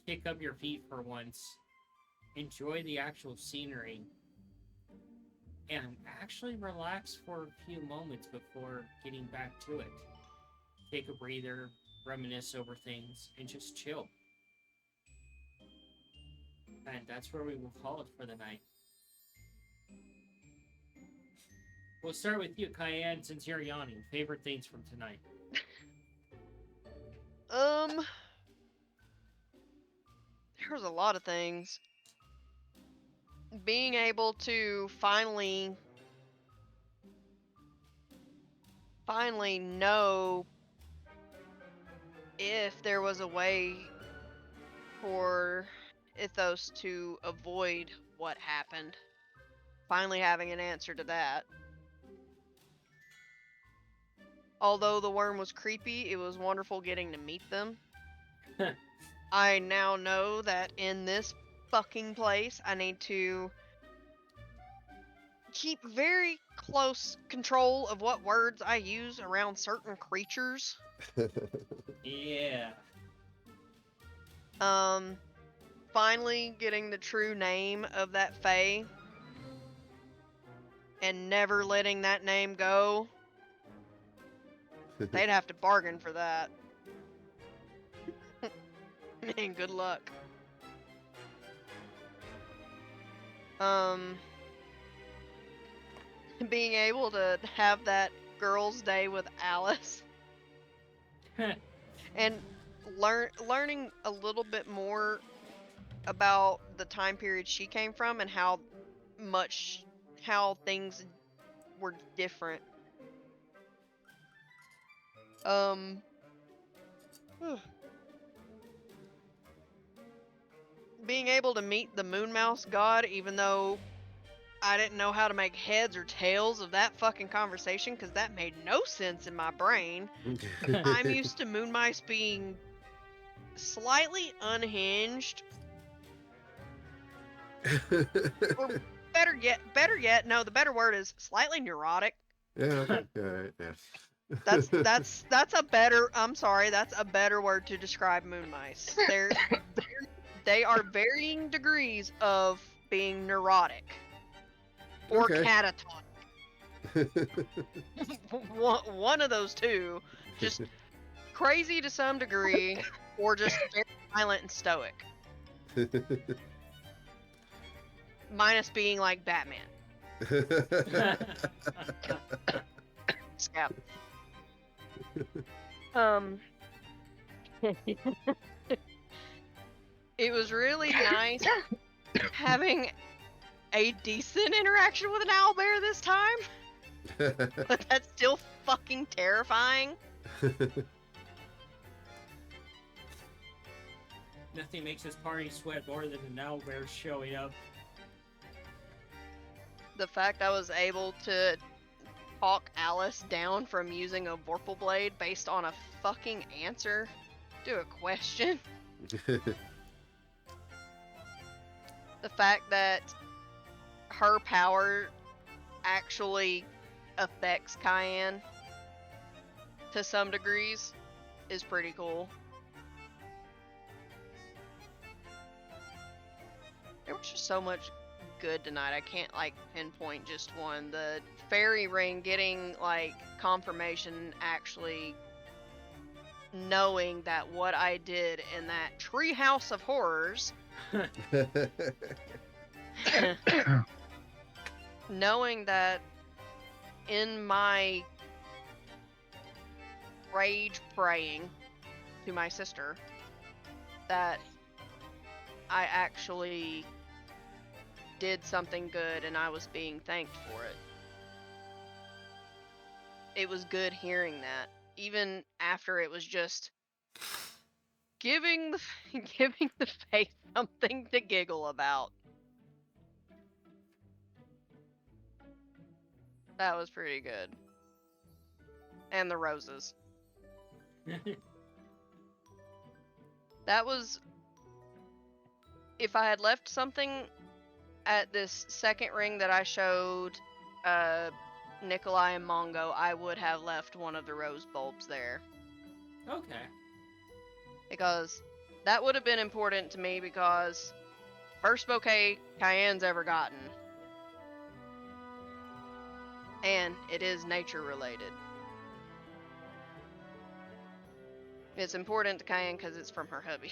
kick up your feet for once, enjoy the actual scenery, and actually relax for a few moments before getting back to it. Take a breather, reminisce over things, and just chill. And that's where we will call it for the night. We'll start with you, Cayenne, since you're yawning. Favorite things from tonight? There's a lot of things. Being able to finally know if there was a way for Ithos to avoid what happened. Finally having an answer to that. Although the worm was creepy, it was wonderful getting to meet them. I now know that in this fucking place, I need to keep very close control of what words I use around certain creatures. Yeah. Finally getting the true name of that fae and never letting that name go. They'd have to bargain for that. Man, good luck. Being able to have that girls' day with Alice and learning a little bit more about the time period she came from and how things were different. Being able to meet the Moon Mouse God, even though I didn't know how to make heads or tails of that fucking conversation because that made no sense in my brain. I'm used to Moon Mice being slightly unhinged, or better yet, no, the better word is slightly neurotic. Yeah, okay. Yeah. That's a better. I'm sorry, that's a better word to describe Moon Mice. They are varying degrees of being neurotic or Okay. catatonic. One of those two, just crazy to some degree, or just very silent and stoic. Minus being like Batman. Scab. It was really nice having a decent interaction with an owlbear this time, but that's still fucking terrifying. Nothing makes this party sweat more than an owlbear showing up. The fact I was able to talk Alice down from using a Vorpal blade based on a fucking answer to a question. The fact that her power actually affects Cayenne to some degrees is pretty cool. There was just so much good tonight. I can't like pinpoint just one. The fairy ring getting like confirmation actually knowing that what I did in that treehouse of horrors, knowing that in my rage praying to my sister, that I actually did something good and I was being thanked for it. It was good hearing that, even after it was just giving the giving the face something to giggle about. That was pretty good. And the roses. That was, if I had left something at this second ring that I showed Nikolai and Mongo, I would have left one of the rose bulbs there. Okay. Because that would have been important to me, because first bouquet Cayenne's ever gotten. And it is nature related. It's important to Cayenne because it's from her hubby.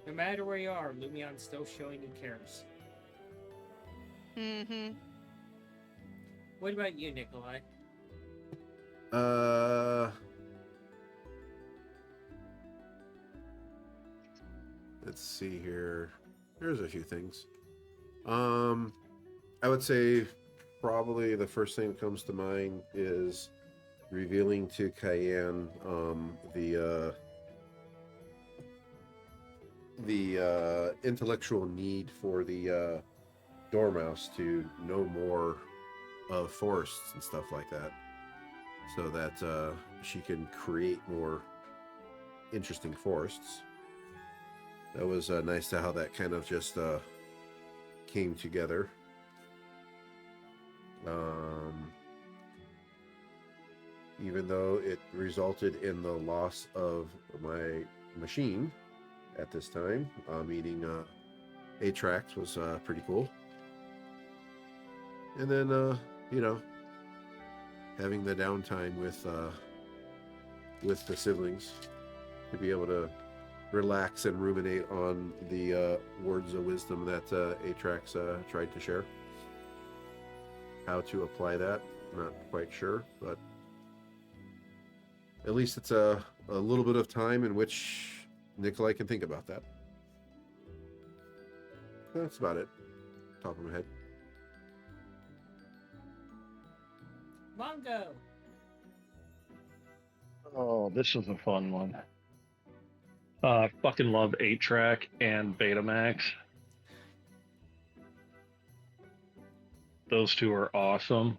No matter where you are, Lumion's still showing he cares. Mm-hmm. What about you, Nikolai? Let's see here. There's a few things. I would say probably the first thing that comes to mind is revealing to Cayenne the intellectual need for the dormouse to know more of forests and stuff like that, so that she can create more interesting forests. That was nice to how that kind of just came together. Even though it resulted in the loss of my machine at this time, meeting Atrax was pretty cool. And then, you know, having the downtime with the siblings to be able to relax and ruminate on the words of wisdom that Atrax tried to share. How to apply that, not quite sure, but at least it's a little bit of time in which Nikolai can think about that. That's about it. Top of my head. Mongo! Oh, this is a fun one. I fucking love 8-Track and Betamax. Those two are awesome.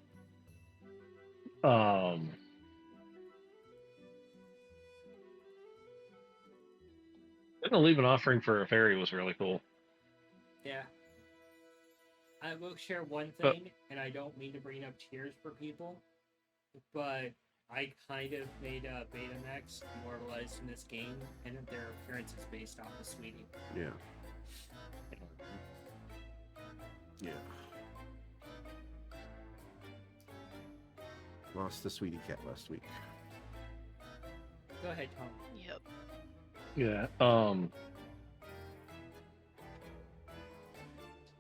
And the Leave an Offering for a Fairy was really cool. Yeah. I will share one thing, and I don't mean to bring up tears for people, but I kind of made Betamax immortalized in this game, and their appearance is based off of Sweetie. Yeah. Yeah. Lost the Sweetie Cat last week. Go ahead, Tom. Yep. Yeah.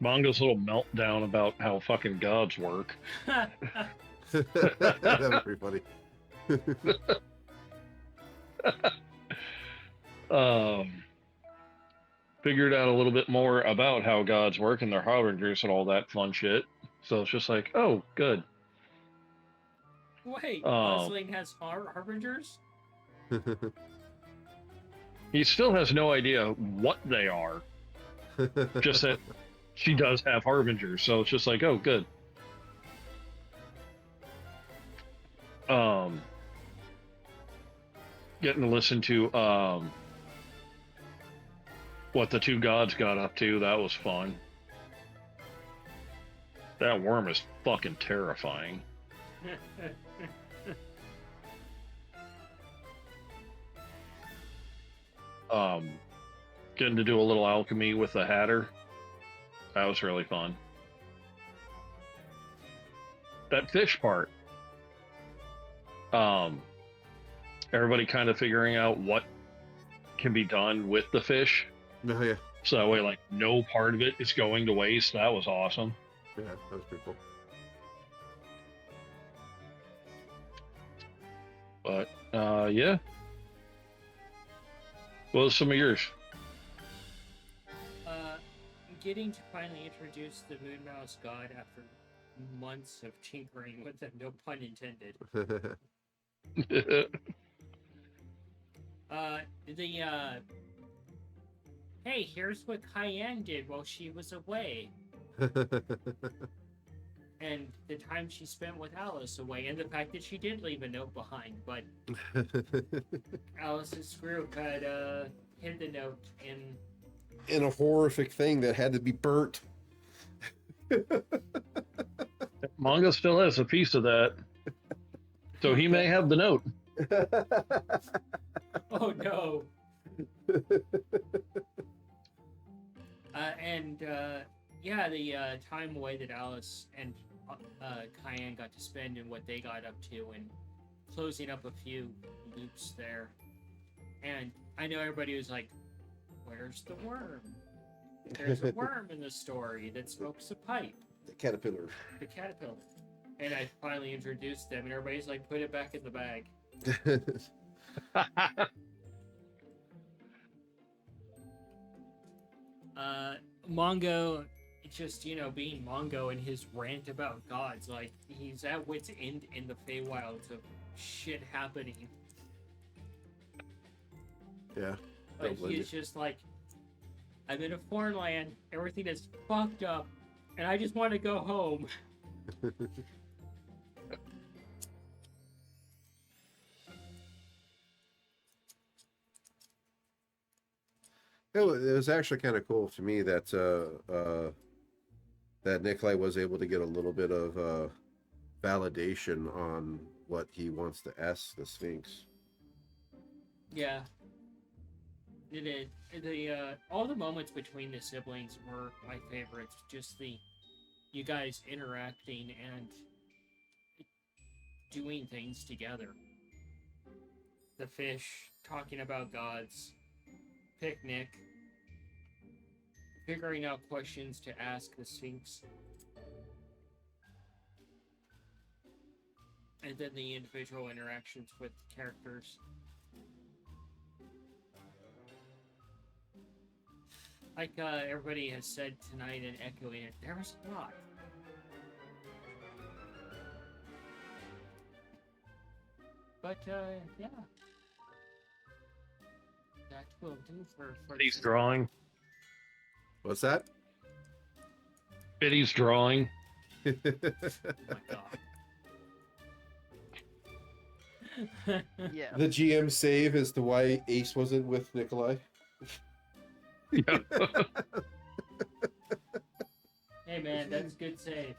Mongo's little meltdown about how fucking gods work. That was pretty funny. Figured out a little bit more about how gods work and their harbingers and all that fun shit. So it's just like, oh, good. Wait, Gosling has harbingers? He still has no idea what they are. Just that she does have harbingers, so it's just like, oh, good. Getting to listen to what the two gods got up to, that was fun. That worm is fucking terrifying. Getting to do a little alchemy with the Hatter, that was really fun. That fish part, everybody kind of figuring out what can be done with the fish. Oh, yeah. So that way, like, no part of it is going to waste. That was awesome. Yeah, that was pretty cool. But, yeah. What was some of yours? Getting to finally introduce the Moon Mouse God after months of tinkering with them, no pun intended. Hey, here's what Cayenne did while she was away, and the time she spent with Alice away, and the fact that she did leave a note behind, but Alice's screw had hid the note in a horrific thing that had to be burnt. Manga still has a piece of that. So he may have the note. Oh no. Yeah, the time away that Alice and Cayenne got to spend and what they got up to, and closing up a few loops there. And I know everybody was like, where's the worm? There's a worm in the story that smokes a pipe. The caterpillar. The caterpillar. And I finally introduced them, and everybody's like, put it back in the bag. Mongo, just, being Mongo and his rant about gods, like, he's at wit's end in the Feywilds of shit happening. Yeah. Like, he's just like, I'm in a foreign land, everything is fucked up, and I just want to go home. It was actually kind of cool to me that that Nikolai was able to get a little bit of validation on what he wants to ask the Sphinx. Yeah. It did. All the moments between the siblings were my favorites. Just you guys interacting and doing things together. The fish, talking about gods, picnic, figuring out questions to ask the Sphinx, and then the individual interactions with characters. Like everybody has said tonight and echoing it, there was a lot. But, yeah. That will do for Biddy's drawing. What's that? Biddy's drawing. Oh my god. Yeah. The GM save as to why Ace wasn't with Nikolai. Yeah. Hey man, that's good save.